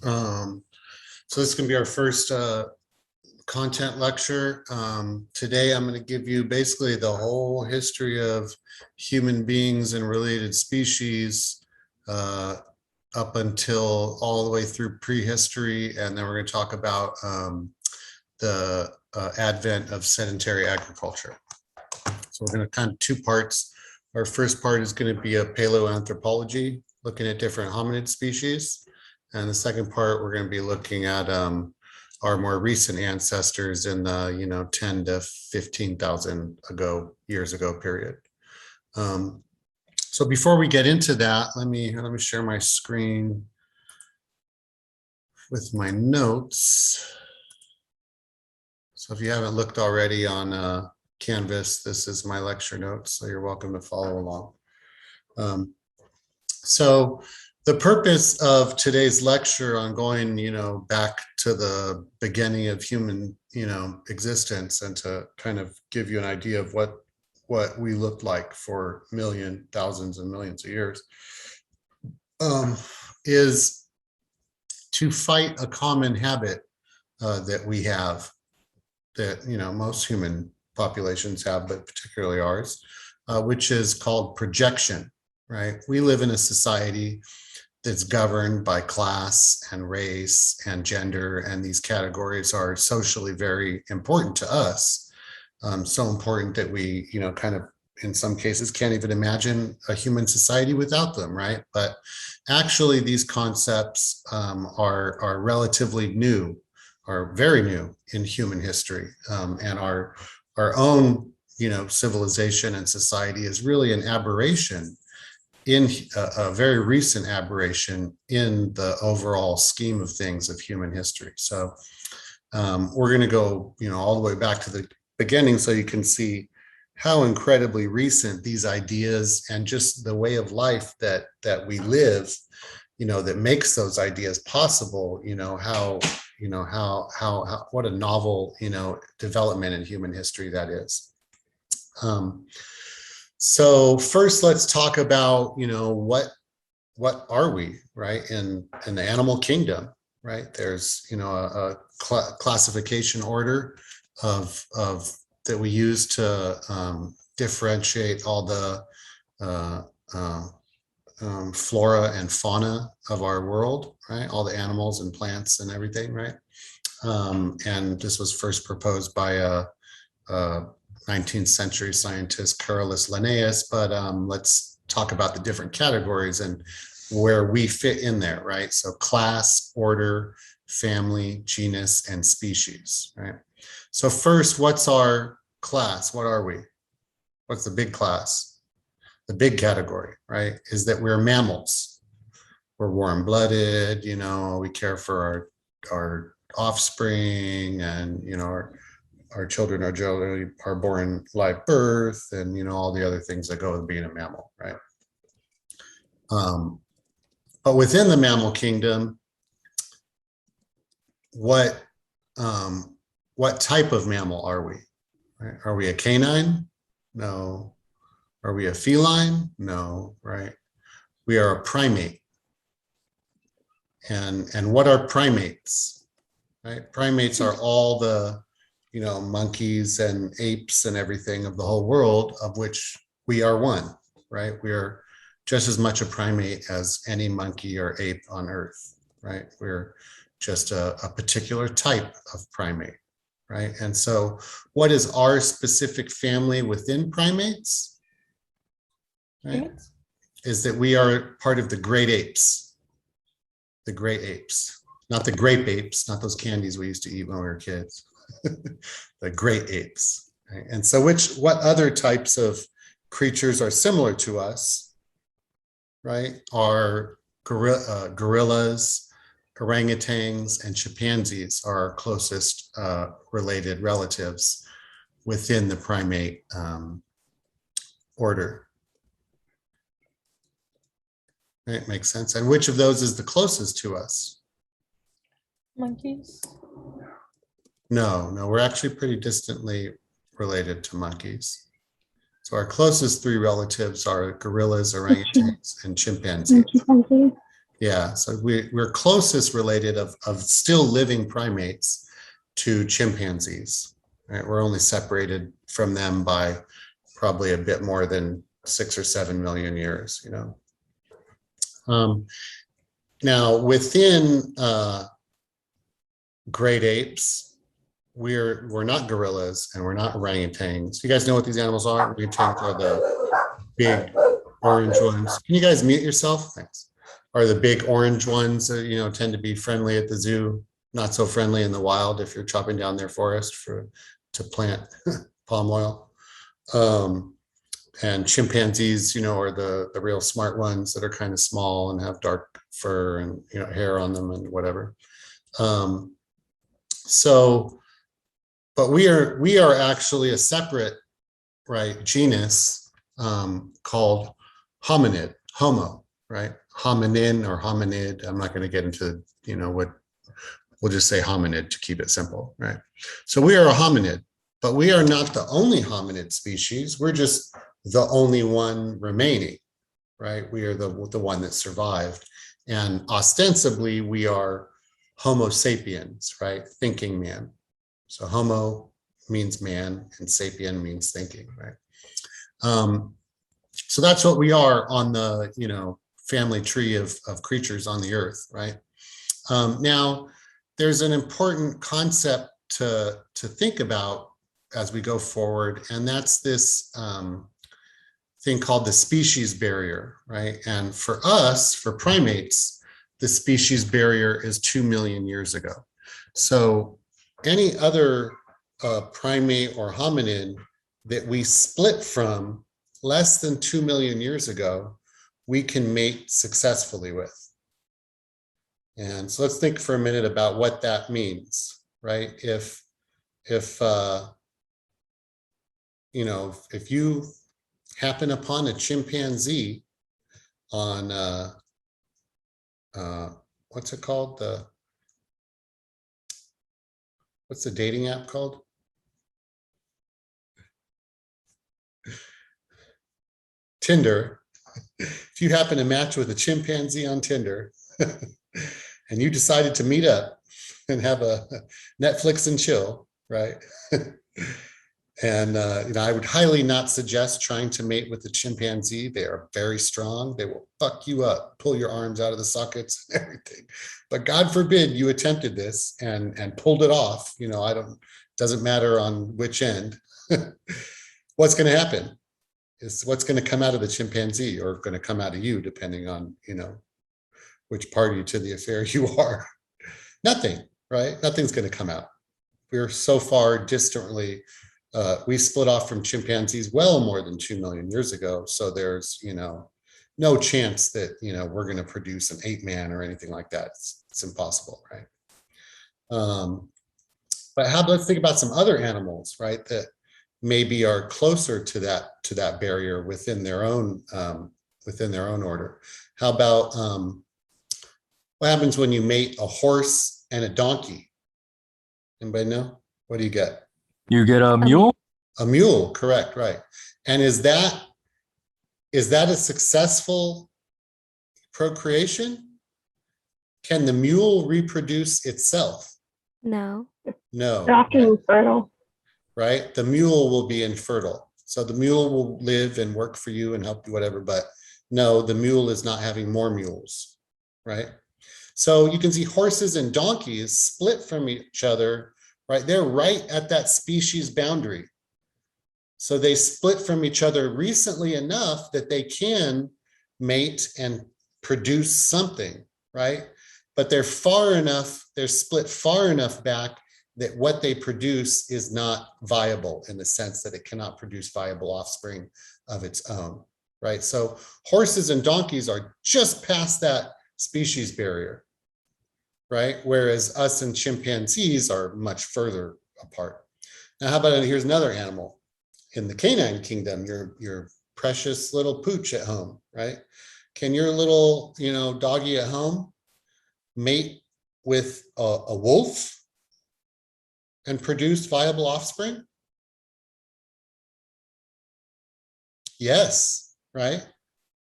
Um, so this is going to be our first content lecture. Today I'm going to give you basically the whole history of human beings and related species up until all the way through prehistory. And then we're going to talk about the advent of sedentary agriculture. So we're going to kind of two parts. Our first part is going to be a paleoanthropology, looking at different hominid species. And the second part, we're going to be looking at our more recent ancestors in the 10 to 15,000 years ago period. So before we get into that, let me share my screen with my notes. So if you haven't looked already on Canvas, this is my lecture notes, so you're welcome to follow along. So the purpose of today's lecture on going, back to the beginning of human, existence, and to kind of give you an idea of what we looked like for thousands and millions of years, is to fight a common habit that we have, that most human populations have, but particularly ours, which is called projection. Right? We live in a society that's governed by class and race and gender, and these categories are socially very important to us. So important that we, kind of, in some cases, can't even imagine a human society without them, right? But actually, these concepts are relatively new, are very new in human history, and our own, civilization and society is really an aberration, in a very recent aberration in the overall scheme of things of human history. So we're going to go, all the way back to the beginning, so you can see how incredibly recent these ideas and just the way of life that we live, that makes those ideas possible. What a novel, development in human history that is. So first, let's talk about, what are we, right? In the animal kingdom, right? There's, a classification order of that we use to differentiate all the flora and fauna of our world, right? All the animals and plants and everything, right? And this was first proposed by a 19th century scientist, Carolus Linnaeus, but let's talk about the different categories and where we fit in there, right? So class, order, family, genus, and species, right? So first, what's our class? What are we? What's the big class? The big category, right, is that we're mammals. We're warm-blooded, we care for our offspring, and, our children are generally born live birth, and all the other things that go with being a mammal, right? But within the mammal kingdom, what type of mammal are we? Right? Are we a canine? No. Are we a feline? No, right? We are a primate. And what are primates? Right? Primates are all the monkeys and apes and everything of the whole world, of which we are one, right? We are just as much a primate as any monkey or ape on Earth, right? We're just a particular type of primate, right? And so what is our specific family within primates, right? Is that we are part of the great apes, not the grape apes, not those candies we used to eat when we were kids. The great apes, right? And so what other types of creatures are similar to us, right? Are gorillas, orangutans, and chimpanzees are our closest related relatives within the primate order. Right, makes sense. And which of those is the closest to us? Monkeys. No, we're actually pretty distantly related to monkeys. So our closest three relatives are gorillas, orangutans, and chimpanzees. Yeah, so we're closest related of still living primates to chimpanzees. Right? We're only separated from them by probably a bit more than 6 or 7 million years, you know. Now within great apes, we're not gorillas and we're not orangutans. You guys know what these animals are? Orangutans are the big orange ones. Can you guys mute yourself? Thanks. Are the big orange ones that, you know, tend to be friendly at the zoo, not so friendly in the wild if you're chopping down their forest to plant palm oil. And chimpanzees, you know, are the real smart ones that are kind of small and have dark fur and, you know, hair on them and whatever. So, but we are actually a separate, right, genus called hominid, Homo, right? Hominin or hominid. I'm not going to get into, you know, what we'll just say hominid to keep it simple, right? So we are a hominid, but we are not the only hominid species. We're just the only one remaining, right? We are the one that survived. And ostensibly, we are Homo sapiens, right? Thinking man. So Homo means man and sapien means thinking, right? So that's what we are on the, you know, family tree of creatures on the earth, right? Now, there's an important concept to think about as we go forward, and that's this thing called the species barrier, right? And for us, for primates, the species barrier is 2 million years ago. So any other primate or hominid that we split from less than 2 million years ago, we can mate successfully with. And so let's think for a minute about what that means, right? If you know, if you happen upon a chimpanzee on what's it called? What's the dating app called? Tinder. If you happen to match with a chimpanzee on Tinder and you decided to meet up and have a Netflix and chill, right? And you know, I would highly not suggest trying to mate with a chimpanzee. They are very strong. They will fuck you up, pull your arms out of the sockets and everything. But God forbid you attempted this and pulled it off. You know, doesn't matter on which end. What's going to happen is what's going to come out of the chimpanzee or going to come out of you, depending on, you know, which party to the affair you are. Nothing, right? Nothing's going to come out. We're so far distantly, we split off from chimpanzees well more than 2 million years ago. So there's, you know, no chance that, you know, we're going to produce an ape man or anything like that. It's impossible, right? But let's think about some other animals, right, that maybe are closer to that barrier within their own order. How about what happens when you mate a horse and a donkey? Anybody know? What do you get? You get a mule? A mule, correct, right. And is that a successful procreation? Can the mule reproduce itself? No. No. They're often infertile. Right? The mule will be infertile. So the mule will live and work for you and help you, whatever, but no, the mule is not having more mules, right? So you can see horses and donkeys split from each other, right? They're right at that species boundary. So they split from each other recently enough that they can mate and produce something, right? But they're split far enough back that what they produce is not viable in the sense that it cannot produce viable offspring of its own, right? So horses and donkeys are just past that species barrier, right? Whereas us and chimpanzees are much further apart. Now, how about here's another animal in the canine kingdom, your precious little pooch at home, right? Can your little, you know, doggy at home mate with a wolf and produce viable offspring? Yes, right?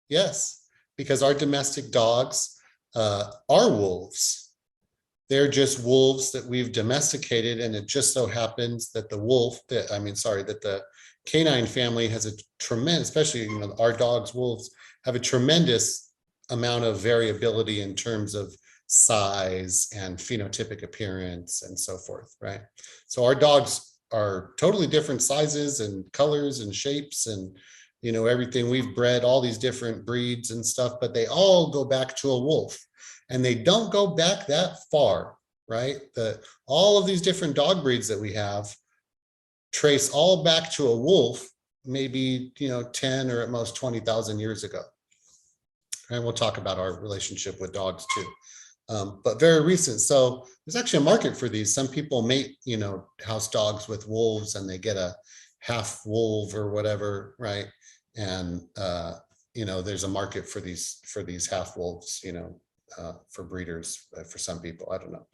Yes, because our domestic dogs are wolves. They're just wolves that we've domesticated, and it just so happens that the wolf, that the canine family has a tremendous, especially our dogs, wolves, have a tremendous amount of variability in terms of size and phenotypic appearance and so forth, right? So our dogs are totally different sizes and colors and shapes and everything. We've bred all these different breeds and stuff, but they all go back to a wolf. And they don't go back that far, right? All of these different dog breeds that we have trace all back to a wolf, maybe 10 or at most 20,000 years ago. And we'll talk about our relationship with dogs too. But very recent. So there's actually a market for these. Some people mate, house dogs with wolves, and they get a half wolf or whatever, right? And there's a market for these half wolves, for breeders, for some people, I don't know.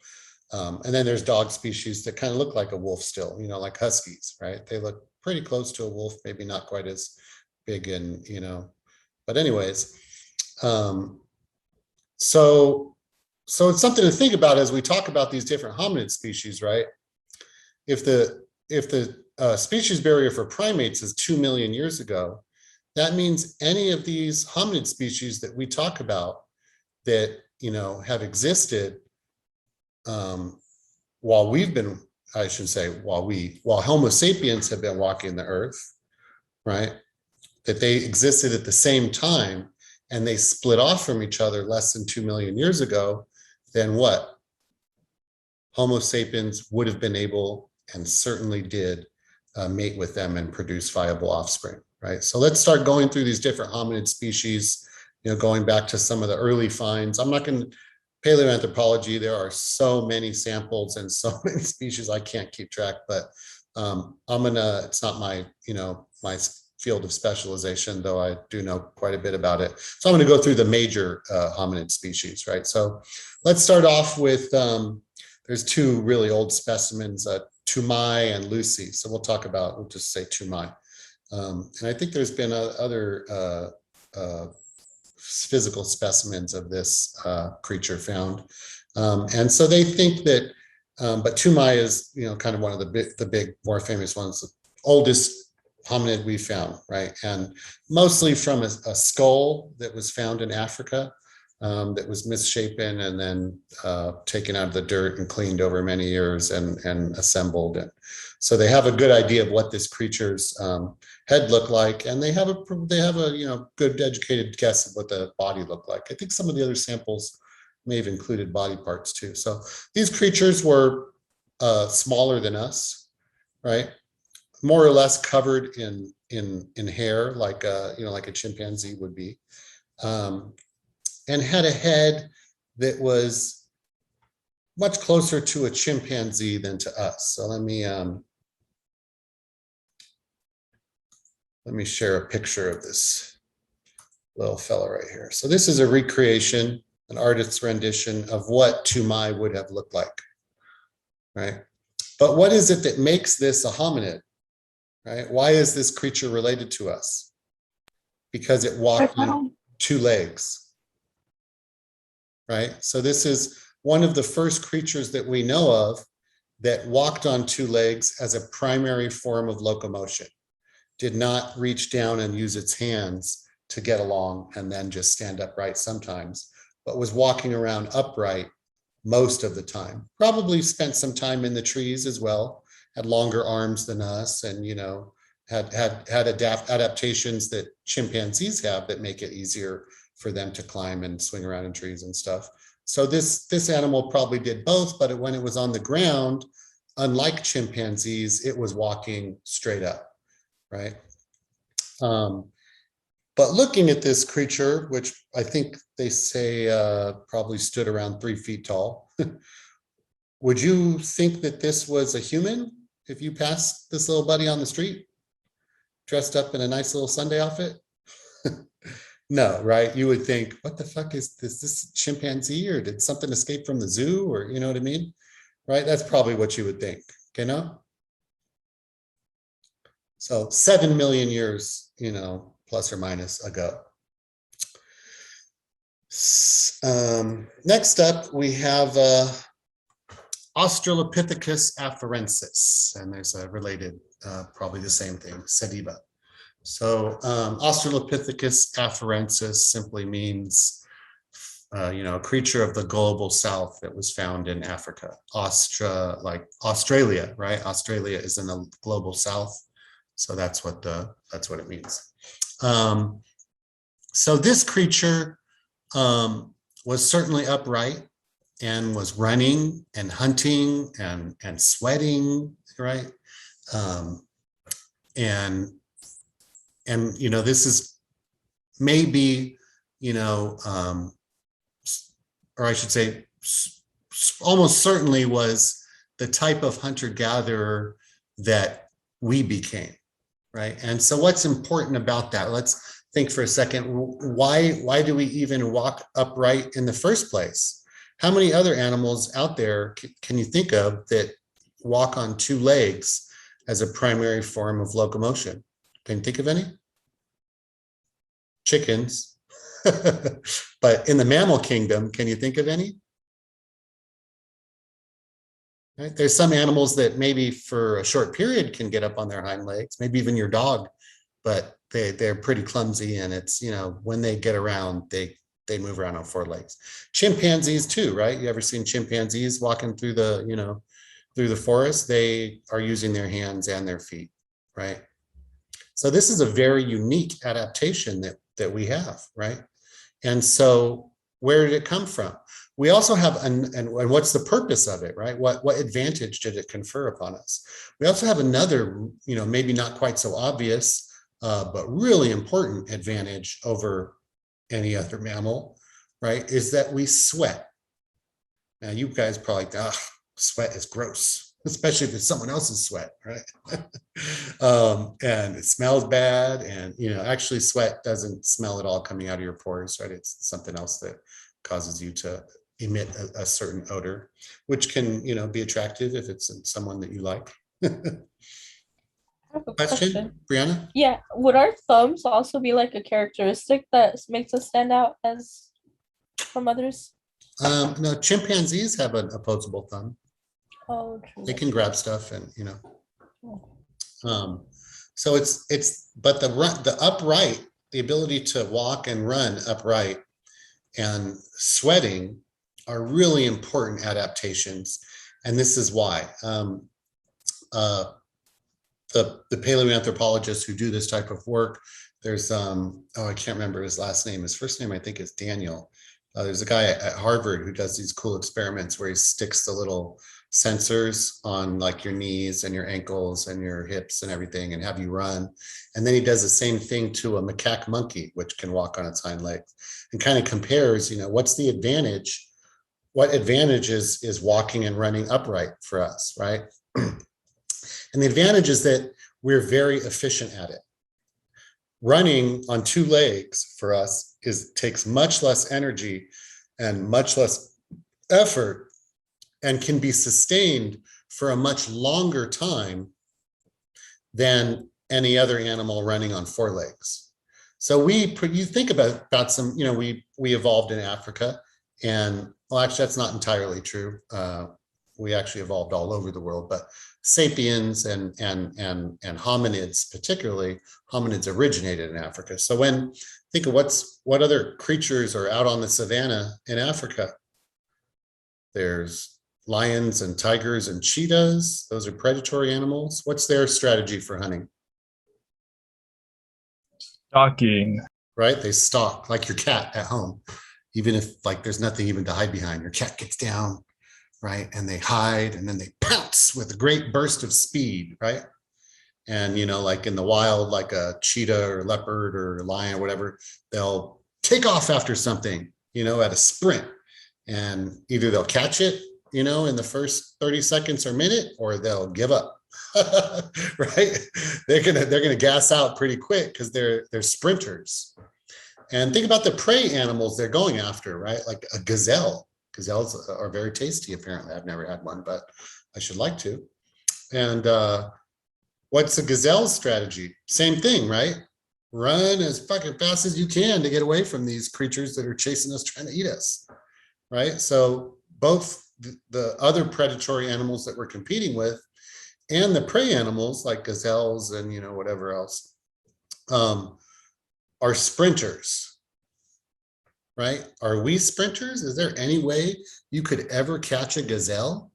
And then there's dog species that kind of look like a wolf still, like huskies, right? They look pretty close to a wolf, maybe not quite as big and, but anyways, so it's something to think about as we talk about these different hominid species, right? If the species barrier for primates is 2 million years ago, that means any of these hominid species that we talk about that have existed while we've been, I should say, while Homo sapiens have been walking the earth, right? That they existed at the same time and they split off from each other less than 2 million years ago, then what? Homo sapiens would have been able, and certainly did, mate with them and produce viable offspring, right? So let's start going through these different hominid species, going back to some of the early finds. I'm not going to, paleoanthropology, there are so many samples and so many species, I can't keep track, but it's not my, my field of specialization, though I do know quite a bit about it. So I'm going to go through the major hominid species, right? So let's start off with, there's two really old specimens, Toumai and Lucy. So we'll just say Toumai. And I think there's been other physical specimens of this creature found. And so they think that, but Toumai is, kind of one of the big, more famous ones, the oldest hominid we found, right? And mostly from a skull that was found in Africa, that was misshapen and then taken out of the dirt and cleaned over many years and assembled. And so they have a good idea of what this creature's head looked like, and they have a good educated guess of what the body looked like. I think some of the other samples may have included body parts too. So these creatures were smaller than us, right? More or less covered in hair, like like a chimpanzee would be, and had a head that was much closer to a chimpanzee than to us. So let me share a picture of this little fella right here. So this is a recreation, an artist's rendition of what Toumai would have looked like, right? But what is it that makes this a hominid, right? Why is this creature related to us? Because it walked on 2 legs, right? So this is one of the first creatures that we know of that walked on 2 legs as a primary form of locomotion. Did not reach down and use its hands to get along and then just stand upright sometimes, but was walking around upright most of the time. Probably spent some time in the trees as well, had longer arms than us, and had adaptations that chimpanzees have that make it easier for them to climb and swing around in trees and stuff. So this animal probably did both, but when it was on the ground, unlike chimpanzees, it was walking straight up. Right. But looking at this creature, which I think they say probably stood around 3 feet tall, would you think that this was a human if you passed this little buddy on the street, dressed up in a nice little Sunday outfit? No, right? You would think, what the fuck is this chimpanzee, or did something escape from the zoo, or you know what I mean? Right? That's probably what you would think. Okay, no? So 7 million years, plus or minus ago. Next up, we have Australopithecus afarensis, and there's a related, probably the same thing, Sediba. So Australopithecus afarensis simply means, a creature of the global south that was found in Africa. Like Australia, right? Australia is in the global south, so that's what it means. So this creature was certainly upright and was running and hunting and sweating, right? And this is maybe, or I should say, almost certainly was the type of hunter-gatherer that we became, right? And so what's important about that? Let's think for a second, why do we even walk upright in the first place? How many other animals out there can you think of that walk on two legs as a primary form of locomotion? Can you think of any? Chickens. But in the mammal kingdom, can you think of any? Right? There's some animals that maybe for a short period can get up on their hind legs, maybe even your dog, but they're pretty clumsy, and it's, when they get around, they move around on four legs. Chimpanzees too, right? You ever seen chimpanzees walking through the forest? They are using their hands and their feet, right? So this is a very unique adaptation that we have, right? And so where did it come from? We also have, and what's the purpose of it, right? What advantage did it confer upon us? We also have another, maybe not quite so obvious, but really important advantage over any other mammal, right? Is that we sweat. Now you guys probably think, sweat is gross, especially if it's someone else's sweat, right? And it smells bad, and actually sweat doesn't smell at all coming out of your pores, right? It's something else that causes you to emit a certain odor, which can be attractive if it's someone that you like. I have a Question, Brianna? Yeah, would our thumbs also be like a characteristic that makes us stand out as from others? No, chimpanzees have an opposable thumb. Oh, true. They can grab stuff, and Oh. so but the upright, the ability to walk and run upright and sweating are really important adaptations, and this is why. The paleoanthropologists who do this type of work, there's I can't remember his last name. His first name I think is Daniel. There's a guy at Harvard who does these cool experiments where he sticks the little sensors on like your knees and your ankles and your hips and everything, and have you run. And then he does the same thing to a macaque monkey, which can walk on its hind legs, and kind of compares, what's the advantage? What advantage is walking and running upright for us, right? And the advantage is that we're very efficient at it. Running on two legs for us takes much less energy and much less effort, and can be sustained for a much longer time than any other animal running on four legs. So you think about some, we evolved in Africa, and well, actually that's not entirely true. We actually evolved all over the world, but sapiens and hominids, particularly hominids, originated in Africa. So think of what other creatures are out on the savannah in Africa. There's lions and tigers and cheetahs. Those are predatory animals. What's their strategy for hunting? Stalking. Right? They stalk, like your cat at home. Even if like there's nothing even to hide behind, your cat gets down, right? And they hide, and then they pounce with a great burst of speed, right? And, like in the wild, like a cheetah or leopard or lion or whatever, they'll take off after something, at a sprint. And either they'll catch it, in the first 30 seconds or minute, or they'll give up. Right? They're gonna gas out pretty quick because they're sprinters. And think about the prey animals they're going after, right? Like a gazelle. Gazelles are very tasty, apparently. I've never had one, but I should like to. And what's a gazelle's strategy? Same thing, right? run as fucking fast as you can to get away from these creatures that are chasing us, trying to eat us, right? So both the other predatory animals that we're competing with and the prey animals like gazelles and, you know, whatever else, are sprinters, right? Are we sprinters? Is there any way you could ever catch a gazelle?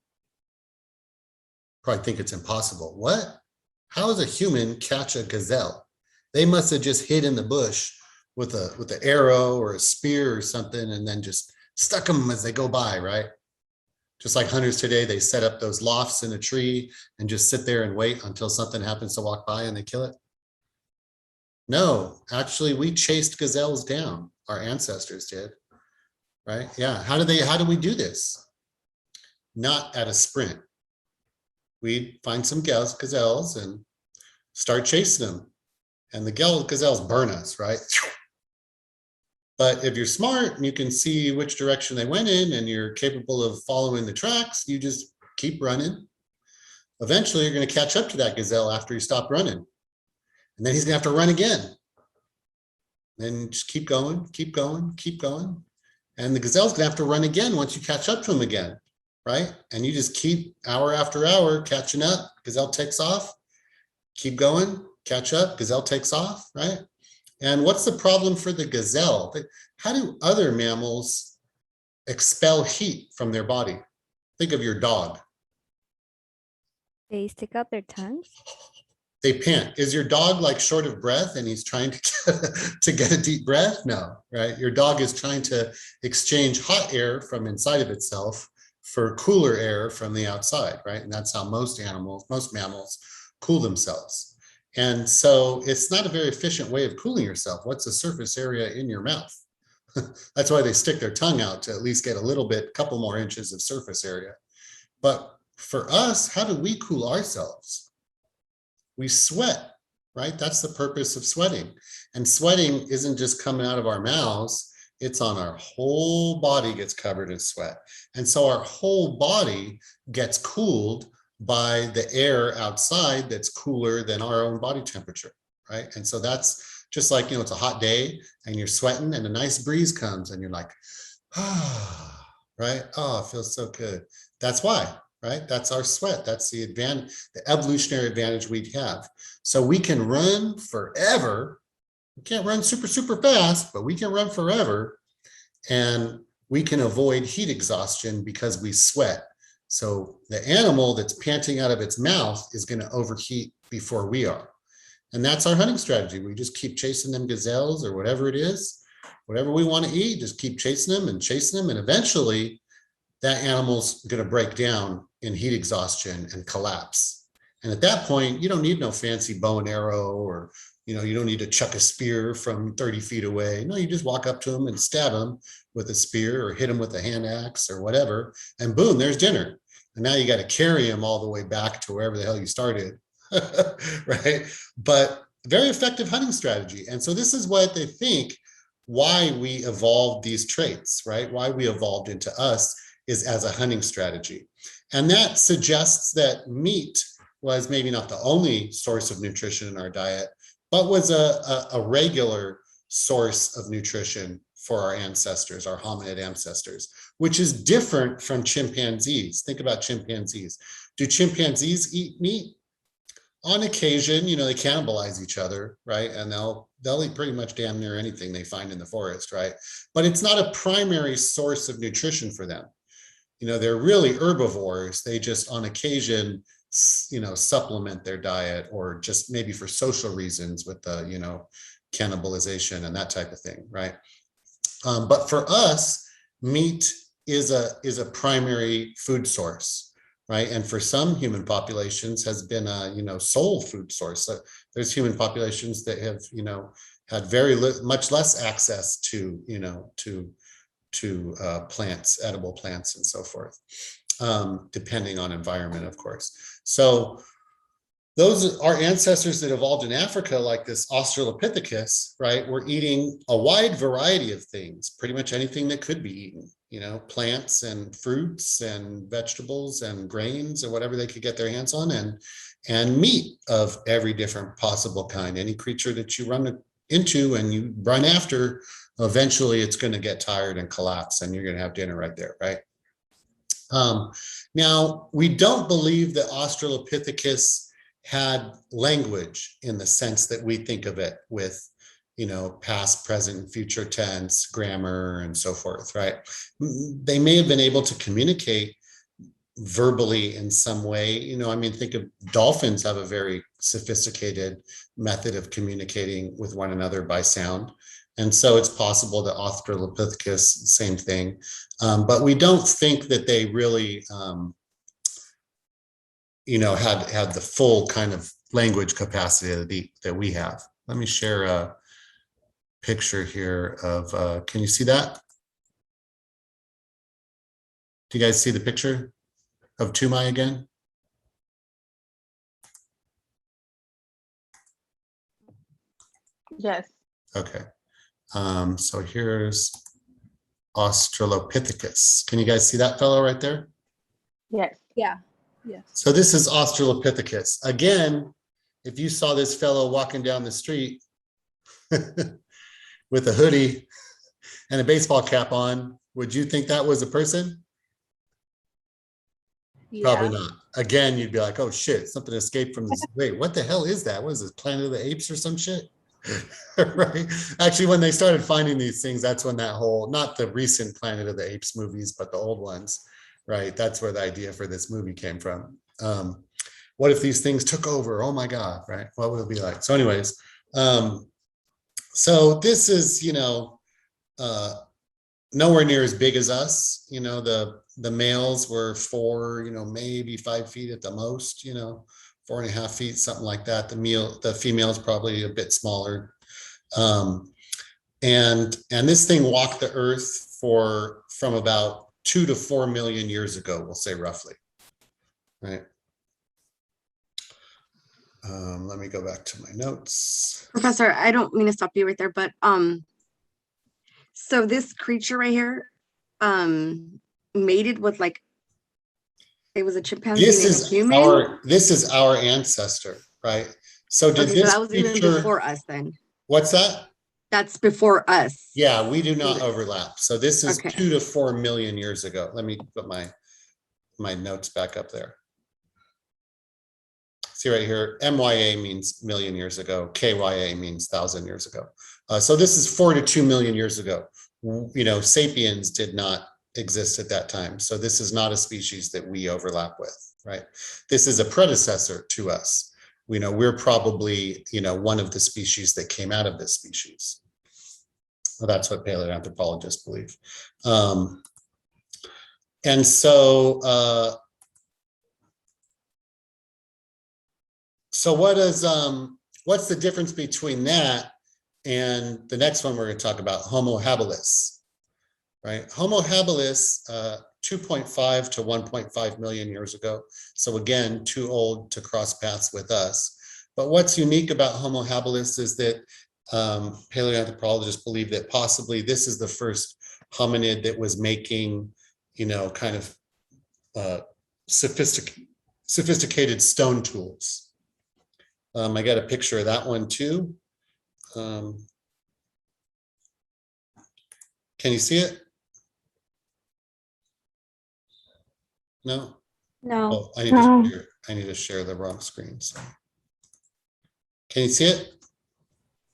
Probably think it's impossible. What? How does a human catch a gazelle? They must have just hid in the bush with an arrow or a spear or something, and then just stuck them as they go by, right? Just like hunters today, they set up those lofts in a tree and just sit there and wait until something happens to walk by and they kill it. No, actually, we chased gazelles down. Our ancestors did, right? Yeah. How do we do this? Not at a sprint. We'd find some gazelles and start chasing them. And the gazelles burn us, right? But if you're smart and you can see which direction they went in and you're capable of following the tracks, you just keep running. Eventually, you're going to catch up to that gazelle after you stop running. And then he's going to have to run again. Then just keep going, keep going, keep going. And the gazelle's going to have to run again once you catch up to him again, right? And you just keep hour after hour catching up. Gazelle takes off, keep going, catch up, gazelle takes off, right? And what's the problem for the gazelle? How do other mammals expel heat from their body? Think of your dog. They stick out their tongues. They pant. Is your dog like short of breath and he's trying to get a deep breath? No, right? Your dog is trying to exchange hot air from inside of itself for cooler air from the outside, right? And that's how most mammals cool themselves. And so it's not a very efficient way of cooling yourself. What's the surface area in your mouth? That's why they stick their tongue out to at least get a little bit, couple more inches of surface area. But for us, how do we cool ourselves? We sweat, right? That's the purpose of sweating. And sweating isn't just coming out of our mouths, it's on our whole body gets covered in sweat. And so our whole body gets cooled by the air outside that's cooler than our own body temperature, right? And so that's just like, you know, it's a hot day and you're sweating and a nice breeze comes and you're like, ah, right? Oh, it feels so good. That's why, right? That's our sweat. That's the advantage, the evolutionary advantage we have. So we can run forever. We can't run super, super fast, but we can run forever. And we can avoid heat exhaustion because we sweat. So the animal that's panting out of its mouth is going to overheat before we are. And that's our hunting strategy. We just keep chasing them gazelles or whatever it is, whatever we want to eat, just keep chasing them. And eventually that animal's going to break down in heat exhaustion and collapse. And at that point, you don't need no fancy bow and arrow or, you know, you don't need to chuck a spear from 30 feet away. No, you just walk up to them and stab them with a spear or hit them with a hand axe or whatever. And boom, there's dinner. And now you got to carry them all the way back to wherever the hell you started, right? But very effective hunting strategy. And so this is what they think why we evolved these traits, right? Why we evolved into us is as a hunting strategy. And that suggests that meat was maybe not the only source of nutrition in our diet, but was a regular source of nutrition for our ancestors, our hominid ancestors, which is different from chimpanzees. Think about chimpanzees. Do chimpanzees eat meat? On occasion, you know, they cannibalize each other, right? And they'll eat pretty much damn near anything they find in the forest, right? But it's not a primary source of nutrition for them. You know, they're really herbivores. They just on occasion, you know, supplement their diet or just maybe for social reasons with the, you know, cannibalization and that type of thing, right? But for us, meat is a primary food source, right? And for some human populations has been a, you know, sole food source. So there's human populations that have, you know, had much less access to, you know, to plants, edible plants and so forth, depending on environment, of course. So those are ancestors that evolved in Africa, like this Australopithecus, right? Were eating a wide variety of things, pretty much anything that could be eaten, you know, plants and fruits and vegetables and grains or whatever they could get their hands on, and meat of every different possible kind. Any creature that you run into and you run after, eventually it's going to get tired and collapse and you're going to have dinner right there, right? Now, we don't believe that Australopithecus had language in the sense that we think of it with, you know, past, present, and future tense, grammar, and so forth, right? They may have been able to communicate verbally in some way. You know, I mean, think of dolphins have a very sophisticated method of communicating with one another by sound. And so it's possible that Australopithecus, same thing. But we don't think that they really, you know, had the full kind of language capacity that we have. Let me share a picture here of, can you see that? Do you guys see the picture of Tumai again? Yes. Okay. So here's Australopithecus. Can you guys see that fellow right there? Yes. Yeah. Yes. So this is Australopithecus. Again, if you saw this fellow walking down the street with a hoodie and a baseball cap on, would you think that was a person? Probably not. Again, you'd be like, oh shit, something escaped from this. Wait, what the hell is that? What is this, Planet of the Apes or some shit? Right. Actually, when they started finding these things, that's when that whole, not the recent Planet of the Apes movies, but the old ones, right? That's where the idea for this movie came from. What if these things took over? Oh my God, right? What would it be like? So anyways, so this is, you know, nowhere near as big as us. You know, the males were 4, you know, maybe 5 feet at the most, you know, 4.5 feet, something like that. The female is probably a bit smaller. And this thing walked the earth from about 2 to 4 million years ago, we'll say roughly, right? Let me go back to my notes. Professor, I don't mean to stop you right there, but so this creature right here mated with, like, it was a chimpanzee and a human. This is our ancestor, right? So did Okay, so this that was even creature, before us then. what's that? That's before us. Yeah, we do not overlap. So this is Okay. 2 to 4 million years ago. Let me put my notes back up there. See right here, MYA means million years ago, KYA means 1,000 years ago. So this is 4 to 2 million years ago. You know, sapiens did not exist at that time. So this is not a species that we overlap with, right? This is a predecessor to us. We know we're probably, you know, one of the species that came out of this species. Well, that's what paleoanthropologists believe. And so, so what's the difference between that and the next one we're going to talk about, Homo habilis, right? Homo habilis, 2.5 to 1.5 million years ago. So again, too old to cross paths with us. But what's unique about Homo habilis is that paleoanthropologists believe that possibly this is the first hominid that was making, you know, kind of sophisticated stone tools. I got a picture of that one too. Can you see it? No? No. Oh, I need to share the wrong screen. So. Can you see it?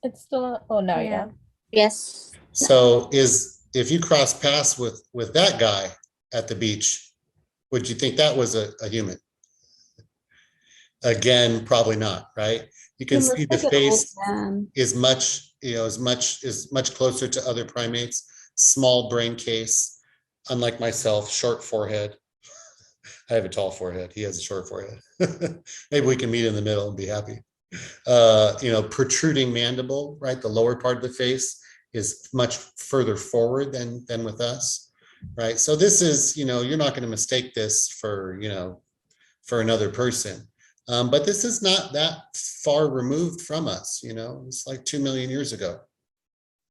It's still, oh no, yeah. Yes. So if you cross paths with that guy at the beach, would you think that was a human? Again, probably not, right? You can see the face is much, you know, is much closer to other primates, small brain case, unlike myself, short forehead. I have a tall forehead. He has a short forehead. Maybe we can meet in the middle and be happy. You know, protruding mandible, right? The lower part of the face is much further forward than with us, right? So this is, you know, you're not going to mistake this for, you know, for another person. But this is not that far removed from us, you know, it's like 2 million years ago,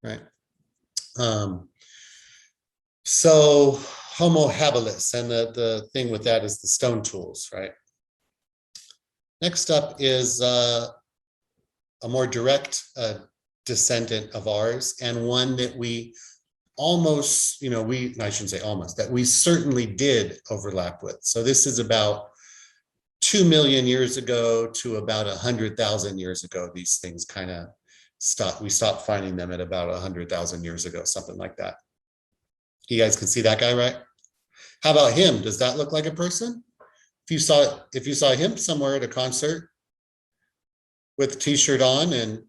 right? So Homo habilis, and the thing with that is the stone tools, right? Next up is a more direct descendant of ours, and one that we almost, I shouldn't say almost, that we certainly did overlap with. So this is about 2 million years ago to about 100,000 years ago. These things kind of stopped. We stopped finding them at about 100,000 years ago, something like that. You guys can see that guy, right? How about him? Does that look like a person? If you saw him somewhere at a concert with a t-shirt on, and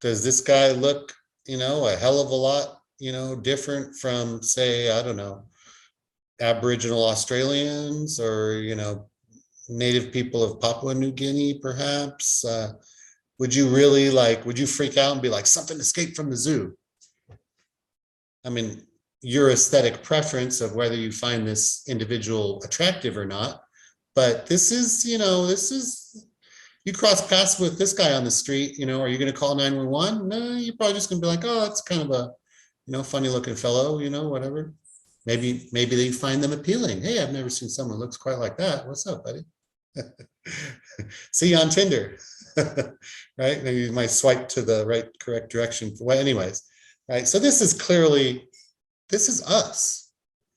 does this guy look, a hell of a lot, different from, say, I don't know, Aboriginal Australians or, native people of Papua New Guinea, perhaps? Would you freak out and be like, something escaped from the zoo? I mean, your aesthetic preference of whether you find this individual attractive or not, but this is, you cross paths with this guy on the street, are you going to call 911? No, you're probably just going to be like, oh, that's kind of a, funny looking fellow, whatever. Maybe they find them appealing. Hey, I've never seen someone who looks quite like that. What's up, buddy? See you on Tinder, right? Maybe you might swipe to the correct direction. Well, anyways, right? So this is us,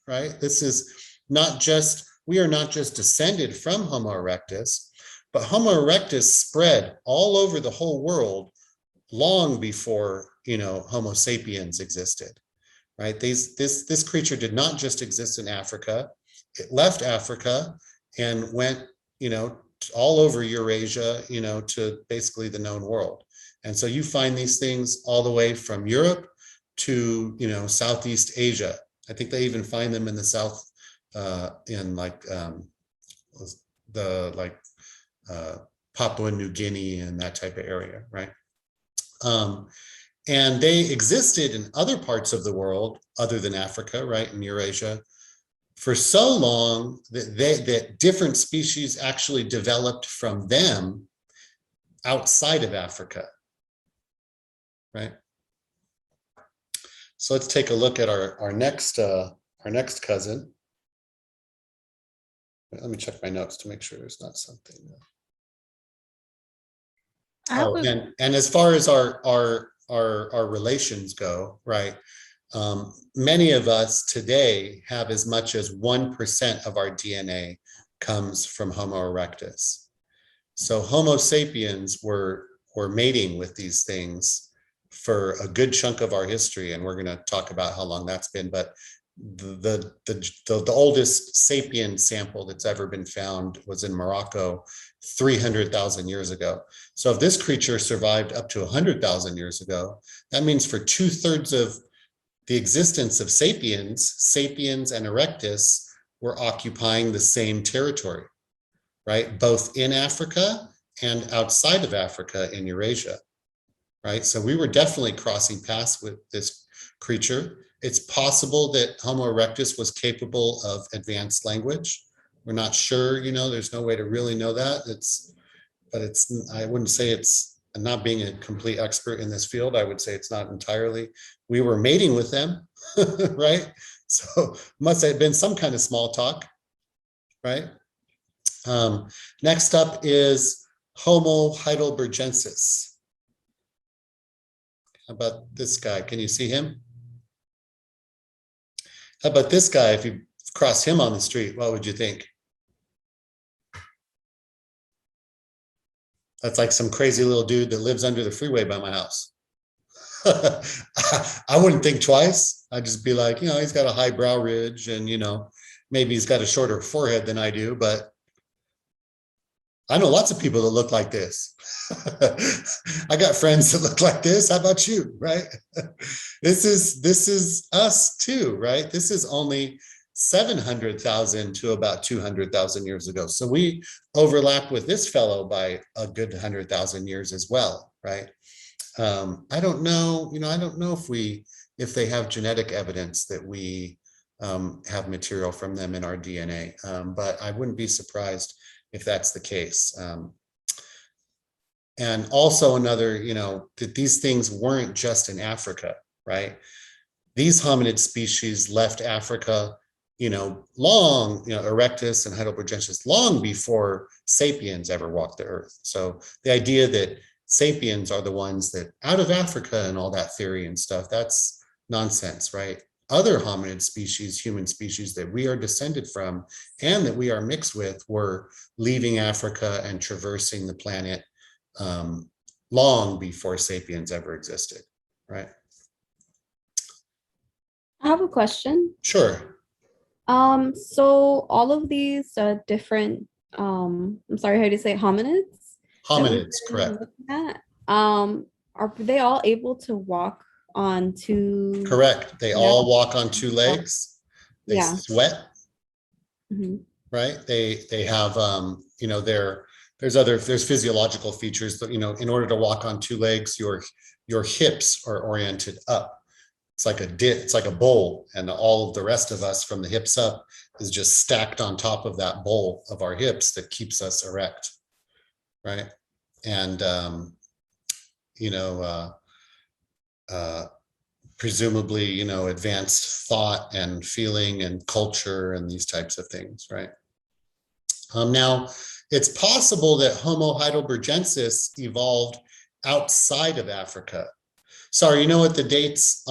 right? We are not just descended from Homo erectus, but Homo erectus spread all over the whole world long before, Homo sapiens existed, right? This creature did not just exist in Africa. It left Africa and went, all over Eurasia, to basically the known world. And so you find these things all the way from Europe to, Southeast Asia. I think they even find them in the South, in Papua New Guinea and that type of area, right? And they existed in other parts of the world other than Africa, right, in Eurasia, for so long that different species actually developed from them outside of Africa, right? So let's take a look at our next cousin. Let me check my notes to make sure there's not something. And as far as our relations go, right? Many of us today have as much as 1% of our DNA comes from Homo erectus. So Homo sapiens were mating with these things for a good chunk of our history, and we're going to talk about how long that's been. But the oldest sapien sample that's ever been found was in Morocco 300,000 years ago. So if this creature survived up to 100,000 years ago, that means for 2/3 of the existence of sapiens and erectus were occupying the same territory, right? Both in Africa and outside of Africa in Eurasia, right? So we were definitely crossing paths with this creature. It's possible that Homo erectus was capable of advanced language. We're not sure, there's no way to really know that. I wouldn't say it's, not being a complete expert in this field, I would say it's not entirely. We were mating with them, right? So must have been some kind of small talk, right? Next up is Homo heidelbergensis. How about this guy? Can you see him? How about this guy? If you crossed him on the street, what would you think? That's like some crazy little dude that lives under the freeway by my house. I wouldn't think twice. I'd just be like, he's got a high brow ridge and, maybe he's got a shorter forehead than I do, but I know lots of people that look like this. I got friends that look like this. How about you, right? This is us too, right? This is only 700,000 to about 200,000 years ago. So we overlap with this fellow by a good 100,000 years as well, right? I don't know, I don't know if they have genetic evidence that we have material from them in our DNA, but I wouldn't be surprised if that's the case. And also another, that these things weren't just in Africa, right? These hominid species left Africa, long, erectus and heidelbergensis, long before sapiens ever walked the earth. So the idea that sapiens are the ones that out of Africa and all that theory and stuff, that's nonsense, right? Other hominid species, human species that we are descended from and that we are mixed with were leaving Africa and traversing the planet long before sapiens ever existed, right? I have a question. Sure. So all of these different, I'm sorry, how do you say it, hominids? that we've Hominids, been correct. looking at, are they all able to walk on two? Correct. They Yeah. all walk on two legs. They Yeah. sweat, Mhm. right? They have there's physiological features that, in order to walk on two legs, your hips are oriented up. It's like it's like a bowl, and all of the rest of us from the hips up is just stacked on top of that bowl of our hips that keeps us erect, right? And presumably, advanced thought and feeling and culture and these types of things, right? Now, it's possible that Homo heidelbergensis evolved outside of Africa. Sorry, you know what the dates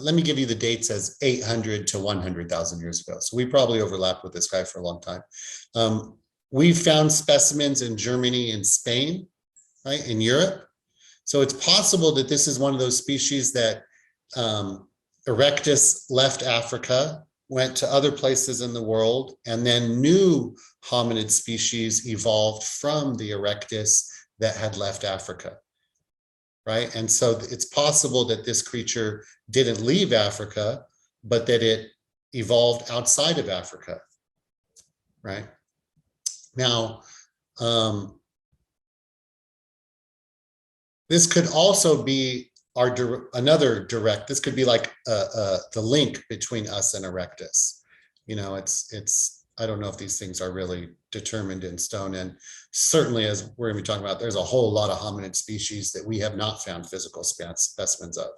let me give you the dates as 800 to 100,000 years ago. So we probably overlapped with this guy for a long time. We found specimens in Germany and Spain, right, in Europe. So it's possible that this is one of those species that Erectus left Africa, went to other places in the world, and then new hominid species evolved from the Erectus that had left Africa, right? And so it's possible that this creature didn't leave Africa, but that it evolved outside of Africa, right? Now, this could also be this could be like the link between us and Erectus. I don't know if these things are really determined in stone. And certainly, as we're going to be talking about, there's a whole lot of hominid species that we have not found physical specimens of.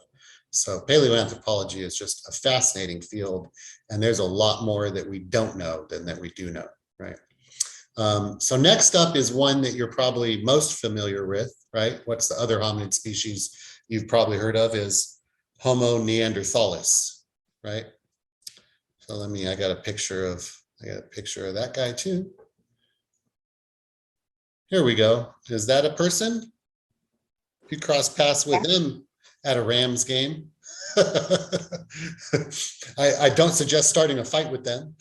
So paleoanthropology is just a fascinating field. And there's a lot more that we don't know than that we do know, right? So next up is one that you're probably most familiar with, right? What's the other hominid species you've probably heard of is Homo neanderthalis, right? So I got a picture of that guy too. Here we go. Is that a person? You cross paths with him at a Rams game. I don't suggest starting a fight with them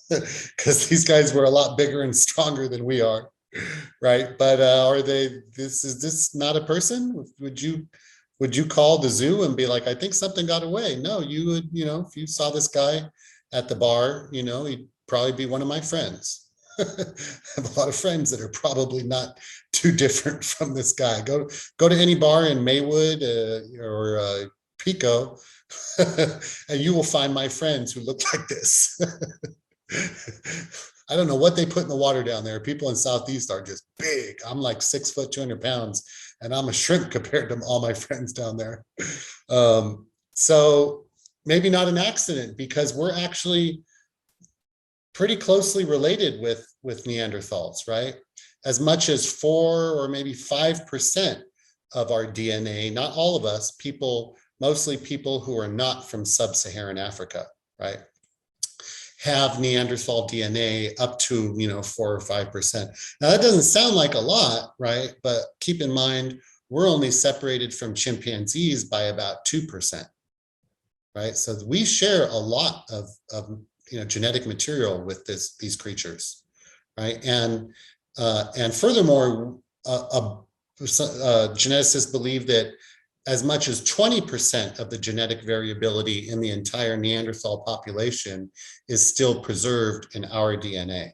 because these guys were a lot bigger and stronger than we are, right? But is this not a person? Would you call the zoo and be like, I think something got away? No, you would, if you saw this guy at the bar, he'd probably be one of my friends. I have a lot of friends that are probably not too different from this guy. Go to any bar in Maywood or Pico, and you will find my friends who look like this. I don't know what they put in the water down there. People in Southeast are just big. I'm like 6 foot, 200 pounds, and I'm a shrimp compared to all my friends down there. So maybe not an accident, because we're actually pretty closely related with Neanderthals, right? As much as 4 or maybe 5% of our DNA, not all of us, mostly people who are not from sub-Saharan Africa, right, have Neanderthal DNA up to 4 or 5%. Now that doesn't sound like a lot, right? But keep in mind, we're only separated from chimpanzees by about 2%, right? So we share a lot of genetic material with these creatures, right? And furthermore, geneticists believe that as much as 20% of the genetic variability in the entire Neanderthal population is still preserved in our DNA,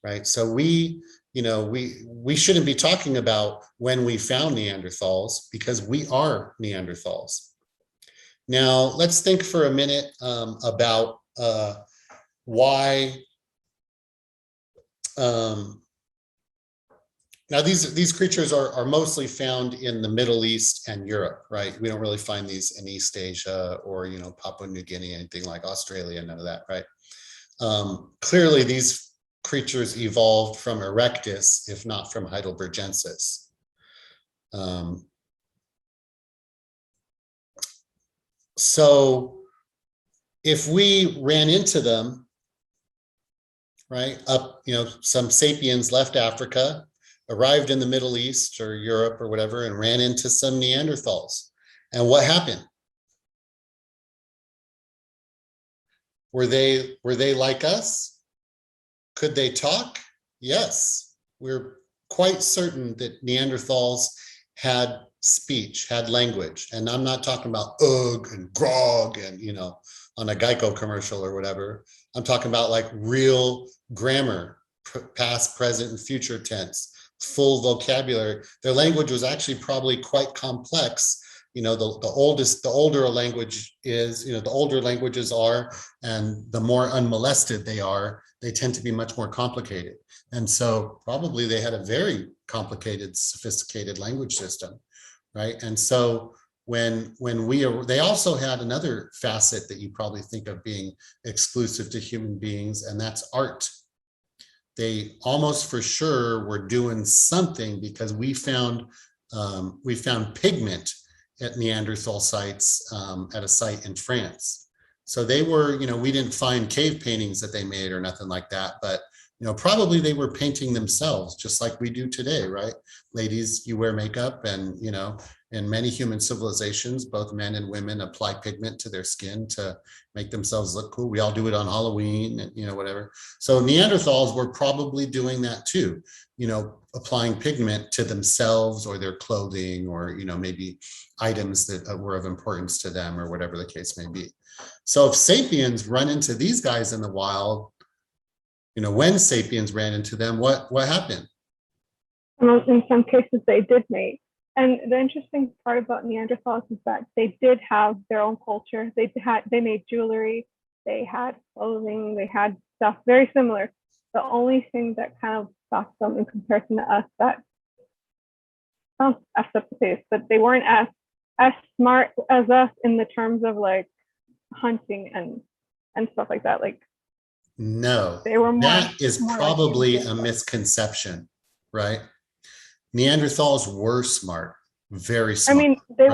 right? So we shouldn't be talking about when we found Neanderthals, because we are Neanderthals. Now, let's think for a minute about why. Now, these creatures are mostly found in the Middle East and Europe, right? We don't really find these in East Asia or, Papua New Guinea, anything like Australia, none of that, right? Clearly, these creatures evolved from Erectus, if not from Heidelbergensis, So if we ran into them, right, up, some sapiens left Africa, arrived in the Middle East or Europe or whatever, and ran into some Neanderthals. And what happened? Were they like us? Could they talk? Yes. We're quite certain that Neanderthals had speech, had language. And I'm not talking about ugh and grog and, on a Geico commercial or whatever. I'm talking about like real grammar, past, present, and future tense, full vocabulary. Their language was actually probably quite complex. The older a language is, the older languages are, and the more unmolested they are, they tend to be much more complicated. And so probably they had a very complicated, sophisticated language system, right? And so they also had another facet that you probably think of being exclusive to human beings, and that's art. They almost for sure were doing something, because we found pigment at Neanderthal sites at a site in France. So they were, we didn't find cave paintings that they made or nothing like that, but probably they were painting themselves just like we do today, right? Ladies, you wear makeup, and in many human civilizations, both men and women apply pigment to their skin to make themselves look cool. We all do it on Halloween and whatever. So Neanderthals were probably doing that too, applying pigment to themselves or their clothing, or maybe items that were of importance to them, or whatever the case may be. So if sapiens run into these guys in the wild, when sapiens ran into them, what happened? In some cases, they did mate. And the interesting part about Neanderthals is that they did have their own culture. They made jewelry, they had clothing, they had stuff very similar. The only thing that kind of stopped them in comparison to us, that sounds effed up to say, but they weren't as smart as us in the terms of like hunting and stuff like that. Like, no, they were more, that is more probably like a misconception, right? Neanderthals were smart, very smart. I mean, they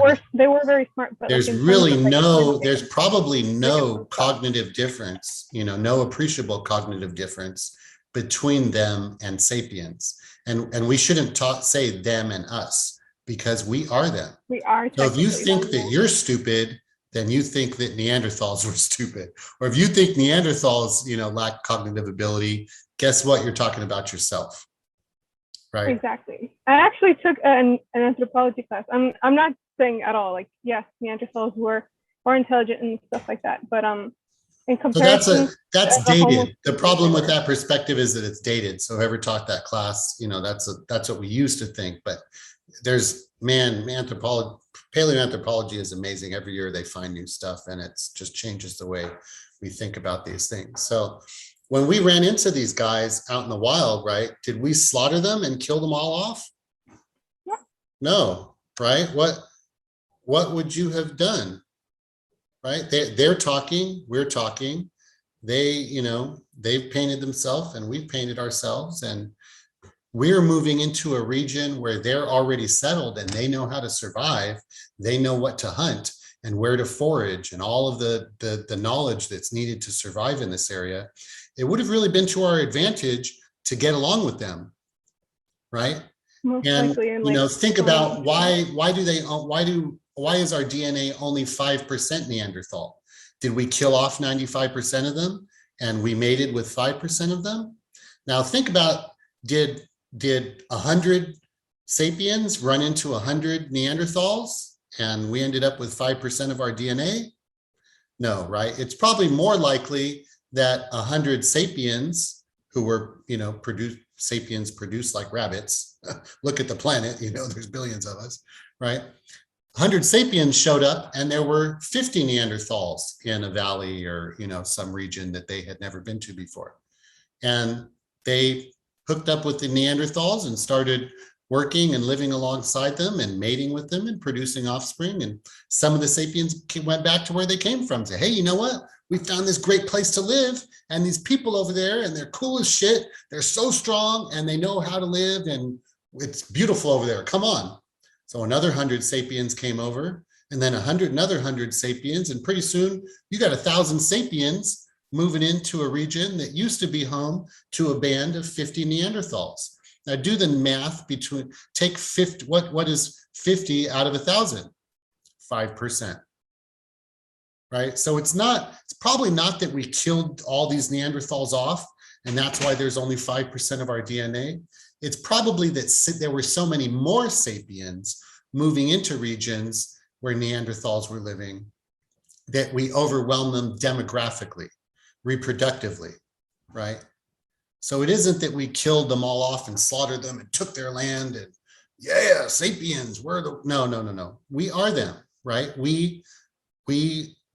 were very smart, but there's like really there's probably no cognitive difference, no appreciable cognitive difference between them and sapiens. And we shouldn't say them and us, because we are them. We are. So if you think that you're stupid, then you think that Neanderthals were stupid. Or if you think Neanderthals, lack cognitive ability, guess what? You're talking about yourself. Right. Exactly. I actually took an anthropology class. I'm not saying at all, like, yes, Neanderthals were more intelligent and stuff like that, but in comparison, so that's dated. The problem with that perspective is that it's dated. So whoever taught that class, that's what we used to think. But there's paleoanthropology is amazing. Every year they find new stuff, and it's just changes the way we think about these things. So when we ran into these guys out in the wild, right, did we slaughter them and kill them all off? Yeah. No, right? What would you have done? Right? They're talking, we're talking. They've painted themselves and we've painted ourselves, and we're moving into a region where they're already settled and they know how to survive. They know what to hunt and where to forage, and all of the knowledge that's needed to survive in this area. It would have really been to our advantage to get along with them, right? Most and likely, and think about why is our DNA only 5% Neanderthal? Did we kill off 95% of them and we mated with 5% of them? Now think about, did 100 sapiens run into 100 Neanderthals and we ended up with 5% of our DNA? No, right? It's probably more likely that 100 sapiens who were, sapiens produced like rabbits. Look at the planet, there's billions of us, right? 100 sapiens showed up and there were 50 Neanderthals in a valley or, some region that they had never been to before. And they hooked up with the Neanderthals and started working and living alongside them and mating with them and producing offspring. And some of the sapiens went back to where they came from, say, hey, you know what? We found this great place to live, and these people over there, and they're cool as shit. They're so strong and they know how to live, and it's beautiful over there. Come on. So another 100 sapiens came over, and then another 100 sapiens, and pretty soon you got 1,000 sapiens moving into a region that used to be home to a band of 50 Neanderthals. Now do the math between, take 50, what is 50 out of 1,000? 5%. Right? So it's probably not that we killed all these Neanderthals off, and that's why there's only 5% of our DNA. It's probably that there were so many more sapiens moving into regions where Neanderthals were living that we overwhelm them demographically, reproductively, right? So it isn't that we killed them all off and slaughtered them and took their land and yeah, sapiens, no. We are them, right? We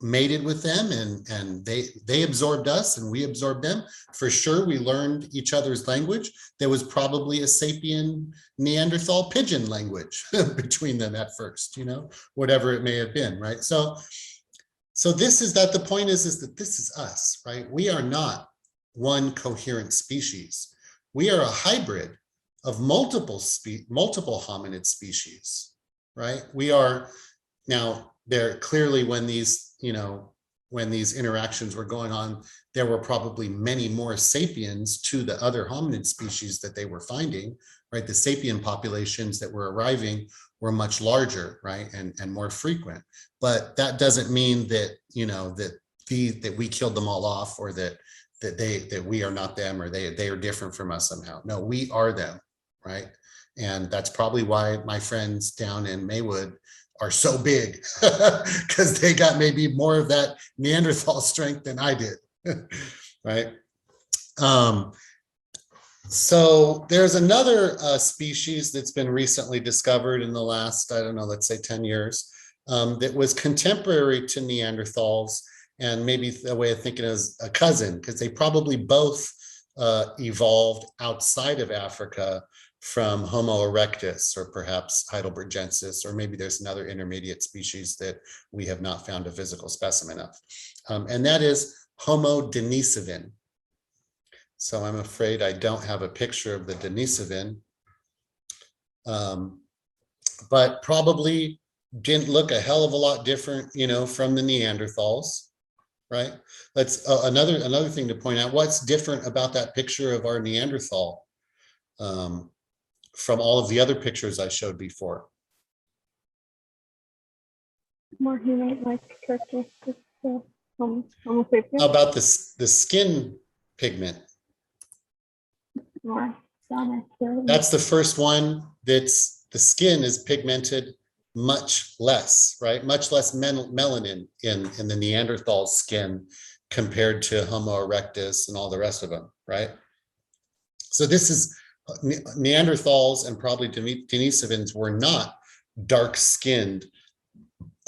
mated with them and they absorbed us and we absorbed them. For sure, we learned each other's language. There was probably a sapien Neanderthal pidgin language between them at first, you know, whatever it may have been, right? So the point is that this is us, right? We are not one coherent species. We are a hybrid of multiple hominid species, right? We are now there clearly when these interactions were going on, there were probably many more sapiens to the other hominid species that they were finding, right? The sapien populations that were arriving were much larger, right? And more frequent. But that doesn't mean that, you know, that we killed them all off, or that we are not them, or they are different from us somehow. No, we are them, right? And that's probably why my friends down in Maywood are so big, because they got maybe more of that Neanderthal strength than I did, right? So there's another species that's been recently discovered in the last, I don't know, let's say 10 years, that was contemporary to Neanderthals, and maybe the way of thinking is a cousin, because they probably both evolved outside of Africa from Homo erectus, or perhaps Heidelbergensis, or maybe there's another intermediate species that we have not found a physical specimen of. And that is Homo denisovans. So I'm afraid I don't have a picture of the Denisovan, but probably didn't look a hell of a lot different, you know, from the Neanderthals, right? That's another thing to point out. What's different about that picture of our Neanderthal from all of the other pictures I showed before? More human-like characteristics. Homo sapiens. How about the skin pigment? More brown. That's the first one. That's the skin is pigmented much less, right? Much less melanin in the Neanderthal skin compared to Homo erectus and all the rest of them, right? So this is Neanderthals, and probably Denisovans were not dark-skinned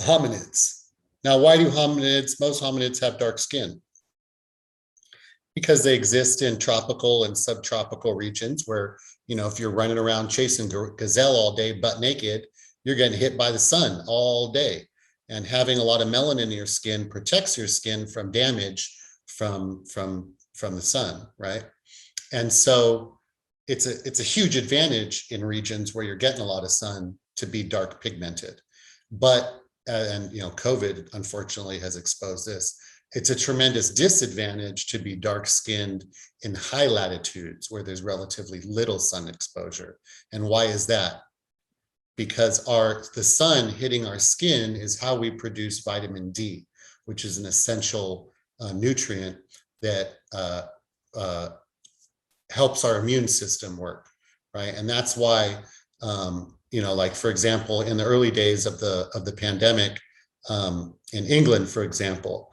hominids. Now, why do most hominids have dark skin? Because they exist in tropical and subtropical regions where, you know, if you're running around chasing gazelle all day butt naked, you're getting hit by the sun all day. And having a lot of melanin in your skin protects your skin from damage from the sun, right? And so it's a huge advantage in regions where you're getting a lot of sun to be dark pigmented. But, and you know, COVID unfortunately has exposed this. It's a tremendous disadvantage to be dark-skinned in high latitudes where there's relatively little sun exposure. And why is that? Because the sun hitting our skin is how we produce vitamin D, which is an essential nutrient that helps our immune system work, right? And that's why, you know, like for example, in the early days of the pandemic, in England, for example,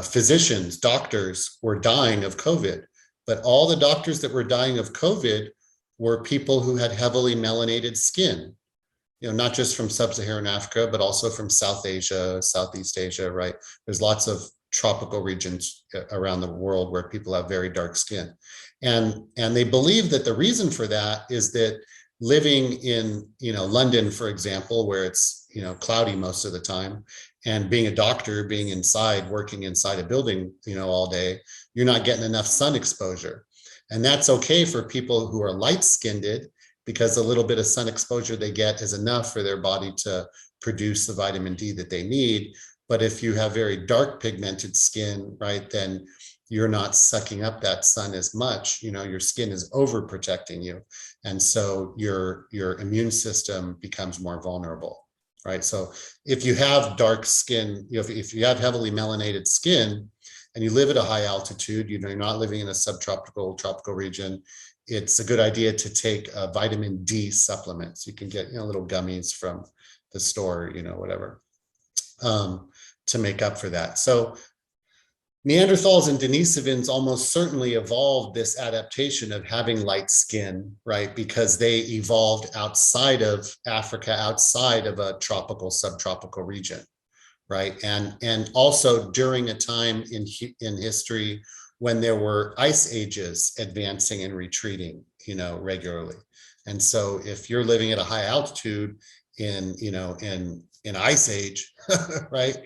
physicians, doctors were dying of COVID, but all the doctors that were dying of COVID were people who had heavily melanated skin, you know, not just from sub-Saharan Africa, but also from South Asia, Southeast Asia, right? There's lots of tropical regions around the world where people have very dark skin. And they believe that the reason for that is that living in, you know, London, for example, where it's, you know, cloudy most of the time, and being a doctor, being inside, working inside a building, you know, all day, you're not getting enough sun exposure. And that's okay for people who are light-skinned because a little bit of sun exposure they get is enough for their body to produce the vitamin D that they need. But if you have very dark pigmented skin, right, then you're not sucking up that sun as much. You know, your skin is overprotecting you. And so your immune system becomes more vulnerable, right? So if you have dark skin, you know, if you have heavily melanated skin and you live at a high altitude, you know, you're not living in a subtropical, tropical region, it's a good idea to take vitamin D supplements. You can get, you know, little gummies from the store, you know, whatever, to make up for that. So Neanderthals and Denisovans almost certainly evolved this adaptation of having light skin, right? Because they evolved outside of Africa, outside of a tropical, subtropical region, right? And also during a time in history when there were ice ages advancing and retreating, you know, regularly. And so if you're living at a high altitude in, you know, in ice age, right?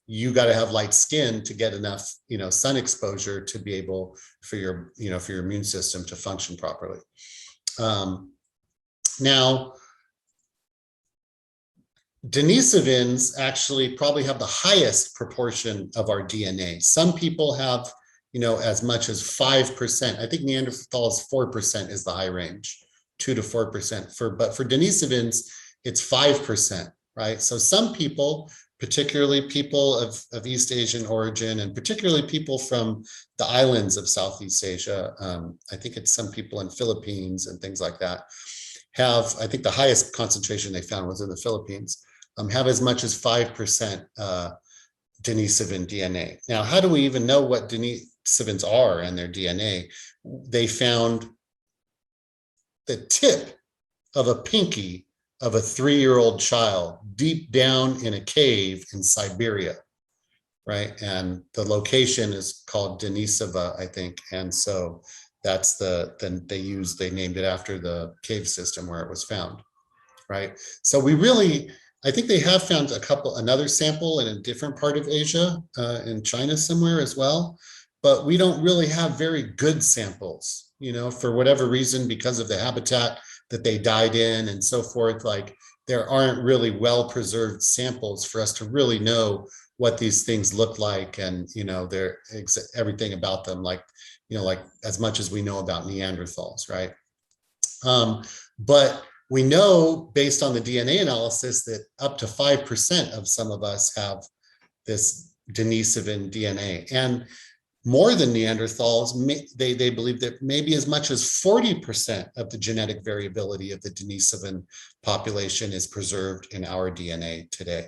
You got to have light skin to get enough, you know, sun exposure to be able for your, you know, for your immune system to function properly. Now, Denisovans actually probably have the highest proportion of our DNA. Some people have, you know, as much as 5%. I think Neanderthals 4% is the high range, 2 to 4%. But for Denisovans, it's 5%, right? So some people, particularly people of East Asian origin, and particularly people from the islands of Southeast Asia. I think it's some people in Philippines and things like that have, I think the highest concentration they found was in the Philippines, have as much as 5% Denisovan DNA. Now, how do we even know what Denisovans are and their DNA? They found the tip of a pinky of a 3-year-old child deep down in a cave in Siberia, right? And the location is called Denisova, I think. And so that's they named it after the cave system where it was found, right? So we really, I think they have found another sample in a different part of Asia, in China somewhere as well, but we don't really have very good samples, you know, for whatever reason, because of the habitat that they died in and so forth. Like, there aren't really well-preserved samples for us to really know what these things look like, and, you know, they're everything about them, like, you know, like as much as we know about Neanderthals, right? But we know based on the DNA analysis that up to 5% of some of us have this Denisovan DNA, and more than Neanderthals, they believe that maybe as much as 40% of the genetic variability of the Denisovan population is preserved in our DNA today,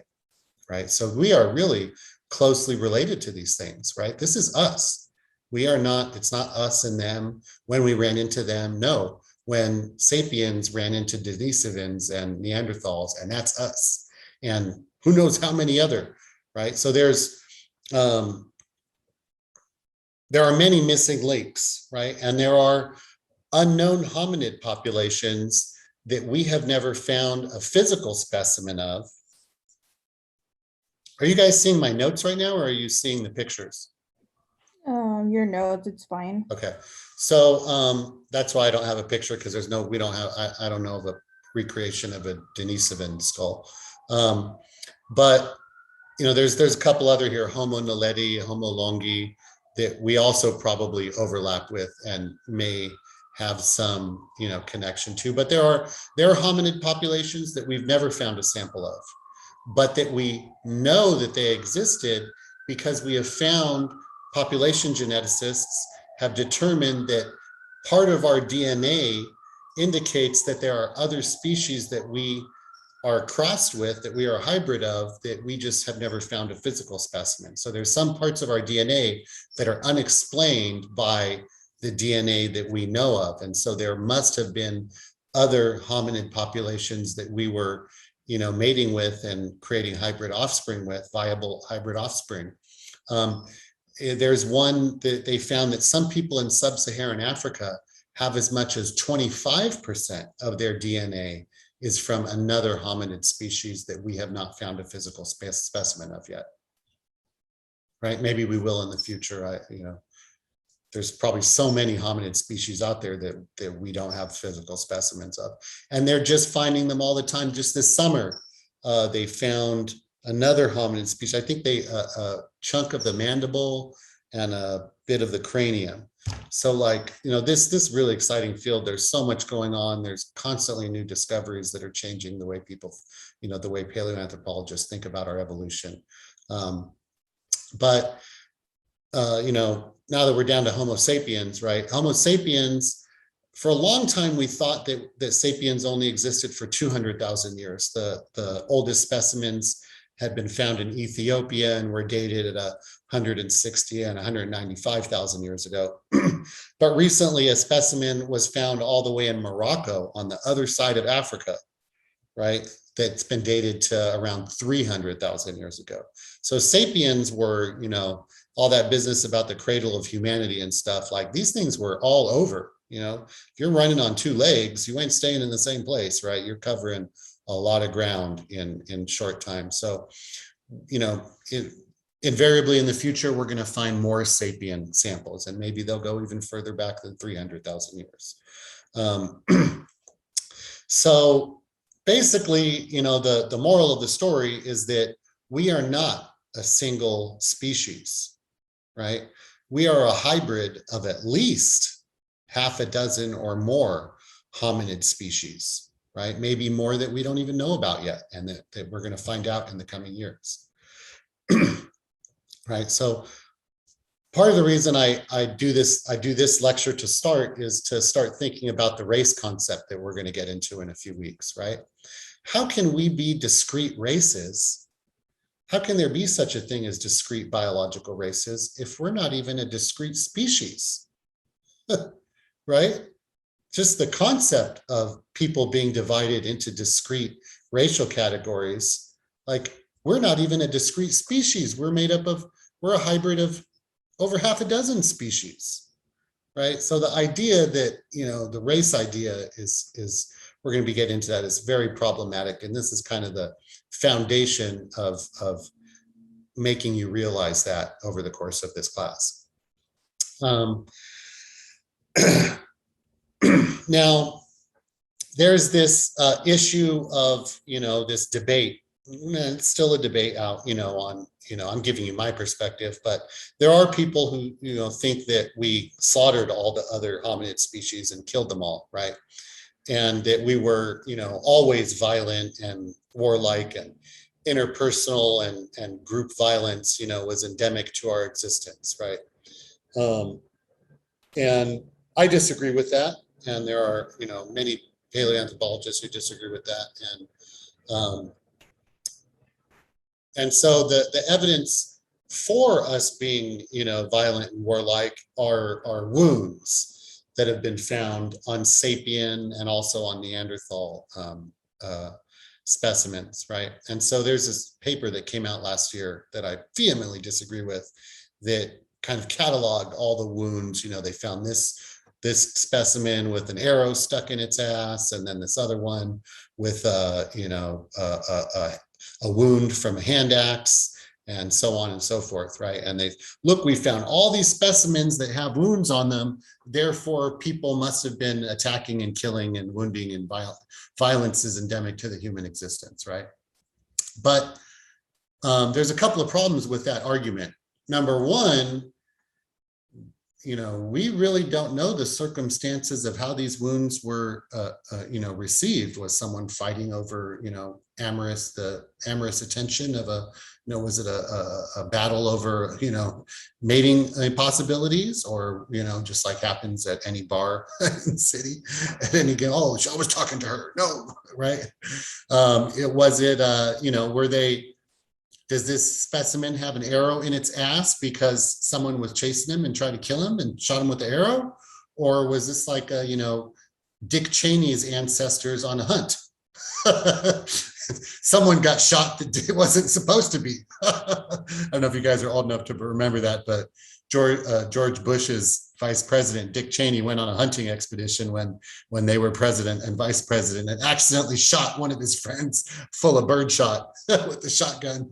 right? So we are really closely related to these things, right? This is us. We are not, it's not us and them when we ran into them. No, when sapiens ran into Denisovans and Neanderthals, and that's us. And who knows how many other, right? So there are many missing links, right? And there are unknown hominid populations that we have never found a physical specimen of. Are you guys seeing my notes right now, or are you seeing the pictures? Your notes, it's fine. Okay, so that's why I don't have a picture, because there's no, I don't know of a recreation of a Denisovan skull. But, you know, there's a couple other here, Homo naledi, Homo longi, that we also probably overlap with and may have some, you know, connection to. But there are hominid populations that we've never found a sample of, but that we know that they existed because we have found population geneticists have determined that part of our DNA indicates that there are other species that we are crossed with, that we are a hybrid of, that we just have never found a physical specimen. So there's some parts of our DNA that are unexplained by the DNA that we know of. And so there must have been other hominid populations that we were, you know, mating with and creating hybrid offspring with, viable hybrid offspring. There's one that they found that some people in sub-Saharan Africa have as much as 25% of their DNA is from another hominid species that we have not found a physical specimen of yet. Right? Maybe we will in the future. there's probably so many hominid species out there that we don't have physical specimens of. And they're just finding them all the time. Just this summer, they found another hominid species. I think a chunk of the mandible and a bit of the cranium. So like, this really exciting field, there's so much going on. There's constantly new discoveries that are changing the way people, the way paleoanthropologists think about our evolution. But now that we're down to Homo sapiens, right? Homo sapiens, for a long time, we thought that sapiens only existed for 200,000 years. The oldest specimens had been found in Ethiopia and were dated at 160 and 195,000 years ago. But recently, a specimen was found all the way in Morocco on the other side of Africa, right? That's been dated to around 300,000 years ago. So sapiens were, all that business about the cradle of humanity and stuff, like these things were all over. If you're running on two legs, you ain't staying in the same place, right? You're covering a lot of ground in short time. So, invariably in the future, we're going to find more sapien samples, and maybe they'll go even further back than 300,000 years. So basically, the moral of the story is that we are not a single species, right? We are a hybrid of at least half a dozen or more hominid species, right? Maybe more that we don't even know about yet, and that we're going to find out in the coming years. Right. So part of the reason I do this lecture to start is to start thinking about the race concept that we're going to get into in a few weeks, right? How can we be discrete races? How can there be such a thing as discrete biological races if we're not even a discrete species? Right? Just the concept of people being divided into discrete racial categories, like we're not even a discrete species. We're a hybrid of over half a dozen species, right? So the idea that, the race idea is we're going to be getting into that, is very problematic. And this is kind of the foundation of making you realize that over the course of this class. Now, there's this issue of, this debate. It's still a debate out, I'm giving you my perspective, but there are people who, think that we slaughtered all the other hominid species and killed them all, right? And that we were, always violent and warlike, and interpersonal and group violence, was endemic to our existence, right? And I disagree with that. And there are, many paleoanthropologists who disagree with that. And so the evidence for us being, violent and warlike are wounds that have been found on sapien and also on Neanderthal specimens, right? And so there's this paper that came out last year that I vehemently disagree with, that kind of cataloged all the wounds. They found this specimen with an arrow stuck in its ass, and then this other one with a wound from a hand axe, and so on and so forth, right? And we found all these specimens that have wounds on them, therefore people must have been attacking and killing and wounding, and violence is endemic to the human existence, right? But there's a couple of problems with that argument. Number one, we really don't know the circumstances of how these wounds were, received. Was someone fighting over, the amorous attention of was it a battle over, mating possibilities, or, just like happens at any bar in the city, at any game, oh, I was talking to her. No, right? Does this specimen have an arrow in its ass because someone was chasing him and tried to kill him and shot him with the arrow? Or was this like, Dick Cheney's ancestors on a hunt? Someone got shot that it wasn't supposed to be. I don't know if you guys are old enough to remember that, but George Bush's vice president, Dick Cheney, went on a hunting expedition when they were president and vice president, and accidentally shot one of his friends full of birdshot with the shotgun.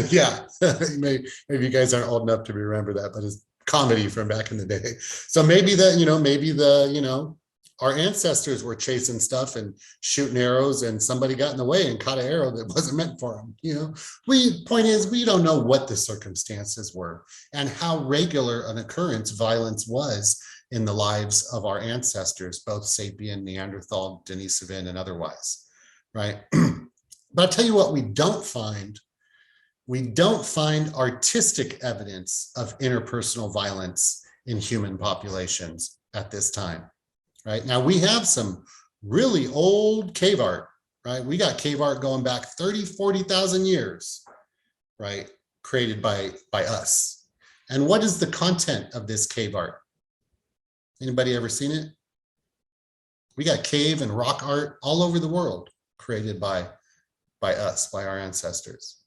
Yeah, maybe you guys aren't old enough to remember that, but his comedy from back in the day. So maybe the our ancestors were chasing stuff and shooting arrows, and somebody got in the way and caught an arrow that wasn't meant for them. Point is, we don't know what the circumstances were and how regular an occurrence violence was in the lives of our ancestors, both sapien, Neanderthal, Denisovan, and otherwise, right? But I'll tell you what we don't find. We don't find artistic evidence of interpersonal violence in human populations at this time, right? Now, we have some really old cave art, right? We got cave art going back 30, 40,000 years, right? Created by us. And what is the content of this cave art? Anybody ever seen it? We got cave and rock art all over the world created by us, by our ancestors.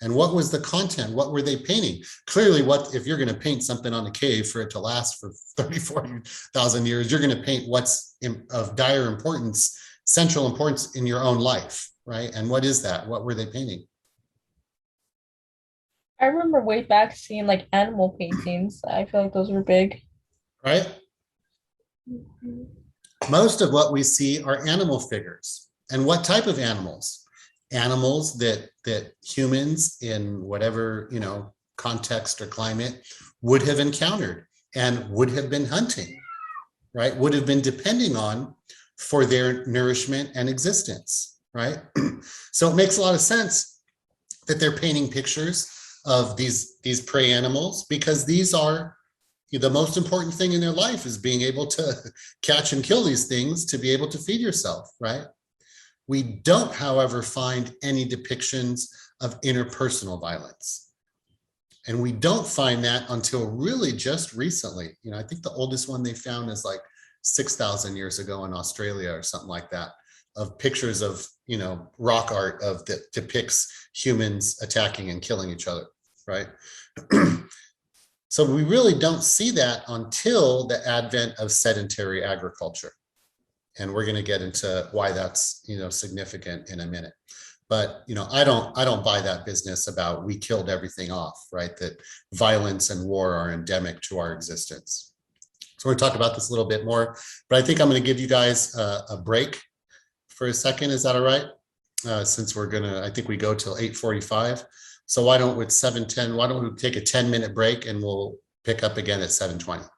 And what was the content? What were they painting? Clearly, if you're going to paint something on a cave for it to last for 30, 40,000 years, you're going to paint what's of dire importance, central importance in your own life, right? And what is that? What were they painting? I remember way back seeing like animal paintings. I feel like those were big. Right? Most of what we see are animal figures. And what type of animals? Animals that humans in whatever context or climate would have encountered and would have been hunting, right? Would have been depending on for their nourishment and existence, right? So it makes a lot of sense that they're painting pictures of these prey animals, because these are the most important thing in their life, is being able to catch and kill these things to be able to feed yourself, right? We don't, however, find any depictions of interpersonal violence. And we don't find that until really just recently. I think the oldest one they found is like 6,000 years ago in Australia or something like that, of pictures of, rock art that depicts humans attacking and killing each other, right? So we really don't see that until the advent of sedentary agriculture. And we're going to get into why that's, significant in a minute. But, I don't buy that business about we killed everything off, right? That violence and war are endemic to our existence. So we're going to talk about this a little bit more, but I think I'm going to give you guys a break for a second. Is that all right? Since I think we go till 8:45. So why don't we take a 10-minute break, and we'll pick up again at 7:20.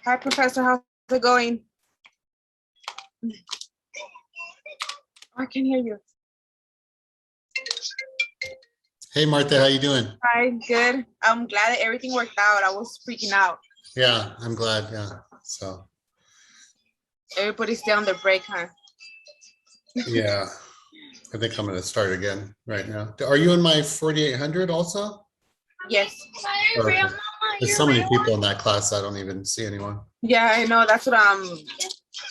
Hi, Professor. How's it going? I can hear you. Hey, Martha, how you doing? Hi, good. I'm glad that everything worked out. I was freaking out. Yeah, I'm glad. Yeah. So, Everybody's still on their break, huh? yeah, I think I'm going to start again right now. Are you in my 4800 also? Yes. Okay. There's so many people in that class, I don't even see anyone. Yeah, I know. That's what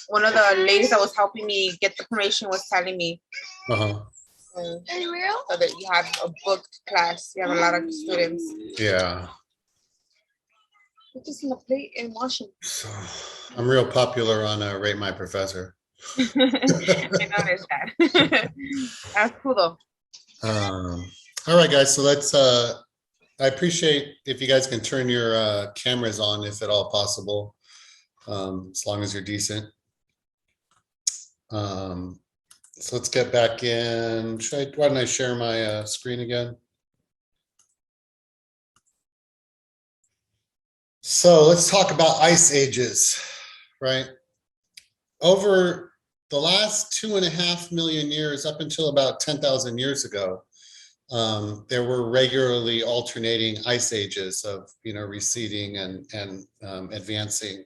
one of the ladies that was helping me get the information was telling me. Uh-huh. So that you have a booked class. You have a lot of students. Yeah. Put this in the plate and wash it. So I'm real popular on Rate My Professor. I noticed that. That's cool though. All right, guys. So let's. I appreciate if you guys can turn your cameras on, if at all possible, as long as you're decent. So let's get back in. Why don't I share my screen again? So let's talk about ice ages, right? Over the last 2.5 million years, up until about 10,000 years ago, there were regularly alternating ice ages of, receding and advancing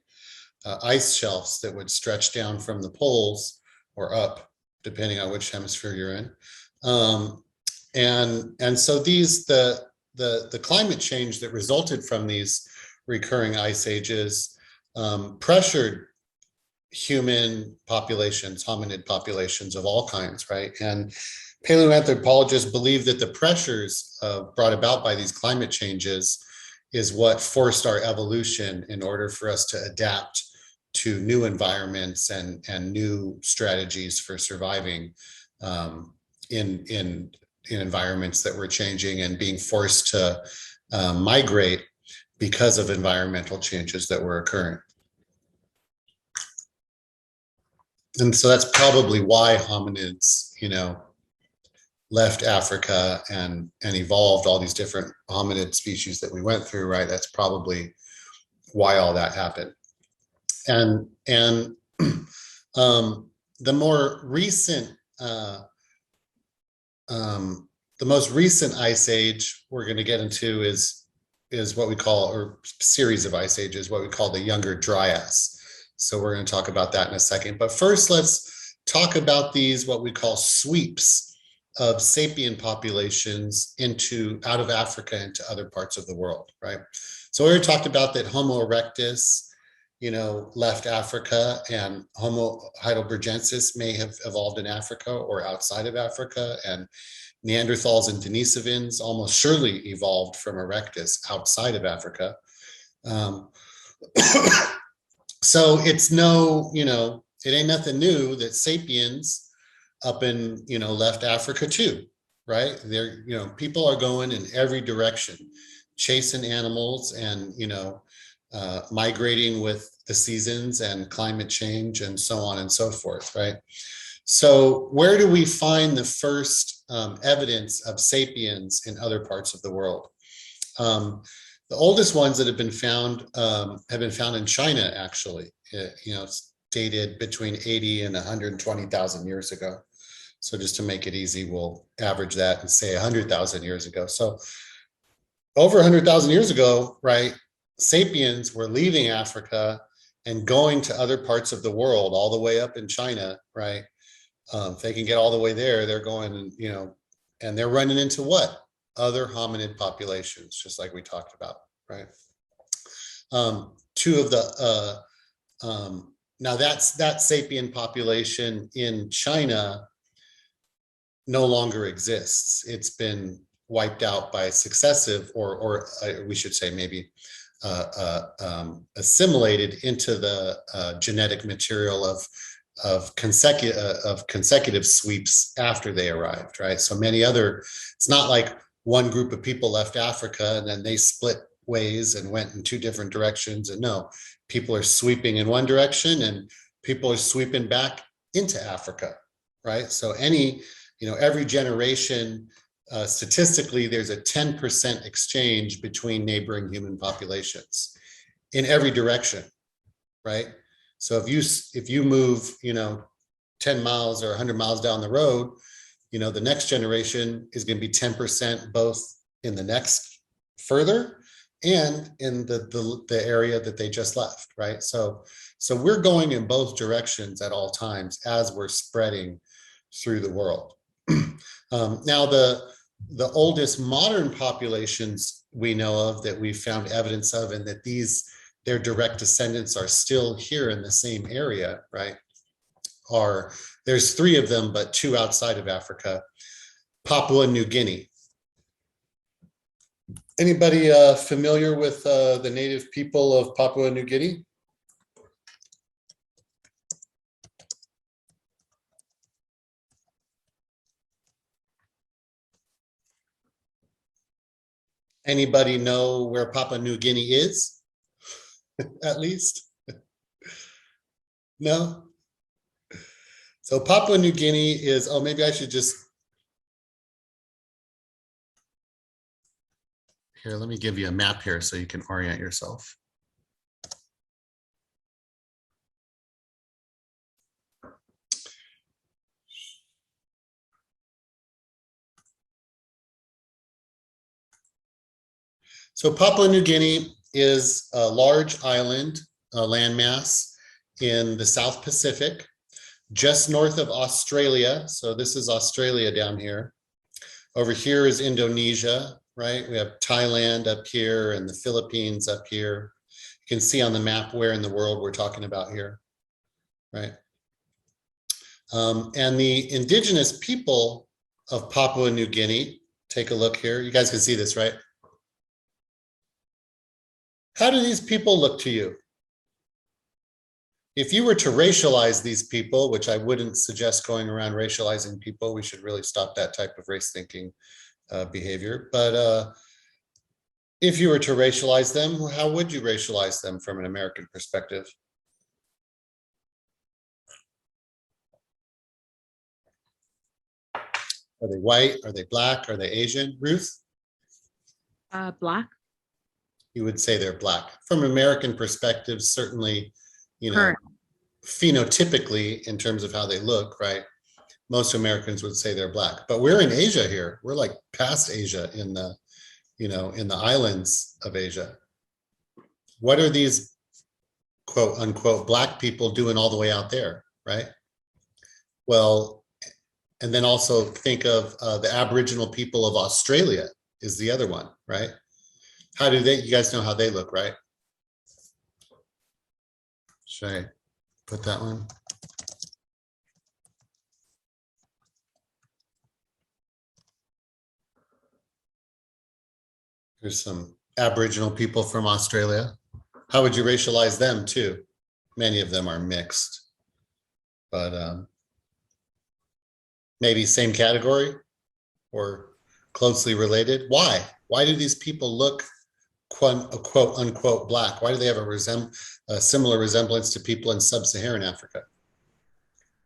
ice shelves that would stretch down from the poles or up, depending on which hemisphere you're in. And so the climate change that resulted from these recurring ice ages pressured human populations, hominid populations of all kinds, right? And paleoanthropologists believe that the pressures brought about by these climate changes is what forced our evolution in order for us to adapt to new environments and new strategies for surviving in environments that were changing and being forced to migrate because of environmental changes that were occurring. And so that's probably why hominids, left Africa and evolved all these different hominid species that we went through, right? That's probably why all that happened. And the more recent, the most recent ice age we're going to get into is what we call, or series of ice ages, what we call the Younger Dryas. So we're going to talk about that in a second. But first, let's talk about these, what we call sweeps of sapien populations out of Africa into other parts of the world, right? So we already talked about that Homo erectus, left Africa, and Homo heidelbergensis may have evolved in Africa or outside of Africa, and Neanderthals and Denisovans almost surely evolved from erectus outside of Africa. So it's it ain't nothing new that sapiens up in, left Africa too, right? There, people are going in every direction, chasing animals and, migrating with the seasons and climate change and so on and so forth, right? So where do we find the first evidence of sapiens in other parts of the world? The oldest ones that have been found in China, actually. It's dated between 80 and 120,000 years ago. So just to make it easy, we'll average that and say 100,000 years ago. So over 100,000 years ago, right, sapiens were leaving Africa and going to other parts of the world, all the way up in China, right? If they can get all the way there, they're going, and they're running into what? Other hominid populations, just like we talked about, right? Two of the, now that sapien population in China no longer exists. It's been wiped out by successive, or we should say maybe assimilated into the genetic material of consecutive sweeps after they arrived, right? So many other, it's not like one group of people left Africa and then they split ways and went in two different directions. And no, people are sweeping in one direction and people are sweeping back into Africa, right? So every generation, statistically, there's a 10% exchange between neighboring human populations in every direction, right? So if you move, 10 miles or 100 miles down the road, the next generation is going to be 10% both in the next further and in the area that they just left, right? So we're going in both directions at all times as we're spreading through the world. Now, the oldest modern populations we know of that we found evidence of, and that their direct descendants are still here in the same area, right? There's 3 of them, but 2 outside of Africa. Papua New Guinea. Anybody familiar with the native people of Papua New Guinea? Anybody know where Papua New Guinea is? At least? No? So Papua New Guinea is, maybe I should just, here, let me give you a map here so you can orient yourself. So Papua New Guinea is a large island, landmass in the South Pacific, just north of Australia. So this is Australia down here. Over here is Indonesia, right? We have Thailand up here and the Philippines up here. You can see on the map where in the world we're talking about here, right? And the indigenous people of Papua New Guinea, take a look here. You guys can see this, right? How do these people look to you? If you were to racialize these people, which I wouldn't suggest going around racializing people, we should really stop that type of race thinking behavior. But if you were to racialize them, how would you racialize them from an American perspective? Are they white? Are they black? Are they Asian? Ruth? Black. You would say they're black. From an American perspective, certainly, Correct. phenotypically in terms of how they look, right? Most Americans would say they're black, but we're in Asia here. We're like past Asia in the, in the islands of Asia. What are these quote unquote black people doing all the way out there, right? Well, and then also think of the Aboriginal people of Australia is the other one, right? How do you guys know how they look, right? Should I put that one? There's some Aboriginal people from Australia. How would you racialize them too? Many of them are mixed, but maybe same category or closely related. Why? Why do these people look quote unquote black? Why do they have a similar resemblance to people in sub-Saharan Africa?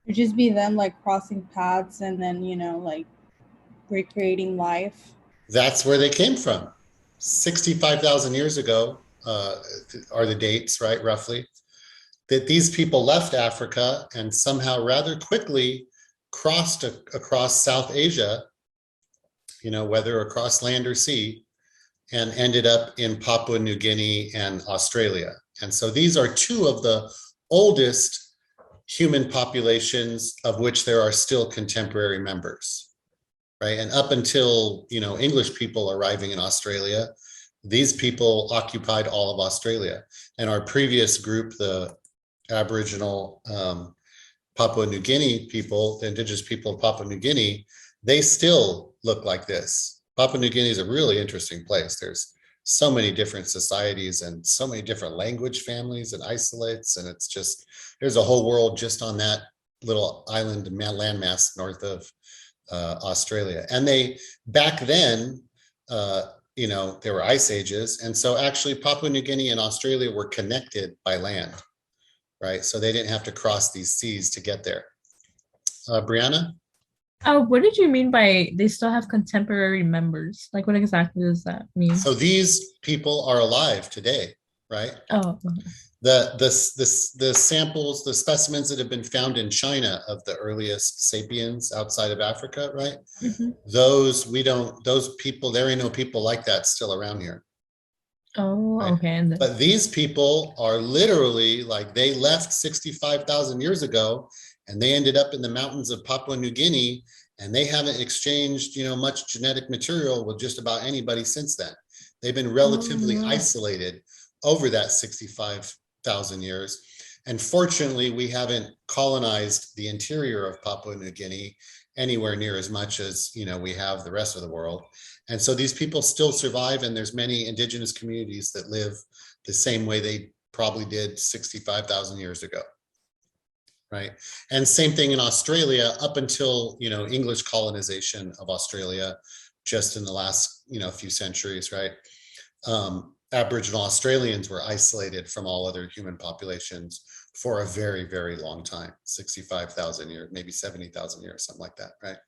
It'd just be them like crossing paths and then, like recreating life. That's where they came from. 65,000 years ago are the dates, right? Roughly. That these people left Africa and somehow rather quickly crossed across South Asia, whether across land or sea, and ended up in Papua New Guinea and Australia. And so these are two of the oldest human populations of which there are still contemporary members, right? And up until, English people arriving in Australia, these people occupied all of Australia. And our previous group, the Aboriginal Papua New Guinea people, the indigenous people of Papua New Guinea, they still look like this. Papua New Guinea is a really interesting place. There's so many different societies and so many different language families and isolates. And it's just, there's a whole world just on that little island landmass north of Australia. And they, back then, there were ice ages. And so actually Papua New Guinea and Australia were connected by land, right? So they didn't have to cross these seas to get there. Brianna? What did you mean by they still have contemporary members? Like, what exactly does that mean? So these people are alive today, right? Oh, The samples, the specimens that have been found in China of the earliest sapiens outside of Africa, right? mhm. Those people, there ain't no people like that still around here. Oh, Right. okay. And then, But these people are literally like, they left 65,000 years ago and they ended up in the mountains of Papua New Guinea, and they haven't exchanged, much genetic material with just about anybody since then. They've been relatively Oh. isolated over that 65,000 years. And fortunately, we haven't colonized the interior of Papua New Guinea anywhere near as much as, we have the rest of the world. And so these people still survive, and there's many indigenous communities that live the same way they probably did 65,000 years ago. Right. And same thing in Australia up until, English colonization of Australia just in the last, few centuries, right? Aboriginal Australians were isolated from all other human populations for a very, very long time, 65,000 years, maybe 70,000 years, something like that, right?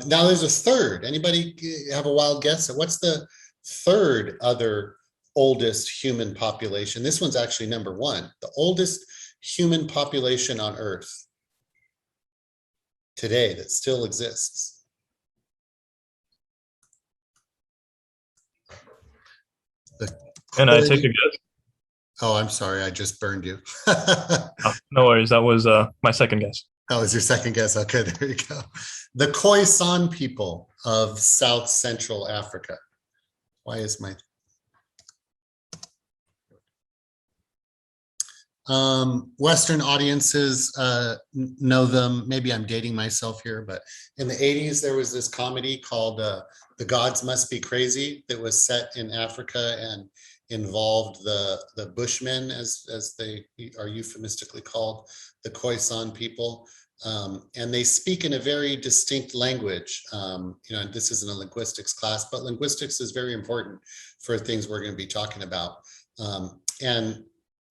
Now there's a third. Anybody have a wild guess at what's the third other oldest human population? This one's actually number one, the oldest human population on Earth today that still exists. Can I take a guess? Oh, I'm sorry, I just burned you. Oh, no worries. That was my second guess. That was your second guess. Okay, there you go. The Khoisan people of South Central Africa. Why is my Western audiences know them? Maybe I'm dating myself here, but in the 80s, there was this comedy called The Gods Must Be Crazy that was set in Africa and involved the Bushmen, as they are euphemistically called, the Khoisan people. And they speak in a very distinct language. This isn't a linguistics class, but linguistics is very important for things we're going to be talking about. And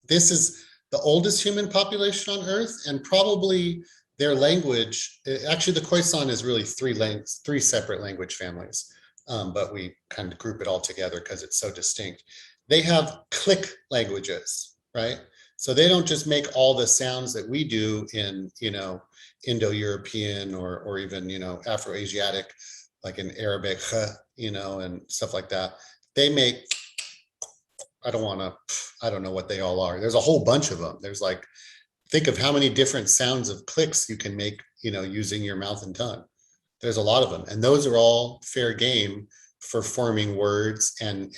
this is the oldest human population on Earth, and probably their language. Actually, the Khoisan is really three separate language families, but we kind of group it all together because it's so distinct. They have click languages, right? So they don't just make all the sounds that we do in, Indo-European or even, Afro-Asiatic, like in Arabic, and stuff like that. They make, I don't know what they all are. There's a whole bunch of them. There's like, think of how many different sounds of clicks you can make, using your mouth and tongue. There's a lot of them. And those are all fair game for forming words and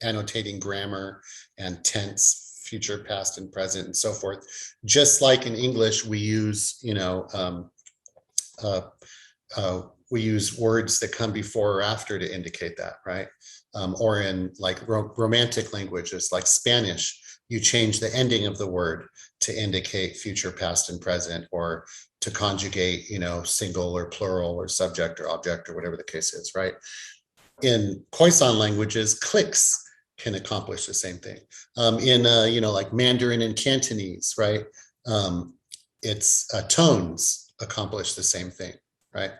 annotating grammar and tense, future, past, and present, and so forth. Just like in English, we use, we use words that come before or after to indicate that, right? Or in like romantic languages like Spanish, you change the ending of the word to indicate future, past, and present, or to conjugate, single or plural or subject or object or whatever the case is, right? In Khoisan languages, clicks can accomplish the same thing. In like Mandarin and Cantonese, right? It's tones accomplish the same thing, right?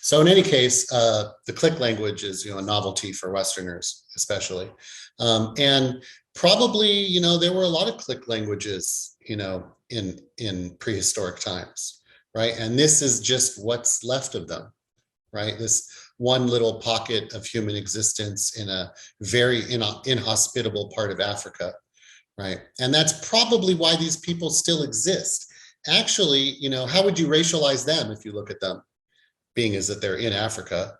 So in any case, the click language is a novelty for Westerners, especially, and probably there were a lot of click languages in prehistoric times, right? And this is just what's left of them, right? This one little pocket of human existence in a very inhospitable part of Africa, right? And that's probably why these people still exist. Actually, how would you racialize them if you look at them? Being as that they're in Africa,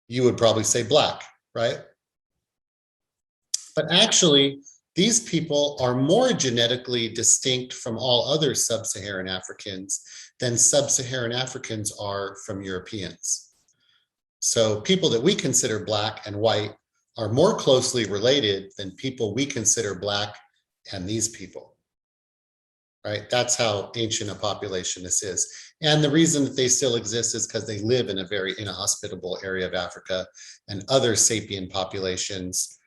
you would probably say Black, right? But actually, these people are more genetically distinct from all other sub-Saharan Africans than sub-Saharan Africans are from Europeans. So people that we consider Black and white are more closely related than people we consider Black and these people, right? That's how ancient a population this is. And the reason that they still exist is because they live in a very inhospitable area of Africa, and other sapien populations,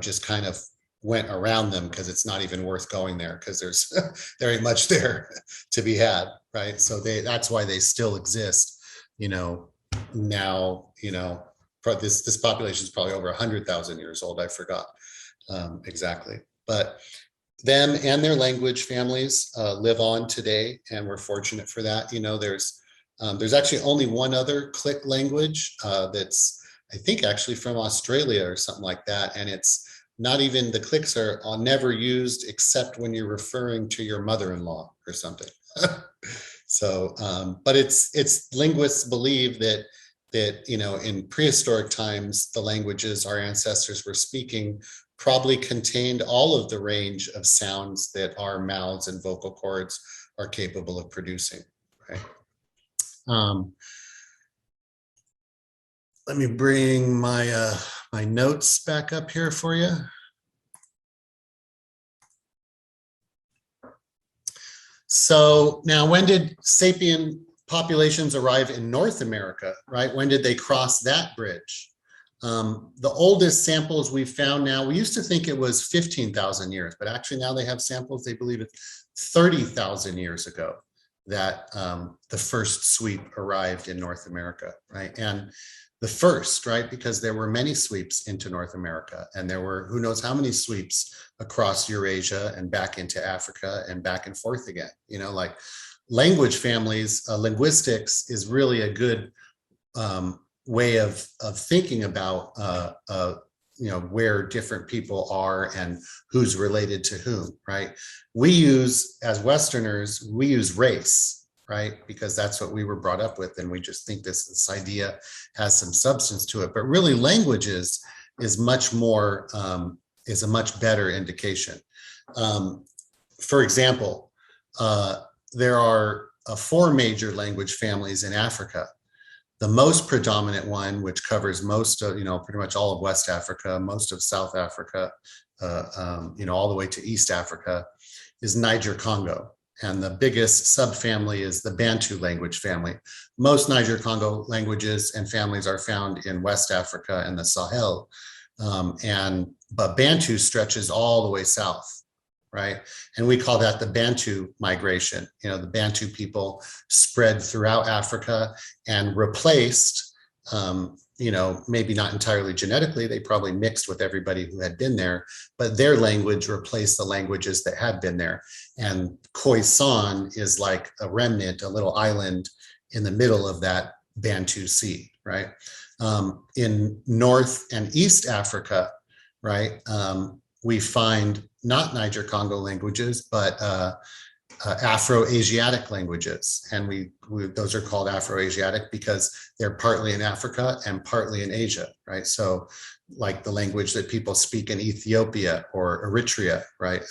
just kind of went around them because it's not even worth going there because there's very much there to be had, right? So that's why they still exist, now, this population is probably over 100,000 years old. I forgot exactly, but them and their language families live on today, and we're fortunate for that. There's actually only one other click language that's, I think, actually from Australia or something like that, and it's not even, the clicks are never used except when you're referring to your mother-in-law or something. So, but it's linguists believe that in prehistoric times, the languages our ancestors were speaking probably contained all of the range of sounds that our mouths and vocal cords are capable of producing, right? Let me bring my my notes back up here for you. So now, when did sapien populations arrive in North America, right? When did they cross that bridge? The oldest samples we've found now, we used to think it was 15,000 years, but actually now they have samples, they believe it's 30,000 years ago that the first sweep arrived in North America, right? And the first, right? Because there were many sweeps into North America, and there were who knows how many sweeps across Eurasia and back into Africa and back and forth again, like language families, linguistics is really a good way of thinking about where different people are and who's related to whom, right? We use, as Westerners, we use race, right? Because that's what we were brought up with, and we just think this idea has some substance to it. But really, languages is much more, is a much better indication. For example, there are 4 major language families in Africa. The most predominant one, which covers most of, pretty much all of West Africa, most of South Africa, all the way to East Africa, is Niger-Congo. And the biggest subfamily is the Bantu language family. Most Niger-Congo languages and families are found in West Africa and the Sahel. But Bantu stretches all the way south, right? And we call that the Bantu migration. The Bantu people spread throughout Africa and replaced, maybe not entirely genetically, they probably mixed with everybody who had been there, but their language replaced the languages that had been there. And Khoisan is like a remnant, a little island in the middle of that Bantu Sea, right? In North and East Africa, right, we find not Niger-Congo languages, but Afro-Asiatic languages. And those are called Afro-Asiatic because they're partly in Africa and partly in Asia, right? So like the language that people speak in Ethiopia or Eritrea, right?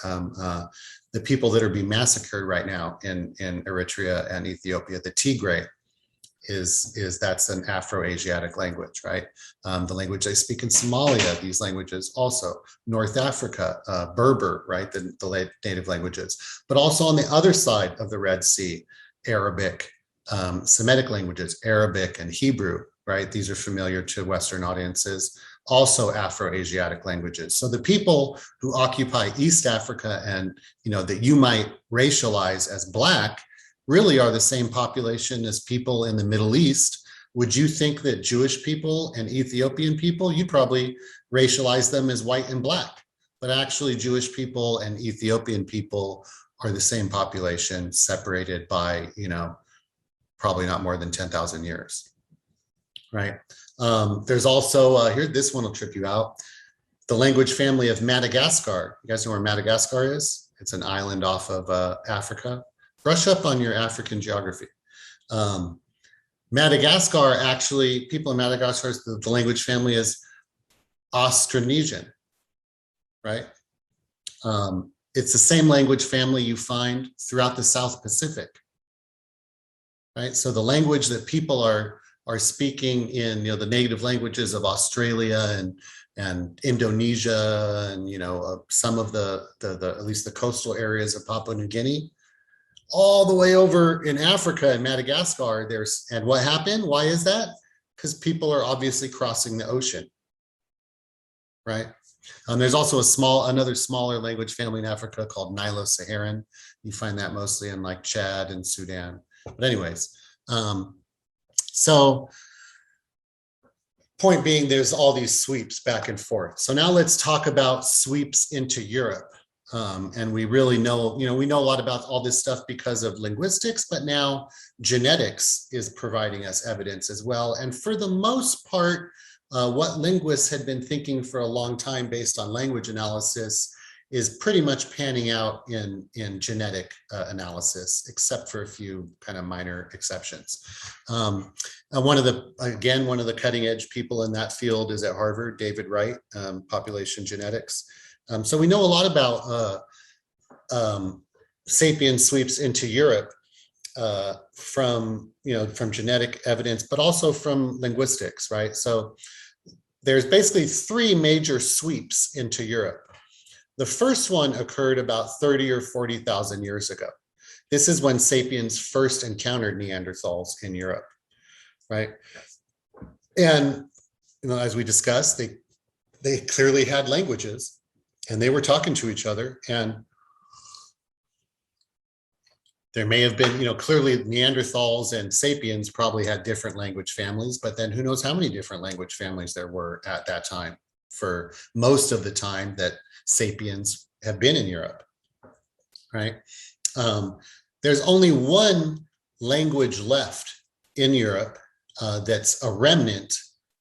The people that are being massacred right now in Eritrea and Ethiopia, the Tigray, that's an Afro-Asiatic language, right? The language they speak in Somalia, these languages also. North Africa, Berber, right? The native languages, but also on the other side of the Red Sea, Arabic, Semitic languages, Arabic and Hebrew, right? These are familiar to Western audiences. also Afro-Asiatic languages. So the people who occupy East Africa and, that you might racialize as Black really are the same population as people in the Middle East. Would you think that Jewish people and Ethiopian people, you probably racialize them as white and Black, but actually Jewish people and Ethiopian people are the same population, separated by, probably not more than 10,000 years, right? There's also, here, this one will trip you out. The language family of Madagascar. You guys know where Madagascar is? It's an island off of Africa. Brush up on your African geography. Madagascar, actually, people in Madagascar, the language family is Austronesian, right? It's the same language family you find throughout the South Pacific, right? So the language that people are speaking in, the native languages of Australia and Indonesia and, some of the at least the coastal areas of Papua New Guinea, all the way over in Africa and Madagascar, and what happened? Why is that? Because people are obviously crossing the ocean, right? There's also another smaller language family in Africa called Nilo-Saharan. You find that mostly in like Chad and Sudan. But anyways, so point being, there's all these sweeps back and forth. So now let's talk about sweeps into Europe. And we really know, we know a lot about all this stuff because of linguistics, but now genetics is providing us evidence as well. And for the most part, what linguists had been thinking for a long time based on language analysis is pretty much panning out in genetic analysis, except for a few kind of minor exceptions. One of the cutting edge people in that field is at Harvard, David Wright, population genetics. So we know a lot about sapien sweeps into Europe from genetic evidence, but also from linguistics, right? So there's basically three major sweeps into Europe. The first one occurred about 30 or 40,000 years ago. This is when sapiens first encountered Neanderthals in Europe, right? And as we discussed, they clearly had languages and they were talking to each other, and there may have been, clearly Neanderthals and sapiens probably had different language families, but then who knows how many different language families there were at that time for most of the time that sapiens have been in Europe, right? There's only one language left in Europe that's a remnant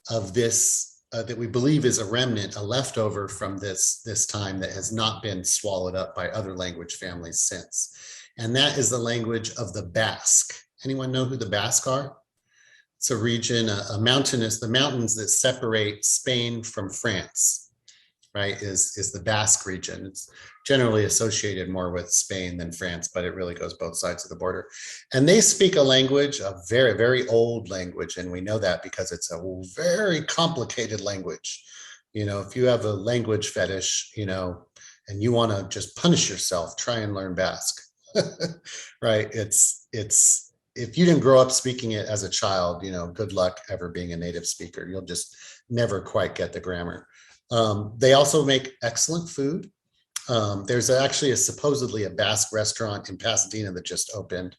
of this, that we believe is a remnant, a leftover from this time that has not been swallowed up by other language families since. And that is the language of the Basque. Anyone know who the Basque are? It's a region, the mountains that separate Spain from France, right, is the Basque region. It's generally associated more with Spain than France, but it really goes both sides of the border. And they speak a language, a very, very old language. And we know that because it's a very complicated language. If you have a language fetish, and you want to just punish yourself, try and learn Basque. Right? It's if you didn't grow up speaking it as a child, good luck ever being a native speaker. You'll just never quite get the grammar. They also make excellent food. There's actually supposedly a Basque restaurant in Pasadena that just opened.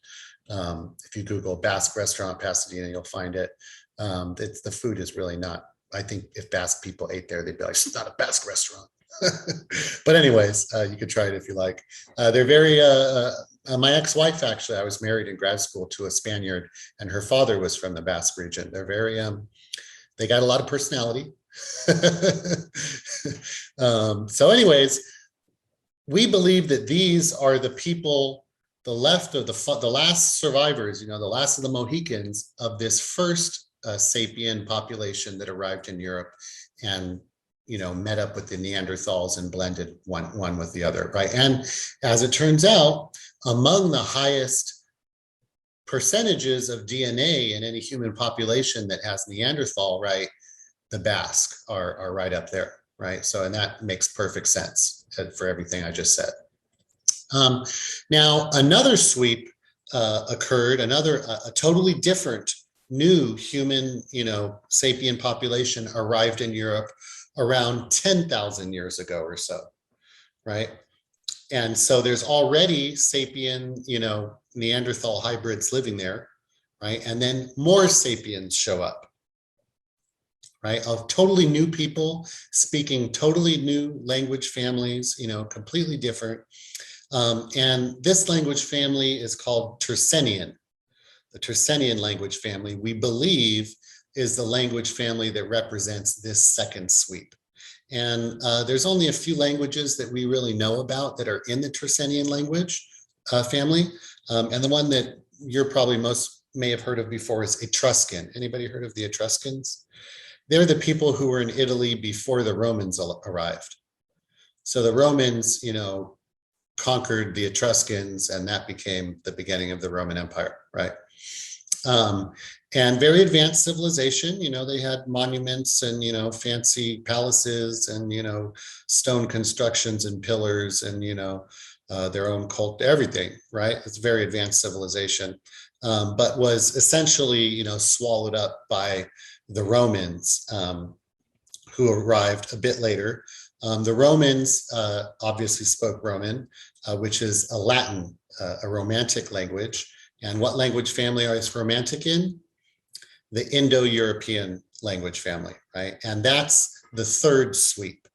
If you Google Basque restaurant Pasadena, you'll find it. The food is really not, I think if Basque people ate there, they'd be like, it's not a Basque restaurant. But anyways, you could try it if you like. They're very, my ex-wife, actually, I was married in grad school to a Spaniard, and her father was from the Basque region. They're very, they got a lot of personality. So anyways, we believe that these are the people, the left of the last survivors, the last of the Mohicans of this first sapien population that arrived in Europe and met up with the Neanderthals and blended one with the other, right? And as it turns out, among the highest percentages of DNA in any human population that has Neanderthal, right, the Basque are right up there, right? So, and that makes perfect sense for everything I just said. Now, another sweep occurred, a totally different new human, sapient population arrived in Europe around 10,000 years ago or so, right? And so there's already sapien, Neanderthal hybrids living there, right? And then more sapiens show up, right? Of totally new people speaking totally new language families, completely different. And this language family is called Tersenian. The Tersenian language family, we believe, is the language family that represents this second sweep. And there's only a few languages that we really know about that are in the Tersenian language family. And the one that you're probably may have heard of before is Etruscan. Anybody heard of the Etruscans? They're the people who were in Italy before the Romans arrived. So the Romans, conquered the Etruscans, and that became the beginning of the Roman Empire, right? And very advanced civilization, they had monuments and, fancy palaces and, stone constructions and pillars and, their own cult, everything, right? It's very advanced civilization, but was essentially, swallowed up by the Romans, who arrived a bit later. The Romans obviously spoke Roman, which is a Latin, a Romantic language. And what language family is Romantic in? The Indo-European language family, right? And that's the third sweep.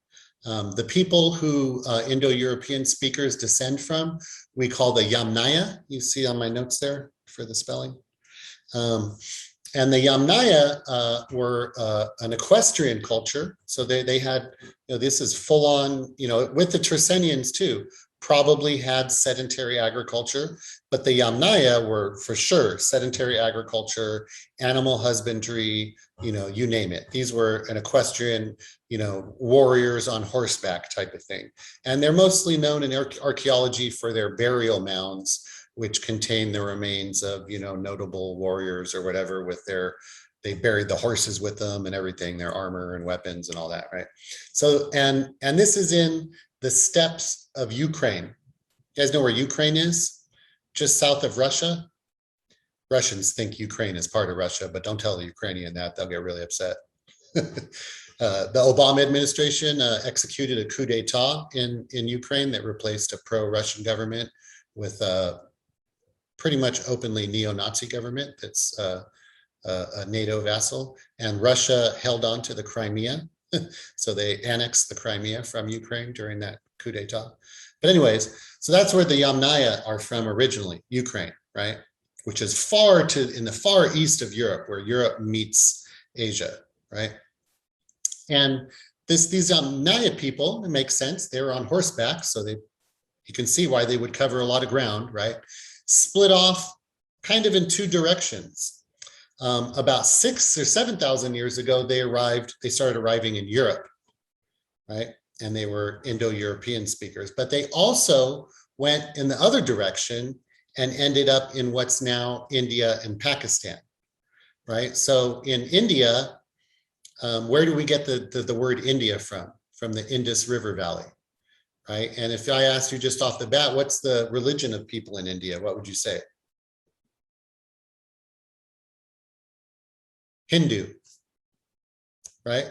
The people who Indo-European speakers descend from, we call the Yamnaya. You see on my notes there for the spelling. And the Yamnaya were an equestrian culture. So they had, this is full on, with the Tersenians too, probably had sedentary agriculture, but the Yamnaya were for sure sedentary agriculture, animal husbandry, you name it. These were an equestrian, warriors on horseback type of thing. And they're mostly known in archaeology for their burial mounds, which contain the remains of, notable warriors or whatever they buried the horses with them and everything, their armor and weapons and all that, right? So, and this is in the steppes of Ukraine. You guys know where Ukraine is? Just south of Russia. Russians think Ukraine is part of Russia, but don't tell the Ukrainian that, they'll get really upset. The Obama administration executed a coup d'etat in Ukraine that replaced a pro-Russian government with a pretty much openly neo-Nazi government that's a NATO vassal. And Russia held on to the Crimea. So they annexed the Crimea from Ukraine during that coup d'etat. But anyways, so that's where the Yamnaya are from originally, Ukraine, right? Which is in the far east of Europe, where Europe meets Asia, right? And these Yamnaya people, it makes sense. They were on horseback, so you can see why they would cover a lot of ground, right? Split off kind of in two directions. About 6,000 or 7,000 years ago, they started arriving in Europe, right? And they were Indo-European speakers, but they also went in the other direction and ended up in what's now India and Pakistan, right? So in India, where do we get the word India from? From the Indus River Valley, right? And if I asked you just off the bat, what's the religion of people in India? What would you say? Hindu, right?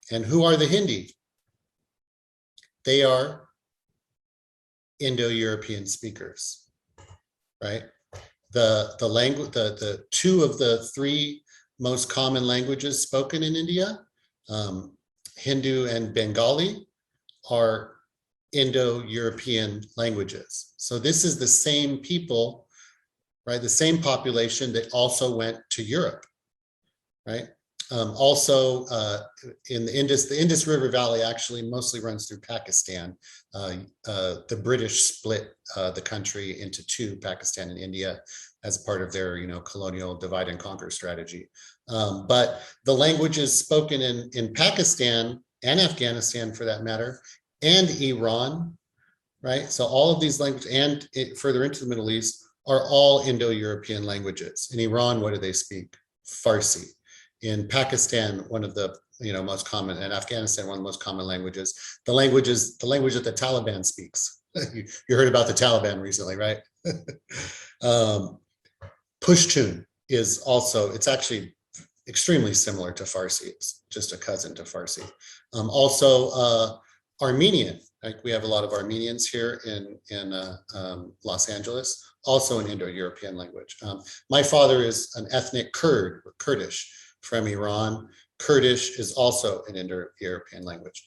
And who are the Hindi? They are Indo-European speakers, right? The language, the two of the three most common languages spoken in India, Hindu and Bengali, are Indo-European languages. So this is the same people, right? The same population that also went to Europe, right? Also in the Indus River Valley actually mostly runs through Pakistan. The British split the country into two, Pakistan and India, as part of their colonial divide and conquer strategy. But the languages spoken in Pakistan and Afghanistan, for that matter, and Iran, right? So all of these languages, and further into the Middle East, are all Indo-European languages. In Iran, what do they speak? Farsi. In Pakistan, one of the most common, and Afghanistan, one of the most common languages. The language that the Taliban speaks. You heard about the Taliban recently, right? Pushtun is also, it's actually extremely similar to Farsi. It's just a cousin to Farsi. Also Armenian, like we have a lot of Armenians here in Los Angeles, also an Indo-European language. My father is an ethnic Kurd, or Kurdish, from Iran. Kurdish is also an Indo-European language.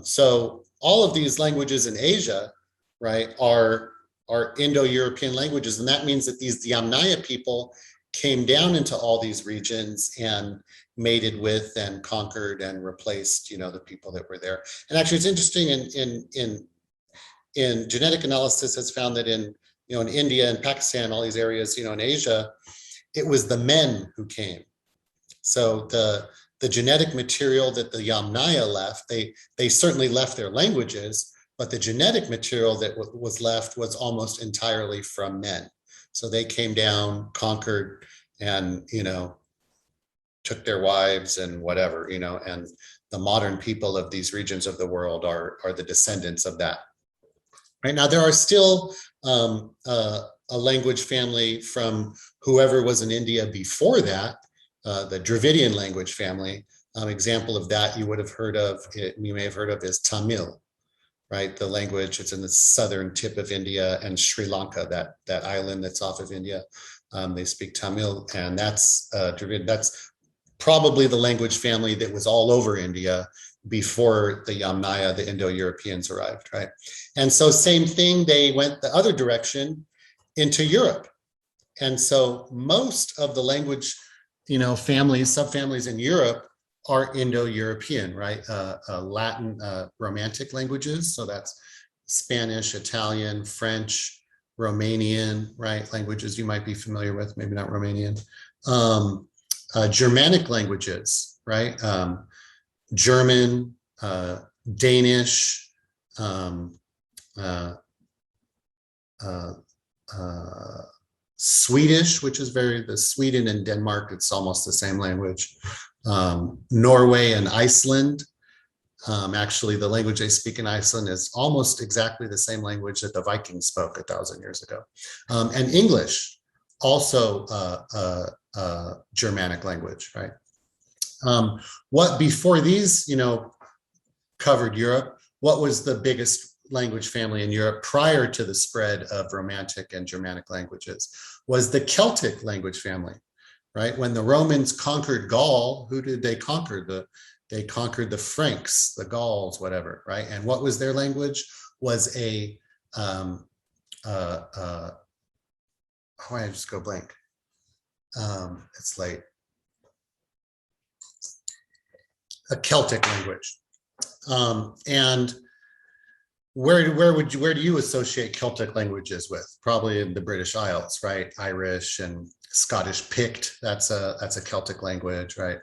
So all of these languages in Asia, right, are Indo-European languages. And that means that these Yamnaya people came down into all these regions and mated with and conquered and replaced, you know, the people that were there. And actually it's interesting in genetic analysis has found that in, you know, in India and Pakistan, all these areas, you know, in Asia, it was the men who came. So the genetic material that the Yamnaya left, they certainly left their languages, but the genetic material that was left was almost entirely from men. So they came down, conquered, and, you know, took their wives and whatever, you know, and the modern people of these regions of the world are the descendants of that. Right now, there are still a language family from whoever was in India before that, the Dravidian language family. Example of that you would have heard of, you may have heard of, is Tamil, right? The language, it's in the southern tip of India and Sri Lanka, that island that's off of India. They speak Tamil, and that's Dravidian. That's probably the language family that was all over India before the Yamnaya, the Indo-Europeans arrived, right? And so same thing, they went the other direction into Europe. And so most of the language, you know, families, subfamilies in Europe are Indo-European, right? Latin, Romantic languages. So that's Spanish, Italian, French, Romanian, right? Languages you might be familiar with, maybe not Romanian. Germanic languages, right? German, Danish, Swedish, which is the Sweden and Denmark, it's almost the same language. Norway and Iceland. Actually, the language they speak in Iceland is almost exactly the same language that the Vikings spoke 1,000 years ago. And English, also Germanic language, right? What before these, you know, covered Europe, what was the biggest language family in Europe prior to the spread of Romantic and Germanic languages? Was the Celtic language family, right? When the Romans conquered Gaul, who did they conquer? They conquered the Franks, the Gauls, whatever, right? And what was their language? Was I just go blank. It's late. A Celtic language. And where do you associate Celtic languages with? Probably in the British Isles, right? Irish and Scottish Pict, that's a Celtic language, right?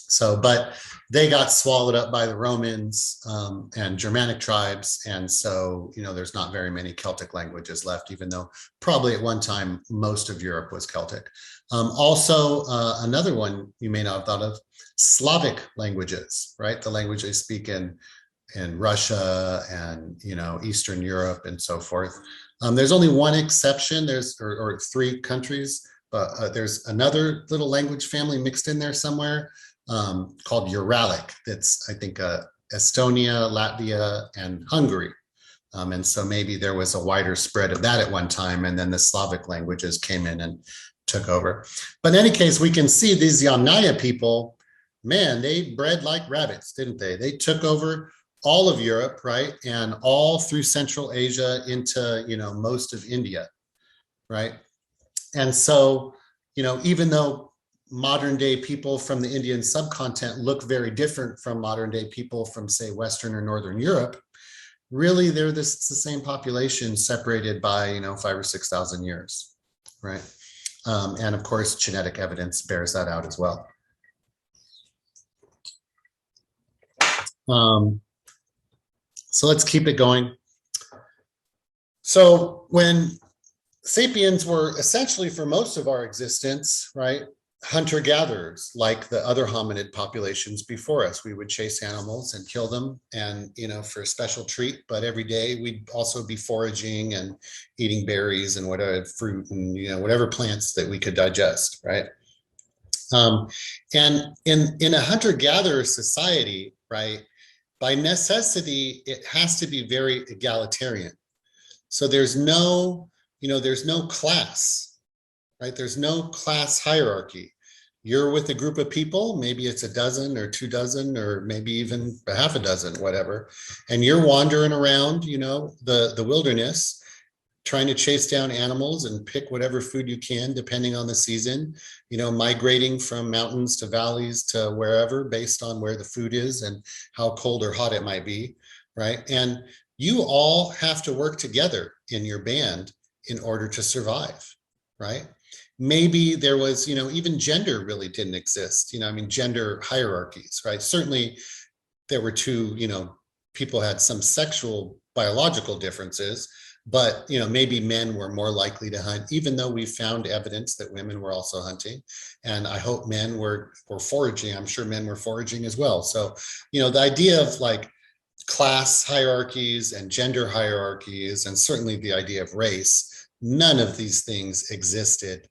So, but they got swallowed up by the Romans and Germanic tribes. And so, you know, there's not very many Celtic languages left, even though probably at one time, most of Europe was Celtic. Also, another one you may not have thought of, Slavic languages, right? The language they speak in Russia and, you know, Eastern Europe and so forth. There's only one exception, or three countries, but there's another little language family mixed in there somewhere called Uralic. That's, I think, Estonia, Latvia, and Hungary. And so maybe there was a wider spread of that at one time, and then the Slavic languages came in and took over. But in any case, we can see these Yamnaya people, man, they bred like rabbits, didn't they? They took over all of Europe, right? And all through Central Asia into, you know, most of India, right? And so, you know, even though modern day people from the Indian subcontinent look very different from modern day people from, say, Western or Northern Europe, really they're the same population separated by, you know, 5,000 or 6,000 years, right? And of course, genetic evidence bears that out as well. So let's keep it going. So when sapiens were essentially, for most of our existence, right, hunter-gatherers like the other hominid populations before us. We would chase animals and kill them and, for a special treat, but every day we'd also be foraging and eating berries and whatever fruit and, whatever plants that we could digest, right? And in a hunter-gatherer society, right, by necessity, it has to be very egalitarian. So there's no class, right? There's no class hierarchy. You're with a group of people, maybe it's a dozen or 2 dozen, or maybe even a half a dozen, whatever. And you're wandering around, the wilderness, trying to chase down animals and pick whatever food you can, depending on the season, migrating from mountains to valleys to wherever, based on where the food is and how cold or hot it might be, right? And you all have to work together in your band in order to survive, right? Maybe there was, even gender really didn't exist, gender hierarchies, right? Certainly there were people had some sexual biological differences, but, maybe men were more likely to hunt, even though we found evidence that women were also hunting. And I hope men were foraging. I'm sure men were foraging as well. So, the idea of like class hierarchies and gender hierarchies, and certainly the idea of race, none of these things existed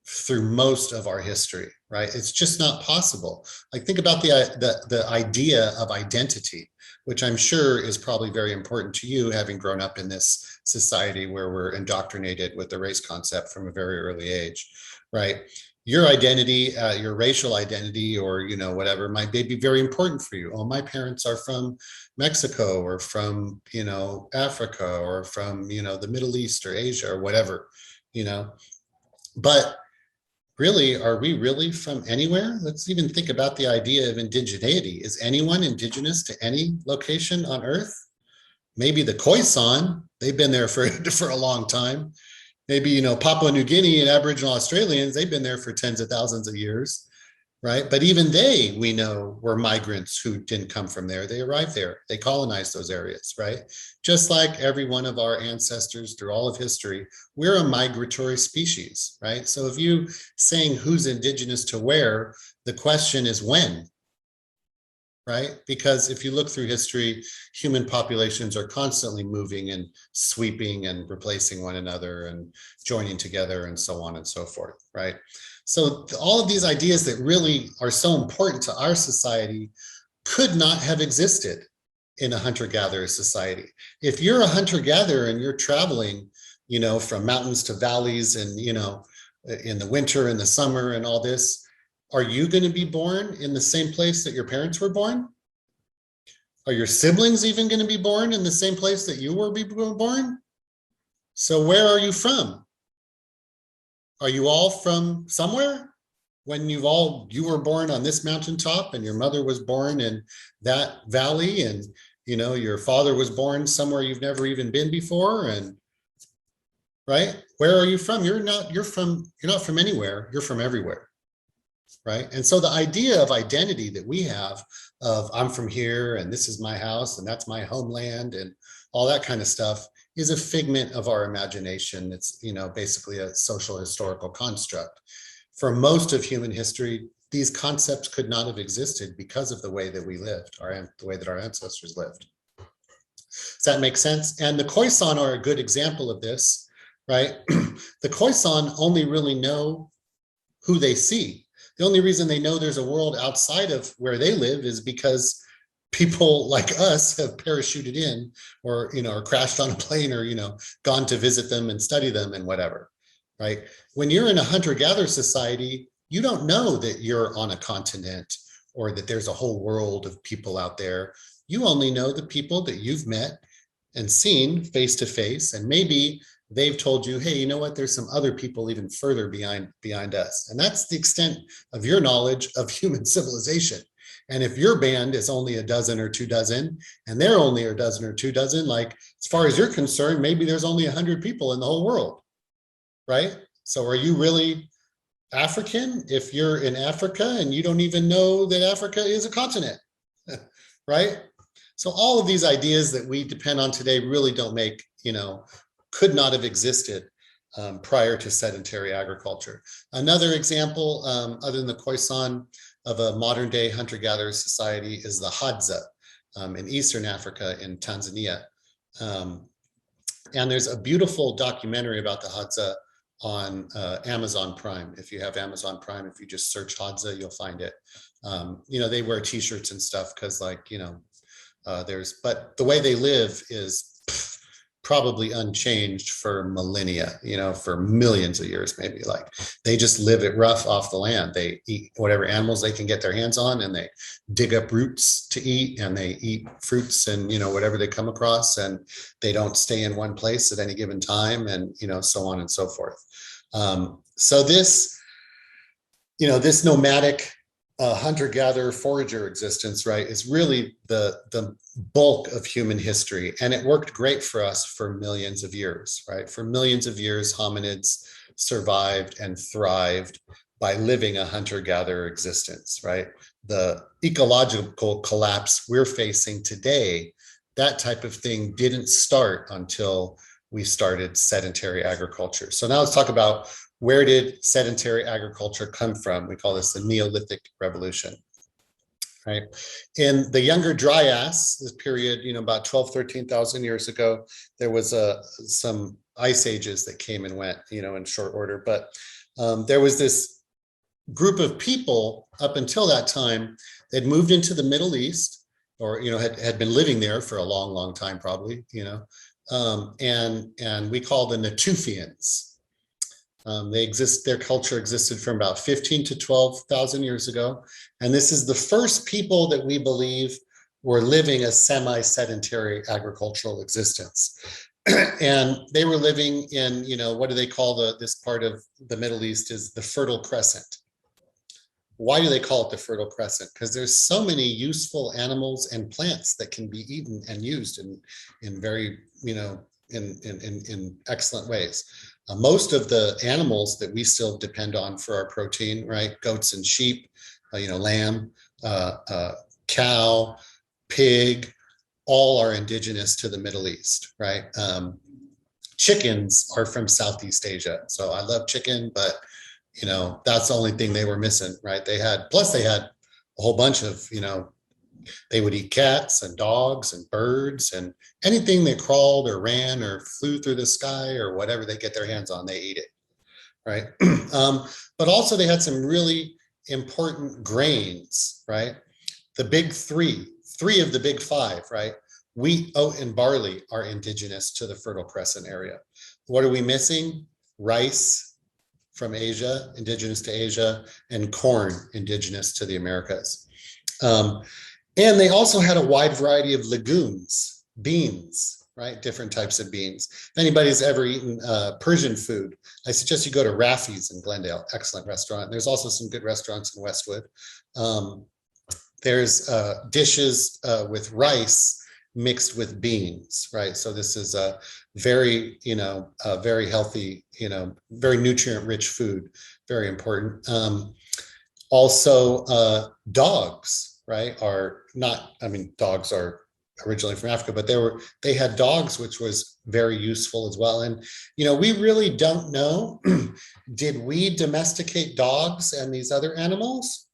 through most of our history, right? It's just not possible. Like, think about the idea of identity, which I'm sure is probably very important to you, having grown up in this society where we're indoctrinated with the race concept from a very early age, right? Your identity, your racial identity, or whatever, might be very important for you. Oh, my parents are from Mexico, or from Africa, or from the Middle East or Asia, or whatever, But really, are we really from anywhere? Let's even think about the idea of indigeneity. Is anyone indigenous to any location on Earth? Maybe the Khoisan, they've been there for a long time. Maybe, Papua New Guinea and Aboriginal Australians, they've been there for tens of thousands of years, right? But even they, we know, were migrants who didn't come from there. They arrived there. They colonized those areas, right? Just like every one of our ancestors through all of history, we're a migratory species, right? So if you saying who's indigenous to where, the question is when, right? Because if you look through history, human populations are constantly moving and sweeping and replacing one another and joining together and so on and so forth, right? So all of these ideas that really are so important to our society could not have existed in a hunter-gatherer society. If you're a hunter-gatherer and you're traveling, from mountains to valleys and, in the winter and the summer and all this, are you going to be born in the same place that your parents were born? Are your siblings even going to be born in the same place that you were born? So where are you from? Are you all from somewhere? When you were born on this mountaintop and your mother was born in that valley, and your father was born somewhere you've never even been before, and right? Where are you from? You're not from anywhere, you're from everywhere. Right? And so the idea of identity that we have of I'm from here and this is my house and that's my homeland and all that kind of stuff is a figment of our imagination. It's, basically a social historical construct. For most of human history, these concepts could not have existed because of the way that we lived, the way that our ancestors lived. Does that make sense? And the Khoisan are a good example of this, right? The Khoisan only really know who they see. The only reason they know there's a world outside of where they live is because people like us have parachuted in or crashed on a plane or, gone to visit them and study them and whatever, right? When you're in a hunter-gatherer society, you don't know that you're on a continent or that there's a whole world of people out there. You only know the people that you've met and seen face to face, and maybe they've told you, hey, you know what, there's some other people even further behind us. And that's the extent of your knowledge of human civilization. And if your band is only a dozen or 2 dozen, and they're only a dozen or 2 dozen, like, as far as you're concerned, maybe there's only 100 people in the whole world, right? So are you really African if you're in Africa and you don't even know that Africa is a continent, right? So all of these ideas that we depend on today really don't make, could not have existed prior to sedentary agriculture. Another example, other than the Khoisan, of a modern day hunter-gatherer society is the Hadza in Eastern Africa in Tanzania. And there's a beautiful documentary about the Hadza on Amazon Prime. If you have Amazon Prime, if you just search Hadza, you'll find it. You know, they wear t-shirts and stuff because, like, you know, but the way they live is probably unchanged for millennia, you know, for millions of years, maybe. Like, they just live it rough off the land. They eat whatever animals they can get their hands on, and they dig up roots to eat, and they eat fruits and, you know, whatever they come across, and they don't stay in one place at any given time, and, you know, so on and so forth. So this, you know, this nomadic hunter-gatherer forager existence, right, is really the bulk of human history. And it worked great for us for millions of years, right? For millions of years, hominids survived and thrived by living a hunter-gatherer existence, right? The ecological collapse we're facing today, that type of thing didn't start until we started sedentary agriculture. So now let's talk about, where did sedentary agriculture come from? We call this the Neolithic Revolution, right? In the Younger Dryas, this period, you know, about 12, 13,000 years ago, there was some ice ages that came and went, you know, in short order. But there was this group of people up until that time that moved into the Middle East, or, you know, had been living there for a long, long time, probably, you know, and we call them the Natufians. Their culture existed from about 15 to 12,000 years ago. And this is the first people that we believe were living a semi-sedentary agricultural existence. And they were living in, you know, what do they call this part of the Middle East is the Fertile Crescent. Why do they call it the Fertile Crescent? Because there's so many useful animals and plants that can be eaten and used in very, you know, in excellent ways. Most of the animals that we still depend on for our protein, right? Goats and sheep, you know, lamb, cow, pig, all are indigenous to the Middle East, right? Chickens are from Southeast Asia. So I love chicken, but, you know, that's the only thing they were missing, right? Plus they had a whole bunch of, you know, they would eat cats and dogs and birds and anything that crawled or ran or flew through the sky or whatever they get their hands on, they eat it, right? But also they had some really important grains, right? The big three of the big five, right? Wheat, oat, and barley are indigenous to the Fertile Crescent area. What are we missing? Rice from Asia, indigenous to Asia, and corn, indigenous to the Americas. And they also had a wide variety of legumes, beans, right? Different types of beans. If anybody's ever eaten Persian food, I suggest you go to Raffi's in Glendale, excellent restaurant. There's also some good restaurants in Westwood. There's dishes with rice mixed with beans, right? So this is a very, you know, very healthy, you know, very nutrient-rich food, very important. Also, dogs, right, are not, I mean, dogs are originally from Africa, but they had dogs, which was very useful as well. And, you know, we really don't know, did we domesticate dogs and these other animals,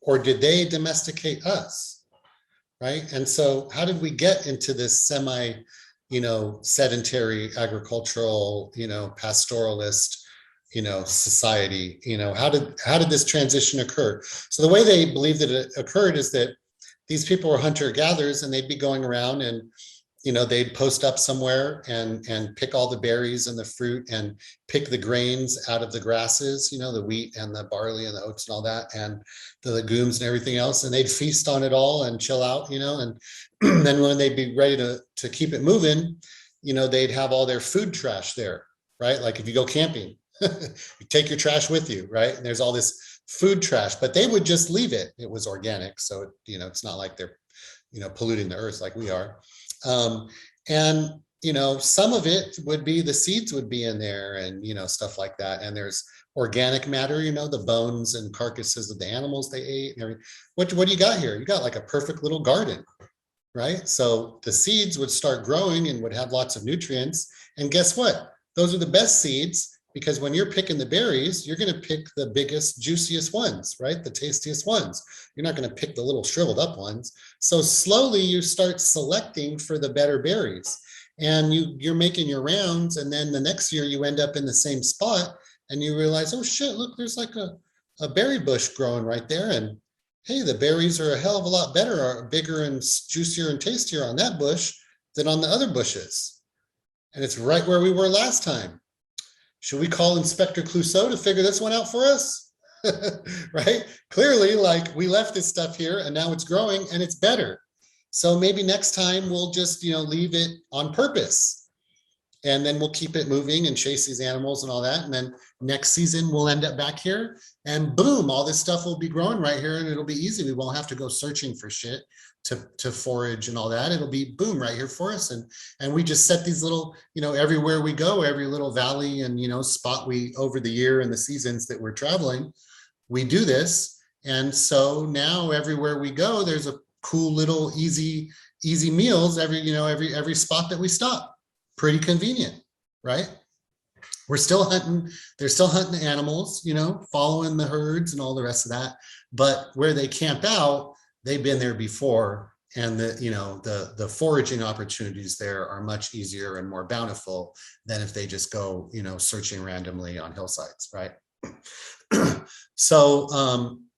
or did they domesticate us, right? And so how did we get into this semi, you know, sedentary agricultural, you know, pastoralist, you know, society? You know, how did this transition occur? So the way they believe that it occurred is that these people were hunter-gatherers, and they'd be going around and, you know, they'd post up somewhere and pick all the berries and the fruit and pick the grains out of the grasses, you know, the wheat and the barley and the oats and all that, and the legumes and everything else. And they'd feast on it all and chill out, you know, and then when they'd be ready to keep it moving, you know, they'd have all their food trash there, right? Like if you go camping, you take your trash with you, right? And there's all this food trash, but they would just leave it. It was organic. So, you know, it's not like they're, you know, polluting the earth like we are. And, you know, some of it would be, the seeds would be in there and, you know, stuff like that. And there's organic matter, you know, the bones and carcasses of the animals they ate and everything. What do you got here? You got like a perfect little garden, right? So the seeds would start growing and would have lots of nutrients. And guess what? Those are the best seeds. Because when you're picking the berries, you're going to pick the biggest, juiciest ones, right? The tastiest ones. You're not going to pick the little shriveled up ones. So slowly you start selecting for the better berries, and you're making your rounds. And then the next year you end up in the same spot and you realize, oh shit, look, there's like a berry bush growing right there. And hey, the berries are a hell of a lot better, are bigger and juicier and tastier on that bush than on the other bushes. And it's right where we were last time. Should we call Inspector Clouseau to figure this one out for us? Right? Clearly, like, we left this stuff here and now it's growing and it's better. So maybe next time we'll just, leave it on purpose. And then we'll keep it moving and chase these animals and all that. And then next season we'll end up back here and boom, all this stuff will be growing right here and it'll be easy. We won't have to go searching for shit to forage and all that. It'll be boom right here for us. And we just set these little, everywhere we go, every little valley and, spot we over the year and the seasons that we're traveling, we do this. And so now everywhere we go, there's a cool little easy meals every spot that we stop. Pretty convenient, right? We're still hunting, they're still hunting the animals, following the herds and all the rest of that. But where they camp out, they've been there before, and the foraging opportunities there are much easier and more bountiful than if they just go, searching randomly on hillsides, right? So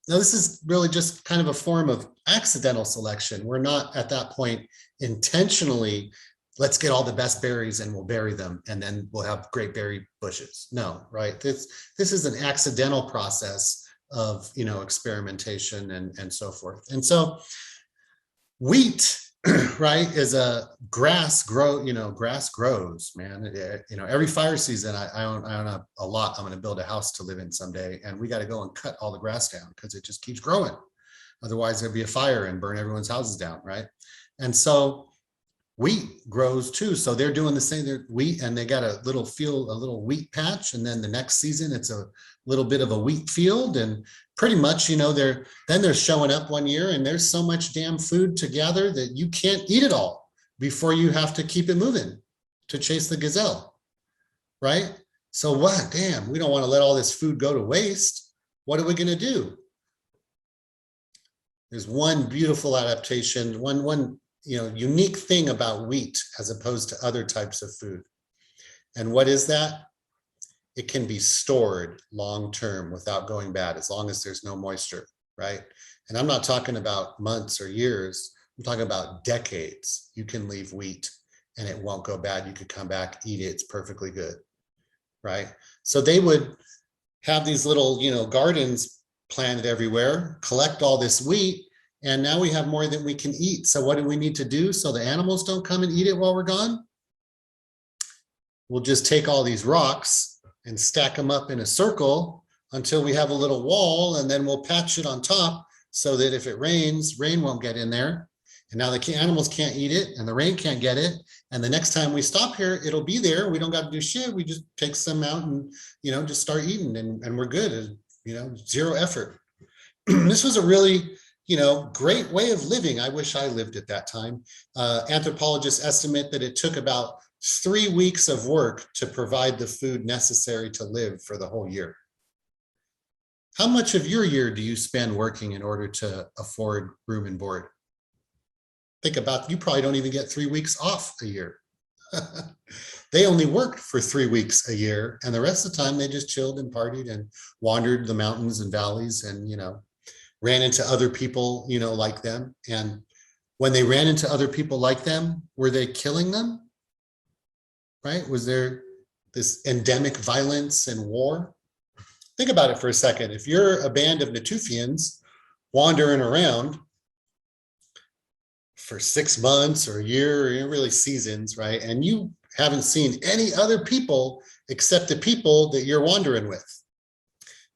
now this is really just kind of a form of accidental selection. We're not at that point intentionally, let's get all the best berries and we'll bury them and then we'll have great berry bushes. No, right? This is an accidental process of, experimentation and so forth. And so wheat, right, is a grass grows, man. Every fire season, I own a lot. I'm going to build a house to live in someday, and we got to go and cut all the grass down because it just keeps growing. Otherwise there'll be a fire and burn everyone's houses down, right? And so wheat grows too. So they're doing the same. They're wheat, and they got a little wheat patch, and then the next season it's a little bit of a wheat field, and pretty much, they're showing up one year and there's so much damn food to gather that you can't eat it all before you have to keep it moving to chase the gazelle, right? So what? Damn, we don't want to let all this food go to waste. What are we going to do? There's one beautiful adaptation, one unique thing about wheat as opposed to other types of food. And what is that? It can be stored long-term without going bad, as long as there's no moisture, right? And I'm not talking about months or years. I'm talking about decades. You can leave wheat and it won't go bad. You could come back, eat it. It's perfectly good, right? So they would have these little, gardens planted everywhere, collect all this wheat, and now we have more than we can eat. So what do we need to do so the animals don't come and eat it while we're gone? We'll just take all these rocks and stack them up in a circle until we have a little wall, and then we'll patch it on top so that if it rains, rain won't get in there. And now the animals can't eat it and the rain can't get it. And the next time we stop here, it'll be there. We don't got to do shit. We just take some out and, just start eating, and we're good. Zero effort. This was a really, great way of living. I wish I lived at that time. Anthropologists estimate that it took about 3 weeks of work to provide the food necessary to live for the whole year. How much of your year do you spend working in order to afford room and board? Think about, you probably don't even get 3 weeks off a year. They only worked for 3 weeks a year, and the rest of the time they just chilled and partied and wandered the mountains and valleys and, ran into other people, like them. And when they ran into other people like them, were they killing them? Right? Was there this endemic violence and war? Think about it for a second. If you're a band of Natufians wandering around for 6 months or a year, or really seasons, right? And you haven't seen any other people except the people that you're wandering with.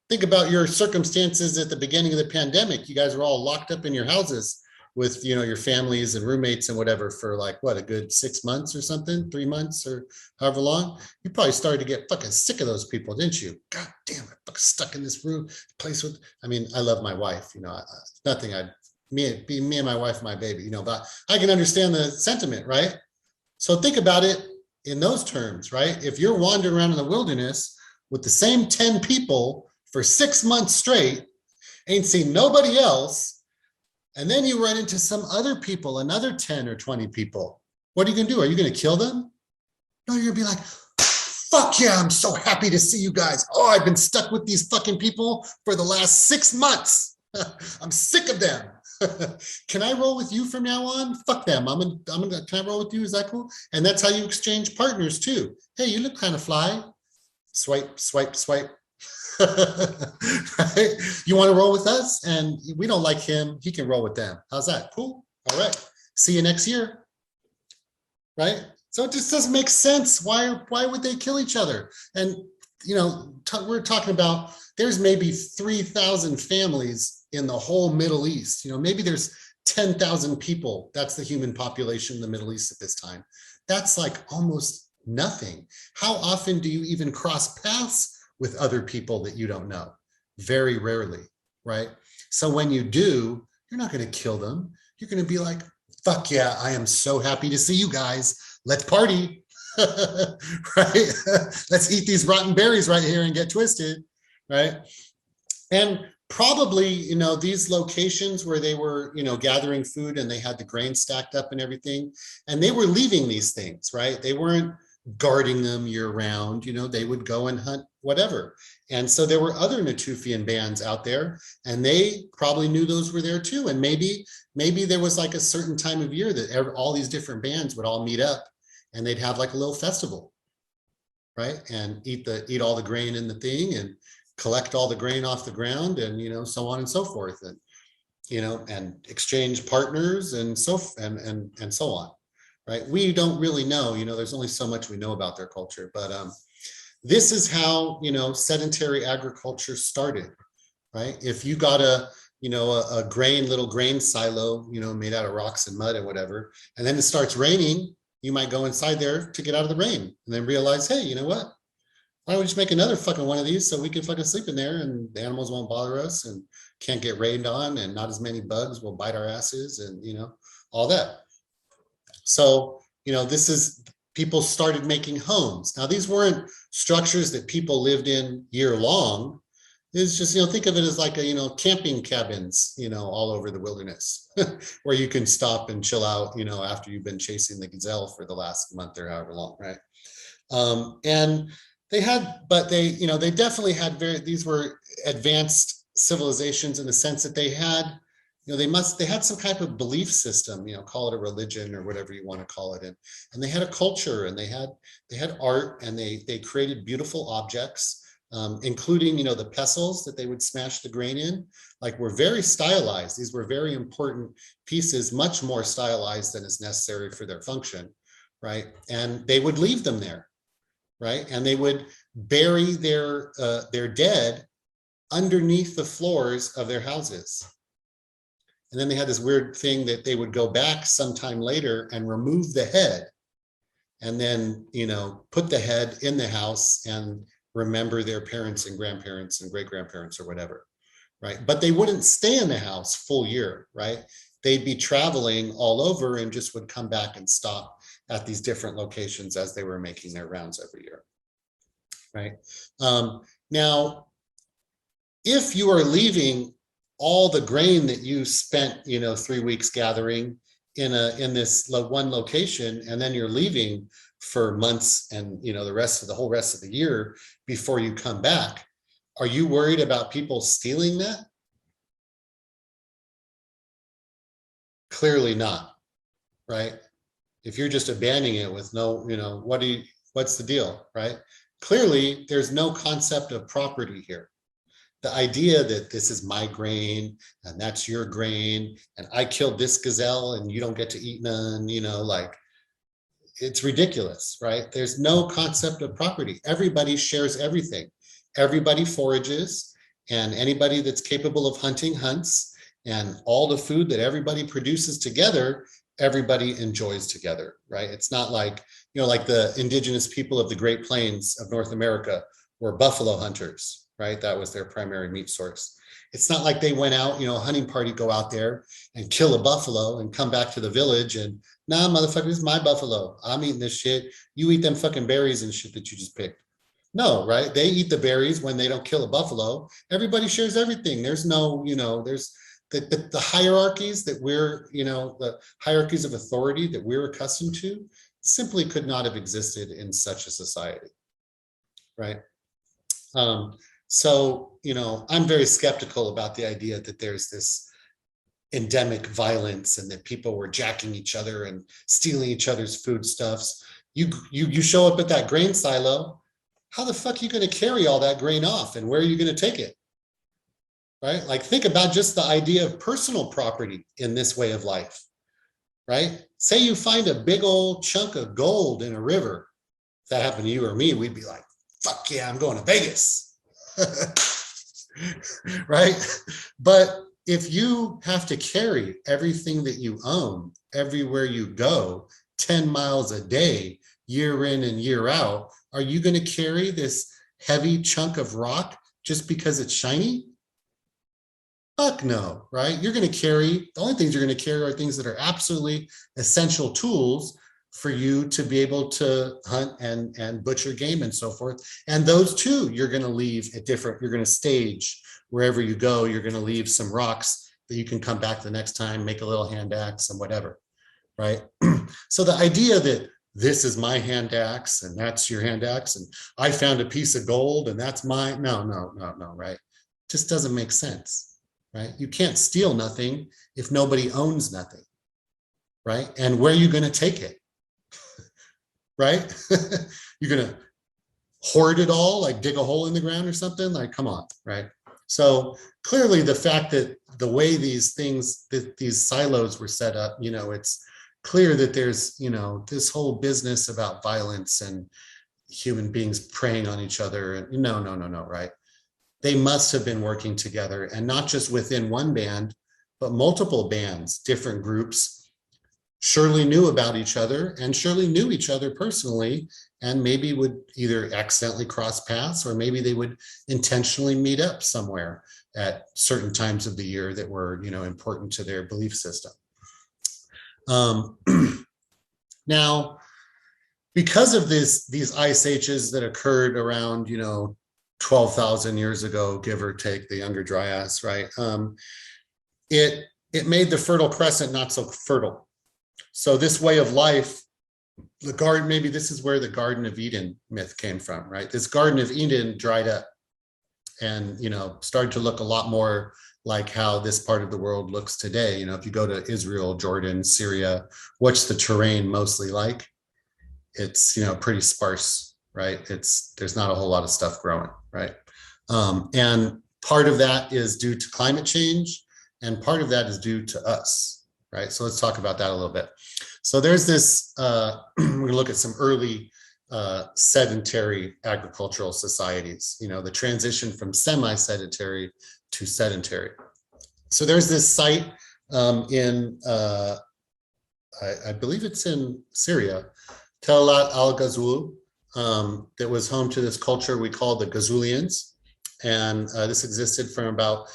Think about your circumstances at the beginning of the pandemic. You guys were all locked up in your houses with, your families and roommates and whatever for like, what, a good 6 months or something, 3 months or however long. You probably started to get fucking sick of those people, didn't you? God damn, I'm fucking stuck in this room place with, I love my wife, nothing me and my wife, my baby, but I can understand the sentiment, right? So think about it in those terms, right? If you're wandering around in the wilderness, with the same 10 people for 6 months straight, ain't seen nobody else, and then you run into some other people, another 10 or 20 people. What are you gonna do? Are you gonna kill them? No, you're gonna be like, fuck yeah, I'm so happy to see you guys. Oh, I've been stuck with these fucking people for the last 6 months. I'm sick of them. Can I roll with you from now on? Fuck them. Can I roll with you? Is that cool? And that's how you exchange partners too. Hey, you look kind of fly. Swipe, swipe, swipe. Right? You want to roll with us? And we don't like him. He can roll with them. How's that? Cool. All right. See you next year. Right? So it just doesn't make sense. Why would they kill each other? And, you know, we're talking about there's maybe 3,000 families in the whole Middle East. You know, maybe there's 10,000 people. That's the human population in the Middle East at this time. That's like almost nothing. How often do you even cross paths with other people that you don't know? Very rarely, right? So when you do, you're not going to kill them. You're going to be like, fuck yeah, I am so happy to see you guys. Let's party, right? Let's eat these rotten berries right here and get twisted, right? And probably, you know, these locations where they were, you know, gathering food and they had the grain stacked up and everything, and they were leaving these things, right? They weren't guarding them year round, you know, they would go and hunt whatever. And so there were other Natufian bands out there, and they probably knew those were there too. And maybe there was like a certain time of year that all these different bands would all meet up and they'd have like a little festival, right? And eat all the grain in the thing and collect all the grain off the ground, and, you know, so on and so forth, and, you know, and exchange partners and so on, right? We don't really know, you know, there's only so much we know about their culture, but this is how, you know, sedentary agriculture started, right? If you got a little grain silo, you know, made out of rocks and mud and whatever, and then it starts raining, you might go inside there to get out of the rain and then realize, hey, you know what? Why don't we just make another fucking one of these so we can fucking sleep in there and the animals won't bother us and can't get rained on and not as many bugs will bite our asses and, you know, all that. So, you know, people started making homes. Now, these weren't structures that people lived in year long. It's just, you know, think of it as like a, you know, camping cabins, you know, all over the wilderness where you can stop and chill out, you know, after you've been chasing the gazelle for the last month or however long, right? And they definitely had these were advanced civilizations in the sense that they had, you know, they had some type of belief system, you know, call it a religion or whatever you want to call it. And they had a culture, and they had art, and they created beautiful objects, including, you know, the pestles that they would smash the grain in, like, were very stylized. These were very important pieces, much more stylized than is necessary for their function, right? And they would leave them there, right? And they would bury their dead underneath the floors of their houses. And then they had this weird thing that they would go back sometime later and remove the head, and then, you know, put the head in the house and remember their parents and grandparents and great-grandparents or whatever, right? But they wouldn't stay in the house full year, right? They'd be traveling all over and just would come back and stop at these different locations as they were making their rounds every year, right? Now, if you are leaving all the grain that you spent, you know, 3 weeks gathering in this one location, and then you're leaving for months and, you know, the whole rest of the year before you come back, are you worried about people stealing that? Clearly not, right? If you're just abandoning it with no, you know, what's the deal, right? Clearly, there's no concept of property here. The idea that this is my grain and that's your grain, and I killed this gazelle and you don't get to eat none, you know, like, it's ridiculous, right? There's no concept of property. Everybody shares everything. Everybody forages, and anybody that's capable of hunting hunts, and all the food that everybody produces together, everybody enjoys together, right? It's not like, you know, like the indigenous people of the Great Plains of North America were buffalo hunters, right? That was their primary meat source. It's not like they went out, you know, a hunting party, go out there and kill a buffalo and come back to the village and, nah, motherfucker, this is my buffalo. I'm eating this shit. You eat them fucking berries and shit that you just picked, No, right? They eat the berries when they don't kill a buffalo. Everybody shares everything. There's no, there's the hierarchies that we're, the hierarchies of authority that we're accustomed to simply could not have existed in such a society, right? So, I'm very skeptical about the idea that there's this endemic violence and that people were jacking each other and stealing each other's foodstuffs. You show up at that grain silo, how the fuck are you going to carry all that grain off and where are you going to take it? Right? Like, think about just the idea of personal property in this way of life, right? Say you find a big old chunk of gold in a river. If that happened to you or me, we'd be like, fuck yeah, I'm going to Vegas. Right? But if you have to carry everything that you own everywhere you go 10 miles a day, year in and year out, are you going to carry this heavy chunk of rock just because it's shiny? Fuck no, right? You're going to carry, the only things you're going to carry are things that are absolutely essential tools for you to be able to hunt and butcher game and so forth. And those too, you're going to leave at different, you're going to stage wherever you go, you're going to leave some rocks that you can come back the next time, make a little hand axe and whatever, right? So the idea that this is my hand axe and that's your hand axe and I found a piece of gold and that's mine. No, right? Just doesn't make sense, right? You can't steal nothing if nobody owns nothing, right? And where are you going to take it? Right? You're going to hoard it all, like dig a hole in the ground or something? Like, come on, right? So clearly the fact that the way these things, that these silos were set up, it's clear that there's, this whole business about violence and human beings preying on each other. And no, right? They must have been working together, and not just within one band, but multiple bands, different groups surely knew about each other and surely knew each other personally, and maybe would either accidentally cross paths or maybe they would intentionally meet up somewhere at certain times of the year that were, important to their belief system. Now, because of these ice ages that occurred around, 12,000 years ago, give or take, the Younger Dryas, right? It made the Fertile Crescent not so fertile. So this way of life, the garden, maybe this is where the Garden of Eden myth came from, right? This Garden of Eden dried up and, started to look a lot more like how this part of the world looks today. If you go to Israel, Jordan, Syria, what's the terrain mostly like? It's, pretty sparse, right? There's not a whole lot of stuff growing, right? And part of that is due to climate change, and part of that is due to us, right? So let's talk about that a little bit. So there's this, we're gonna look at some early sedentary agricultural societies, the transition from semi-sedentary to sedentary. So there's this site in, I believe it's in Syria, Talat al-Ghazul, that was home to this culture we call the Ghazulians. And this existed from about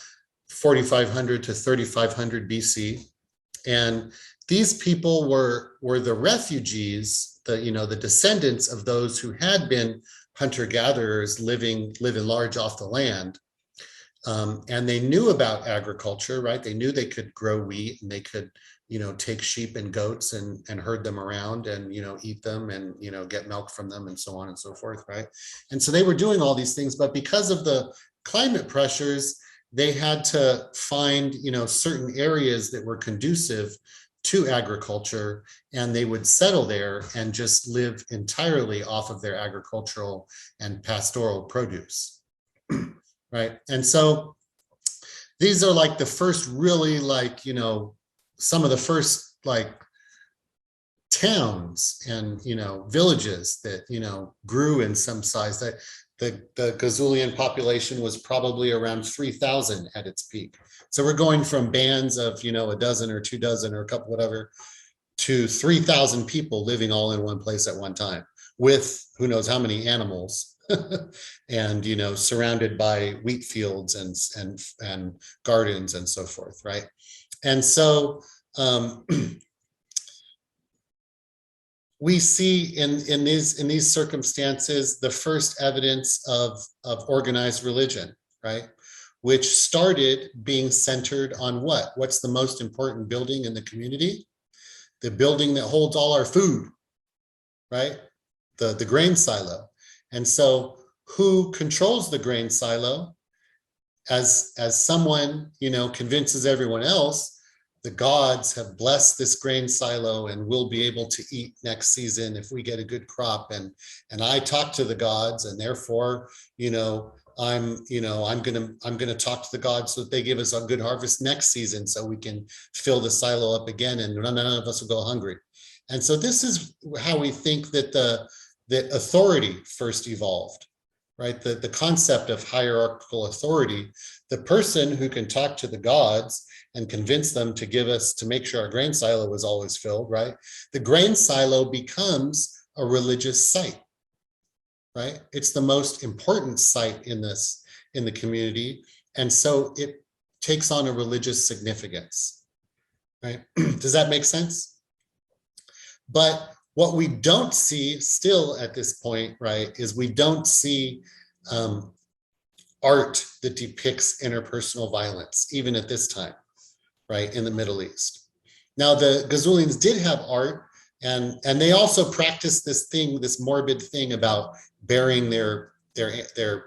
4,500 to 3,500 BC. And these people were the refugees, the descendants of those who had been hunter-gatherers living large off the land. And they knew about agriculture, right? They knew they could grow wheat and they could, take sheep and goats and herd them around and, eat them and, get milk from them and so on and so forth, right? And so they were doing all these things, but because of the climate pressures, they had to find, certain areas that were conducive to agriculture, and they would settle there and just live entirely off of their agricultural and pastoral produce, right? And so these are like the first really some of the first towns and, villages that, grew in some size. That the Ghazulian population was probably around 3,000 at its peak. So we're going from bands of, a dozen or 2 dozen or a couple, whatever, to 3,000 people living all in one place at one time with who knows how many animals and, surrounded by wheat fields and gardens and so forth, right? And so we see in these circumstances the first evidence of organized religion, right? Which started being centered on what? What's the most important building in the community? The building that holds all our food, right? The grain silo. And so who controls the grain silo? As someone, convinces everyone else, the gods have blessed this grain silo and we'll be able to eat next season if we get a good crop. And I talk to the gods, and therefore, I'm gonna talk to the gods so that they give us a good harvest next season so we can fill the silo up again and none of us will go hungry. And so this is how we think that that authority first evolved, right? The concept of hierarchical authority, the person who can talk to the gods and convince them to make sure our grain silo was always filled, right? The grain silo becomes a religious site, right? It's the most important site in the community. And so it takes on a religious significance, right? Does that make sense? But what we don't see still at this point, right, is we don't see art that depicts interpersonal violence, even at this time, right, in the Middle East. Now, the Ghazoulians did have art, and they also practiced this morbid thing about burying their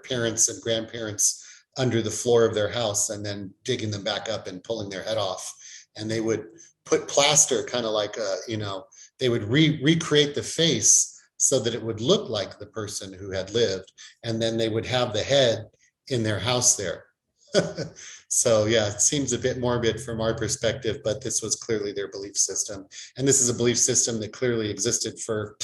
parents and grandparents under the floor of their house and then digging them back up and pulling their head off. And they would put plaster, kind of like they would recreate the face so that it would look like the person who had lived, and then they would have the head in their house there. So yeah, it seems a bit morbid from our perspective, but this was clearly their belief system. And this is a belief system that clearly existed for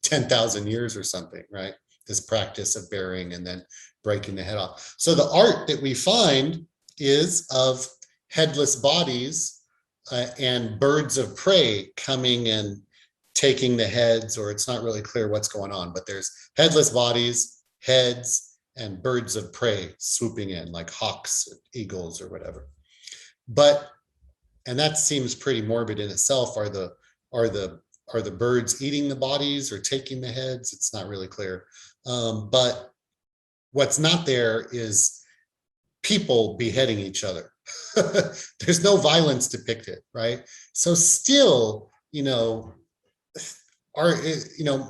10,000 years or something, right? This practice of burying and then breaking the head off. So the art that we find is of headless bodies and birds of prey coming and taking the heads, or it's not really clear what's going on, but there's headless bodies, heads, and birds of prey swooping in like hawks, or eagles, or whatever. And that seems pretty morbid in itself. Are the birds eating the bodies or taking the heads? It's not really clear. But what's not there is people beheading each other. There's no violence depicted, right? So still,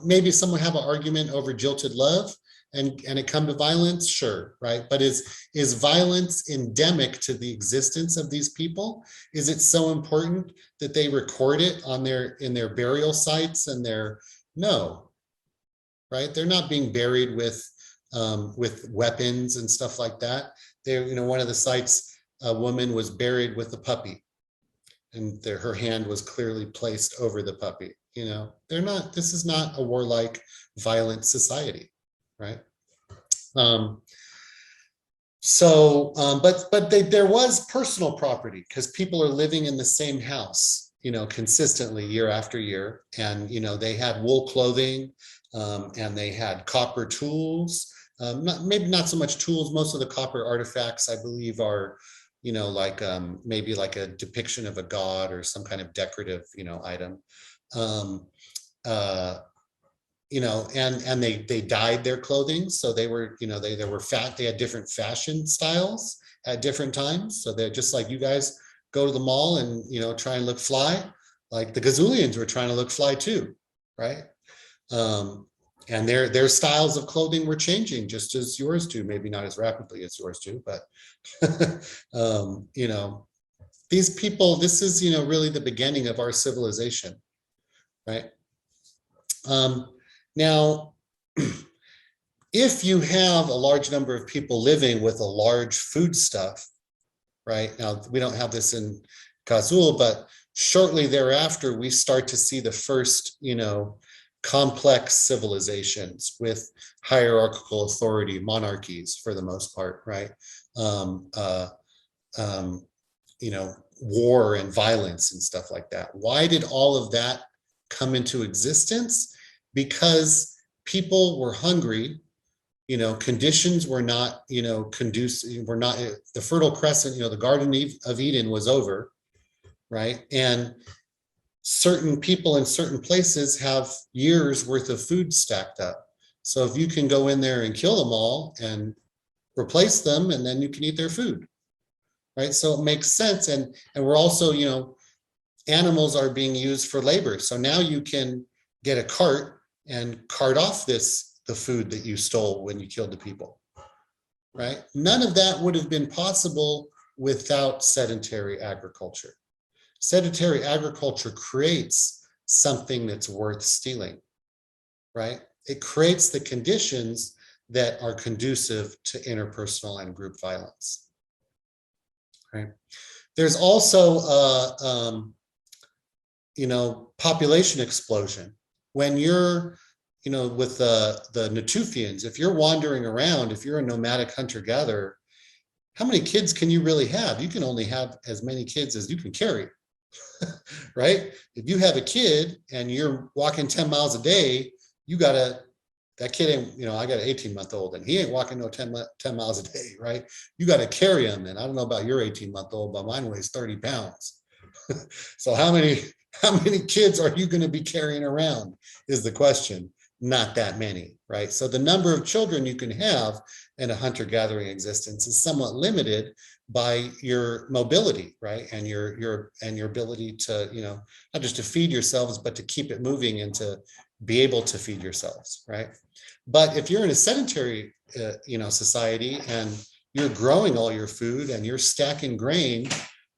maybe someone have an argument over jilted love and it come to violence, sure, right? But is violence endemic to the existence of these people? Is it so important that they record it in their burial sites and no, right? They're not being buried with weapons and stuff like that. One of the sites, a woman was buried with a puppy, and her hand was clearly placed over the puppy. This is not a warlike, violent society, right? There was personal property because people are living in the same house, consistently year after year. And, they had wool clothing, and they had copper tools, maybe not so much tools. Most of the copper artifacts, I believe, are, maybe like a depiction of a god or some kind of decorative, item. And they dyed their clothing. So they were, they were fat. They had different fashion styles at different times. So they're just like you guys go to the mall and, try and look fly. Like the Ghazoulians were trying to look fly too, right? And their styles of clothing were changing just as yours do, maybe not as rapidly as yours do, but, these people, this is, really the beginning of our civilization, right? Now, if you have a large number of people living with a large foodstuff, right? Now, we don't have this in Ghazul, but shortly thereafter, we start to see the first, complex civilizations with hierarchical authority, monarchies for the most part, right? War and violence and stuff like that. Why did all of that come into existence? Because people were hungry, conditions were not, conducive, were not, the Fertile Crescent, the Garden of Eden was over, right? And certain people in certain places have years worth of food stacked up. So if you can go in there and kill them all and replace them, and then you can eat their food, right? So it makes sense. And we're also, you know, animals are being used for labor. So now you can get a cart and cart off the food that you stole when you killed the people, right? None of that would have been possible without sedentary agriculture. Sedentary agriculture creates something that's worth stealing, right? It creates the conditions that are conducive to interpersonal and group violence, right? There's also, you know, population explosion. When you're, you know, with the Natufians, if you're wandering around, if you're a nomadic hunter-gatherer, how many kids can you really have? You can only have as many kids as you can carry, right? If you have a kid and you're walking 10 miles a day, you gotta, that kid ain't, you know, I got an 18-month-old and he ain't walking no 10 miles a day, right? You got to carry him. And I don't know about your 18-month-old, but mine weighs 30 pounds. So how many kids are you going to be carrying around is the question. Not that many, right? So the number of children you can have in a hunter-gathering existence is somewhat limited by your mobility, right? And your ability to, you know, not just to feed yourselves, but to keep it moving and to be able to feed yourselves, right? But if you're in a sedentary, you know, society and you're growing all your food and you're stacking grain,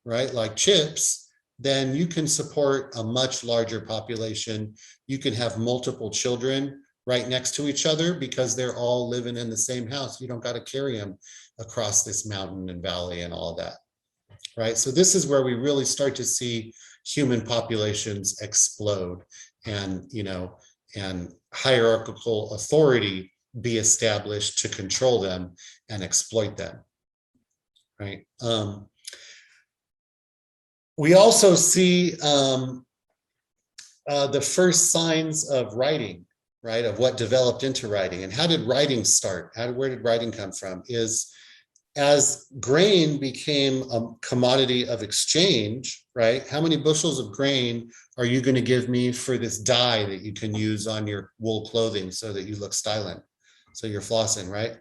right, like chips, then you can support a much larger population. You can have multiple children right next to each other because they're all living in the same house. You don't got to carry them across this mountain and valley and all of that, right? So this is where we really start to see human populations explode and, you know, and hierarchical authority be established to control them and exploit them, right? We also see the first signs of writing, right? Of what developed into writing. And how did writing start? Where did writing come from? Is as grain became a commodity of exchange, right? How many bushels of grain are you going to give me for this dye that you can use on your wool clothing so that you look styling? So you're flossing, right?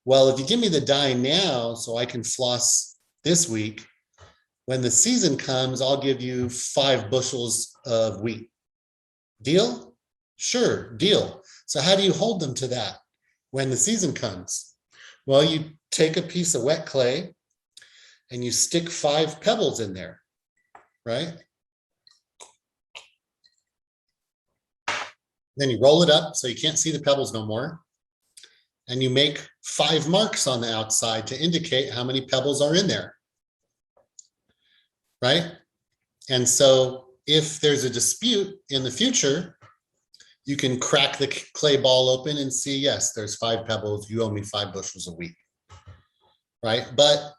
Well, if you give me the dye now so I can floss this week, when the season comes, I'll give you 5 bushels of wheat. Deal? Sure, deal. So how do you hold them to that when the season comes? Well, you take a piece of wet clay and you stick 5 pebbles in there, right? Then you roll it up so you can't see the pebbles no more. And you make 5 marks on the outside to indicate how many pebbles are in there, right? And so if there's a dispute in the future, you can crack the clay ball open and see, yes, there's 5 pebbles. You owe me 5 bushels a week, right? But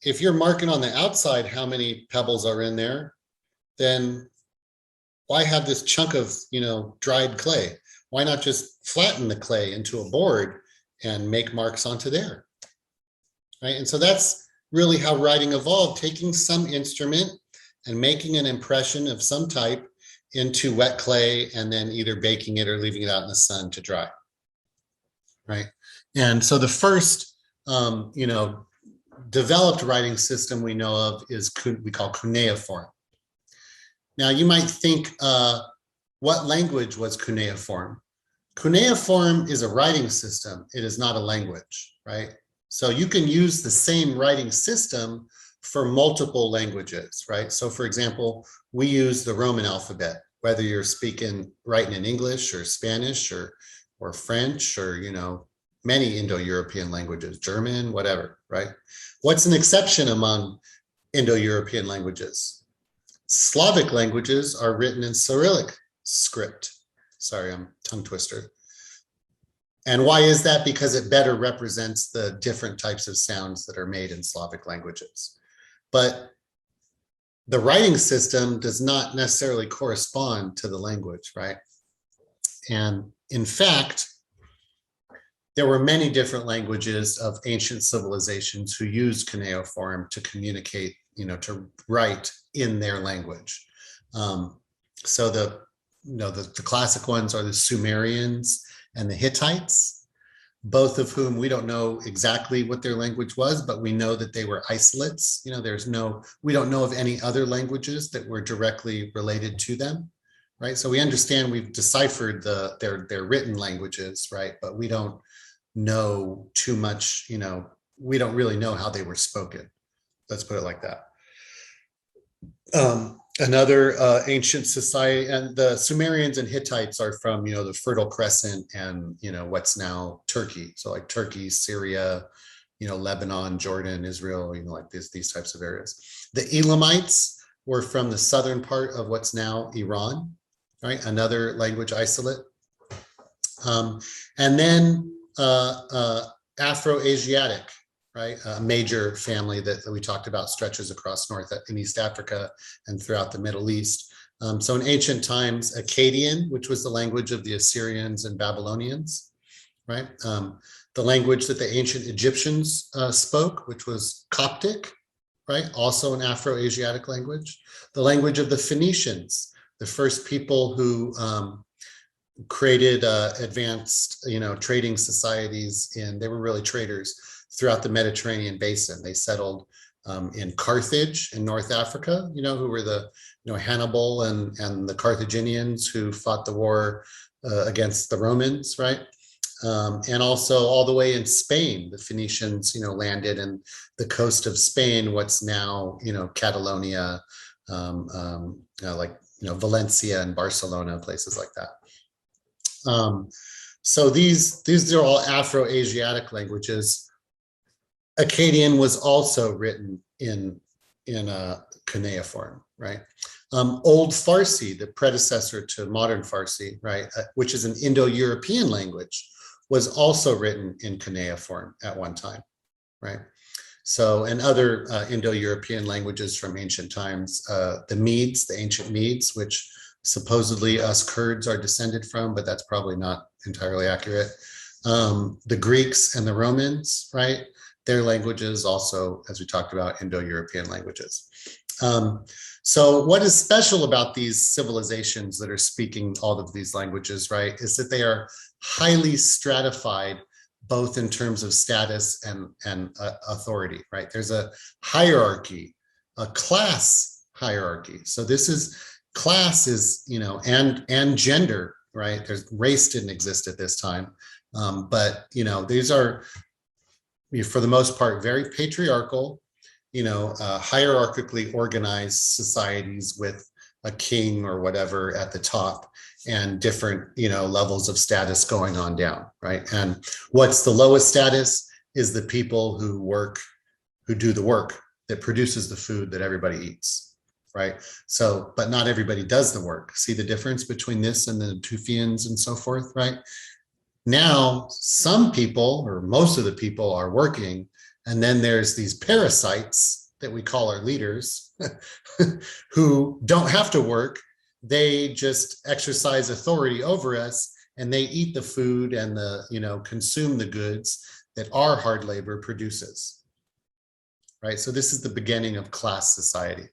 if you're marking on the outside how many pebbles are in there, then why have this chunk of, you know, dried clay? Why not just flatten the clay into a board and make marks onto there, right? And so that's really how writing evolved, taking some instrument and making an impression of some type into wet clay and then either baking it or leaving it out in the sun to dry, right? And so the first, you know, developed writing system we know of is we call cuneiform. Now you might think, what language was cuneiform? Cuneiform is a writing system. It is not a language, right? So you can use the same writing system for multiple languages, right? So for example, we use the Roman alphabet, whether you're writing in English or Spanish or French or, you know, many Indo-European languages, German, whatever, right? What's an exception among Indo-European languages? Slavic languages are written in Cyrillic script. Sorry, I'm tongue twister. And why is that? Because it better represents the different types of sounds that are made in Slavic languages. But the writing system does not necessarily correspond to the language, right? And in fact, there were many different languages of ancient civilizations who used cuneiform to communicate, you know, to write in their language. So the classic ones are the Sumerians and the Hittites, both of whom we don't know exactly what their language was, but we know that they were isolates. We don't know of any other languages that were directly related to them, right? So we understand we've deciphered their written languages, right? But we don't know too much, we don't really know how they were spoken. Let's put it like that. Another ancient society, and the Sumerians and Hittites are from, the Fertile Crescent and, what's now Turkey. So like Turkey, Syria, Lebanon, Jordan, Israel, like these types of areas. The Elamites were from the southern part of what's now Iran, right? Another language isolate. And then Afro-Asiatic, right? A major family that we talked about stretches across North and East Africa and throughout the Middle East. So in ancient times, Akkadian, which was the language of the Assyrians and Babylonians, right? The language that the ancient Egyptians spoke, which was Coptic, right? Also an Afro-Asiatic language. The language of the Phoenicians, the first people who created advanced, trading societies, and they were really traders throughout the Mediterranean basin. They settled in Carthage in North Africa, who were the, Hannibal and the Carthaginians who fought the war against the Romans, right? And also all the way in Spain, the Phoenicians, landed in the coast of Spain, what's now, Catalonia, Valencia and Barcelona, places like that. So these are all Afro-Asiatic languages. Akkadian was also written in cuneiform, right? Old Farsi, the predecessor to modern Farsi, right, which is an Indo-European language, was also written in cuneiform at one time, right? So, and other Indo-European languages from ancient times, the Medes, the ancient Medes, which supposedly us Kurds are descended from, but that's probably not entirely accurate. The Greeks and the Romans, right? Their languages also, as we talked about, Indo-European languages. So what is special about these civilizations that are speaking all of these languages, right, is that they are highly stratified, both in terms of status and authority, right? There's a hierarchy, a class hierarchy. So this is, class is, and gender, right? There's race didn't exist at this time. But, these are, for the most part, very patriarchal, hierarchically organized societies with a king or whatever at the top and different, levels of status going on down, right? And what's the lowest status is the people who do the work that produces the food that everybody eats, right? So, but not everybody does the work. See the difference between this and the Tufians and so forth, right? Now, some people, or most of the people, are working, and then there's these parasites that we call our leaders who don't have to work. They just exercise authority over us, and they eat the food and consume the goods that our hard labor produces, right? So this is the beginning of class society.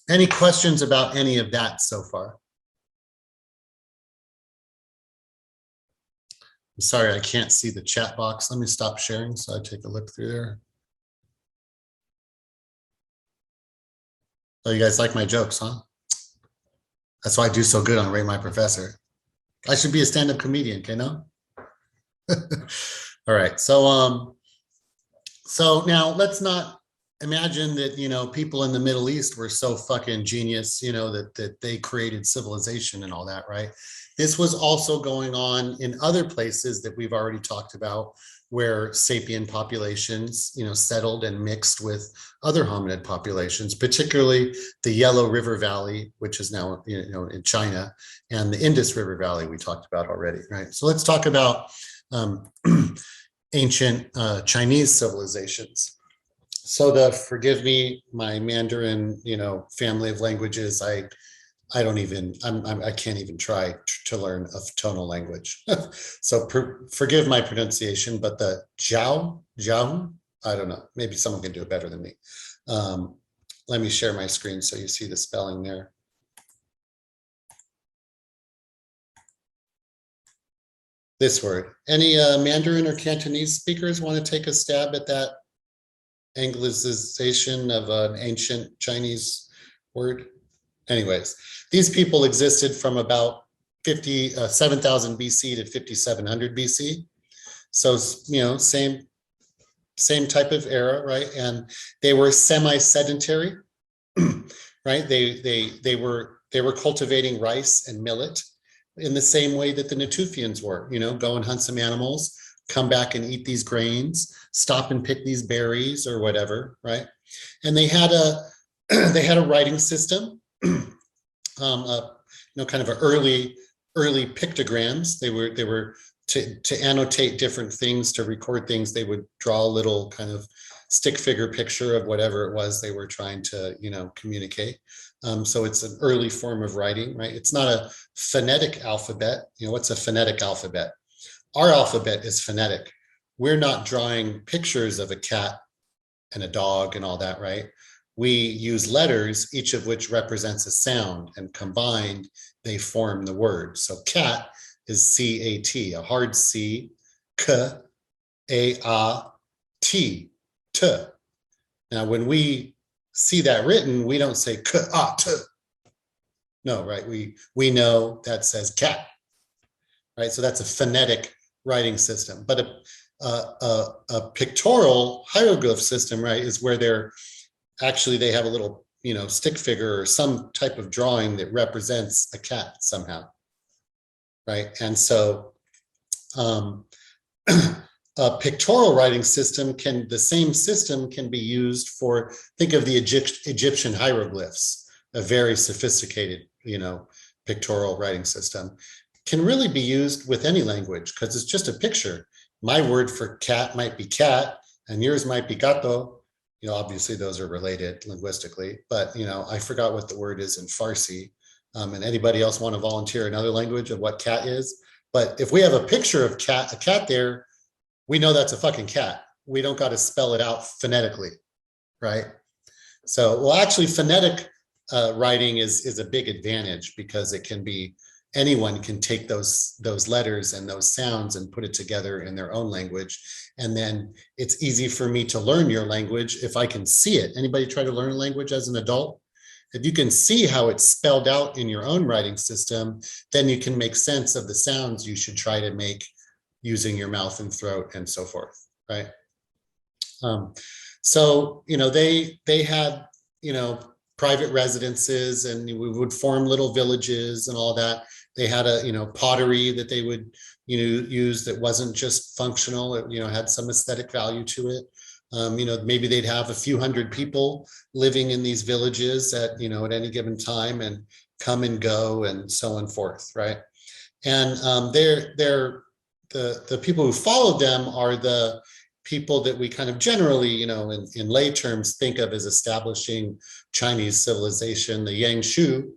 Any questions about any of that so far? I'm sorry, I can't see the chat box. Let me stop sharing so I take a look through there. Oh, you guys like my jokes, huh? That's why I do so good on Rate My Professor. I should be a stand-up comedian, okay, no? All right, so now let's not imagine that, people in the Middle East were so fucking genius, that they created civilization and all that, right? This was also going on in other places that we've already talked about, where sapient populations, settled and mixed with other hominid populations, particularly the Yellow River Valley, which is now, in China, and the Indus River Valley we talked about already, right? So let's talk about ancient Chinese civilizations. So forgive me, my Mandarin, family of languages, I can't even try to learn a tonal language. So forgive my pronunciation, but the Jiao, I don't know, maybe someone can do it better than me. Let me share my screen so you see the spelling there. This word. Any Mandarin or Cantonese speakers want to take a stab at that Anglicization of an ancient Chinese word? Anyways, these people existed from about 7,000 BC to 5,700 BC. So, you know, same type of era, right? And they were semi-sedentary, right? They were cultivating rice and millet in the same way that the Natufians were, you know, go and hunt some animals, come back and eat these grains, stop and pick these berries or whatever, right? And they had a writing system, you know, kind of an early pictograms. They were to annotate different things, to record things. They would draw a little kind of stick figure picture of whatever it was they were trying to, you know, communicate. So it's an early form of writing, right? It's not a phonetic alphabet. You know, what's a phonetic alphabet? Our alphabet is phonetic. We're not drawing pictures of a cat and a dog and all that, right? We use letters, each of which represents a sound, and combined, they form the word. So cat is C-A-T, a hard C, K-A-A-T, T. Now, when we see that written, we don't say K-A-T. No, right? We know that says cat, right? So that's a phonetic writing system. But a pictorial hieroglyph system, right, is where they have a little, you know, stick figure or some type of drawing that represents a cat somehow, right? And so a pictorial writing system the same system can be used for, think of the Egyptian hieroglyphs, a very sophisticated, you know, pictorial writing system, can really be used with any language because it's just a picture. My word for cat might be cat and yours might be gato. You know, obviously those are related linguistically, but, you know, I forgot what the word is in Farsi. And anybody else want to volunteer another language of what cat is? But if we have a picture of a cat there, we know that's a fucking cat. We don't got to spell it out phonetically, right? So, well, actually phonetic writing is a big advantage because it can be, anyone can take those letters and those sounds and put it together in their own language. And then it's easy for me to learn your language if I can see it. Anybody try to learn a language as an adult? If you can see how it's spelled out in your own writing system, then you can make sense of the sounds you should try to make using your mouth and throat and so forth, right? So, you know, they had, you know, private residences and we would form little villages and all that. They had a, you know, pottery that they would, you know, use that wasn't just functional, it, you know, had some aesthetic value to it. You know, maybe they'd have a few hundred people living in these villages at, you know, at any given time and come and go and so on and forth, right? And the people who followed them are the people that we kind of generally, you know, in lay terms think of as establishing Chinese civilization, the Yangshu,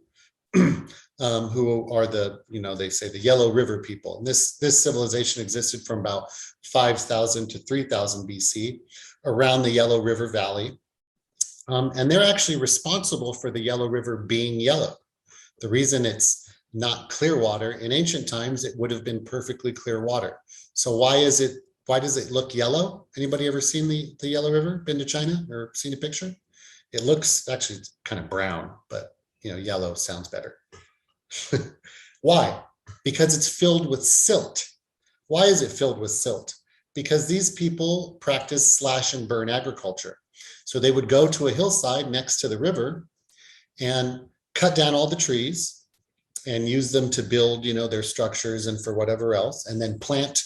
who are the, you know, they say the Yellow River people. And this civilization existed from about 5,000 to 3,000 BC around the Yellow River Valley. And they're actually responsible for the Yellow River being yellow. The reason it's not clear water, in ancient times, it would have been perfectly clear water. So why does it look yellow? Anybody ever seen the Yellow River, been to China or seen a picture? It looks actually kind of brown, but, you know, yellow sounds better. Why? Because it's filled with silt. Why is it filled with silt? Because these people practice slash and burn agriculture. So they would go to a hillside next to the river and cut down all the trees and use them to build, you know, their structures and for whatever else, and then plant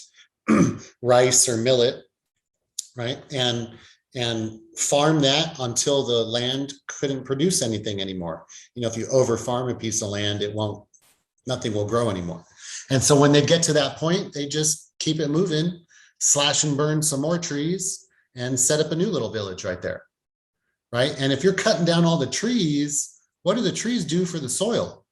rice or millet, right? And farm that until the land couldn't produce anything anymore. You know, if you over farm a piece of land, nothing will grow anymore. And so when they get to that point, they just keep it moving, slash and burn some more trees and set up a new little village right there, right? And if you're cutting down all the trees, what do the trees do for the soil?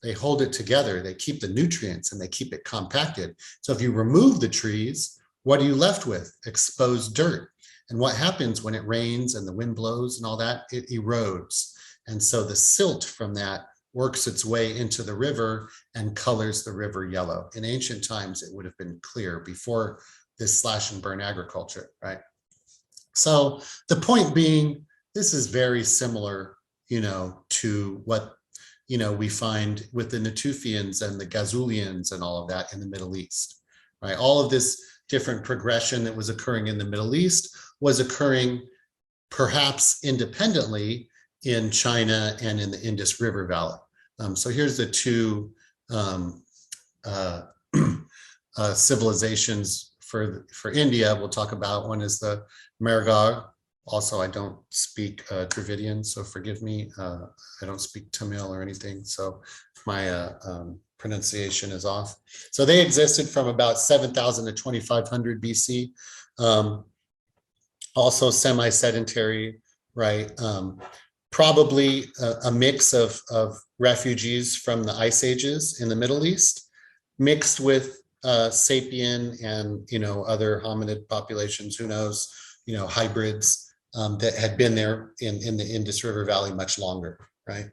They hold it together, they keep the nutrients and they keep it compacted. So if you remove the trees, what are you left with? Exposed dirt. And what happens when it rains and the wind blows and all that, it erodes. And so the silt from that works its way into the river and colors the river yellow. In ancient times, it would have been clear before this slash and burn agriculture, right? So the point being, this is very similar, to what, we find with the Natufians and the Gazulians and all of that in the Middle East, right? All of this different progression that was occurring in the Middle East was occurring perhaps independently in China and in the Indus River Valley. So here's the two civilizations for India. We'll talk about. One is the Mehrgarh. Also, I don't speak Dravidian, so forgive me. I don't speak Tamil or anything, so my pronunciation is off. So they existed from about 7,000 to 2,500 BC. Also semi-sedentary, right? Probably a mix of refugees from the ice ages in the Middle East, mixed with sapien and other hominid populations. Who knows? Hybrids that had been there in the Indus River Valley much longer, right?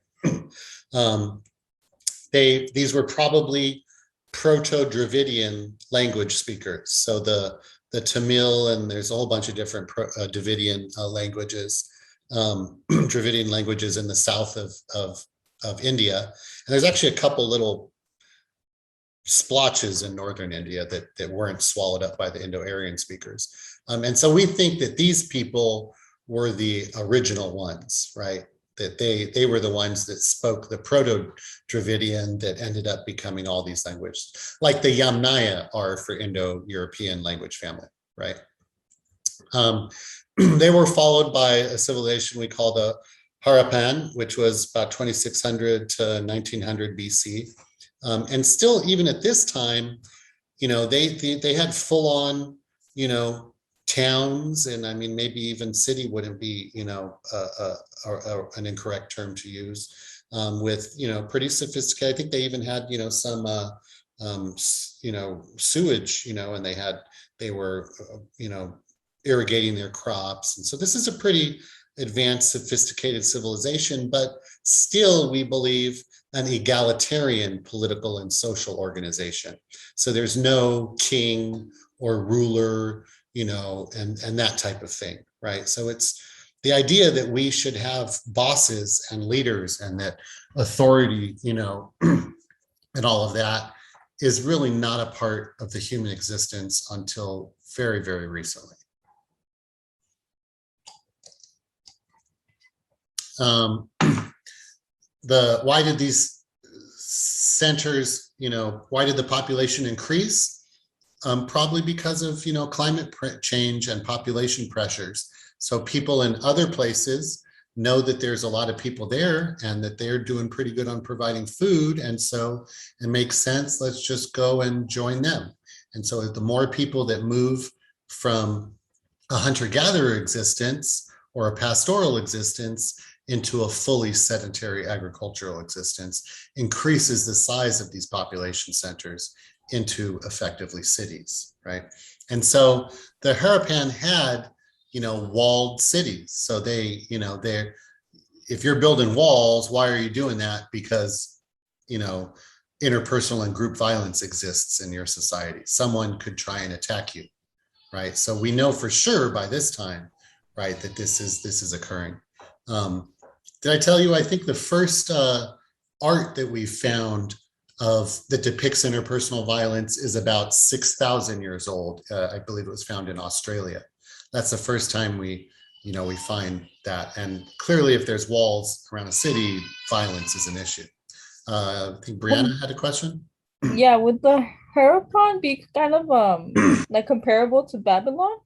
These were probably Proto-Dravidian language speakers. So the Tamil, and there's a whole bunch of different Dravidian languages, Dravidian languages in the south of India. And there's actually a couple little splotches in northern India that weren't swallowed up by the Indo-Aryan speakers. And so we think that these people were the original ones, right? That they were the ones that spoke the Proto-Dravidian that ended up becoming all these languages, like the Yamnaya are for Indo-European language family, right? They were followed by a civilization we call the Harappan, which was about 2600 to 1900 BC. And still, even at this time, they had full on, towns, and I mean, maybe even city wouldn't be, an incorrect term to use, with, pretty sophisticated. I think they even had, some, sewage, and they were, irrigating their crops. And so this is a pretty advanced, sophisticated civilization, but still, we believe, an egalitarian political and social organization. So there's no king or ruler, and that type of thing, right? So it's the idea that we should have bosses and leaders and that authority, and all of that is really not a part of the human existence until very, very recently. Why did these centers, why did the population increase? Probably because of, climate change and population pressures. So people in other places know that there's a lot of people there and that they're doing pretty good on providing food. And so it makes sense, let's just go and join them. And so the more people that move from a hunter-gatherer existence or a pastoral existence into a fully sedentary agricultural existence increases the size of these population centers into effectively cities, right? And so the Harappan had, walled cities. So if you're building walls, why are you doing that? Because, interpersonal and group violence exists in your society. Someone could try and attack you, right? So we know for sure by this time, right, that this is occurring. Did I tell you, I think the first art that we found that depicts interpersonal violence is about 6,000 years old. I believe it was found in Australia. That's the first time we find that. And clearly, if there's walls around a city, violence is an issue. I think Brianna had a question. Yeah, would the Harappan be kind of like comparable to Babylon?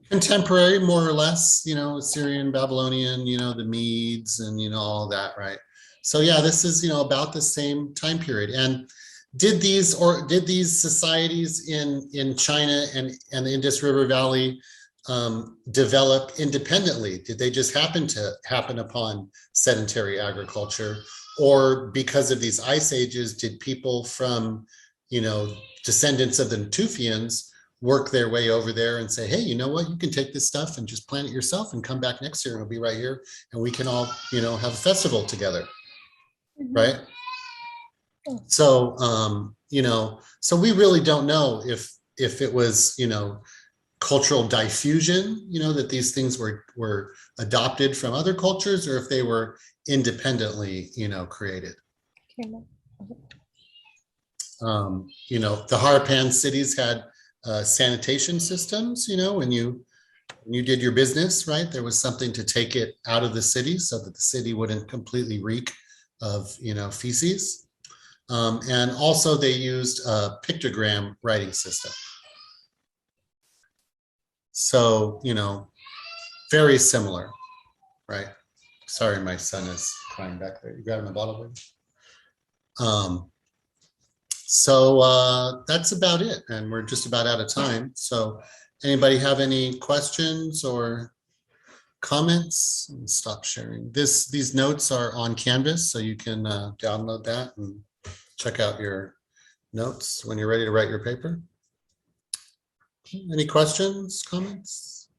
Contemporary, more or less, Assyrian, Babylonian, the Medes and, all that, right? So yeah, this is, about the same time period. And did these societies in China and the Indus River Valley develop independently? Did they just happen upon sedentary agriculture? Or because of these ice ages, did people from, descendants of the Natufians work their way over there and say, hey, you know what, you can take this stuff and just plant it yourself and come back next year and it'll be right here and we can all, you know, have a festival together, right? So, you know, so we really don't know if it was, you know, cultural diffusion, you know, that these things were adopted from other cultures, or if they were independently, you know, created. You know, the Harappan cities had sanitation systems, you know, when you did your business, right, there was something to take it out of the city so that the city wouldn't completely reek of, you know, feces. And also they used a pictogram writing system. So, you know, very similar, right? Sorry, my son is crying back there. You grabbing the bottle, baby? So that's about it. And we're just about out of time. So anybody have any questions or comments? Stop sharing. These notes are on Canvas, so you can download that and check out your notes when you're ready to write your paper. Any questions, comments?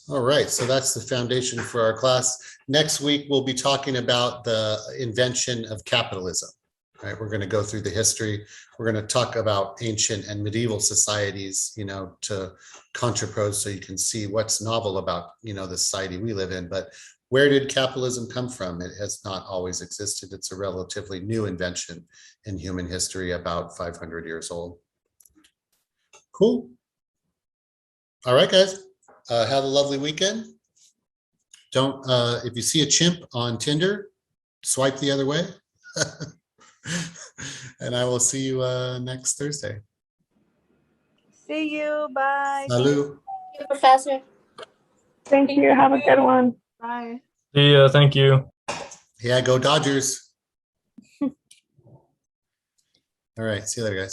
All right, so that's the foundation for our class. Next week, we'll be talking about the invention of capitalism. Right, we're going to go through the history. We're going to talk about ancient and medieval societies, you know, to contrapose so you can see what's novel about, you know, the society we live in. But where did capitalism come from? It has not always existed. It's a relatively new invention in human history, about 500 years old. Cool. All right, guys. Have a lovely weekend. Don't, if you see a chimp on Tinder, swipe the other way. And I will see you next Thursday. See you. Bye. Salut. Professor. Thank you. Have a good one. Bye. See ya. Thank you. Yeah, go Dodgers. All right. See you later, guys.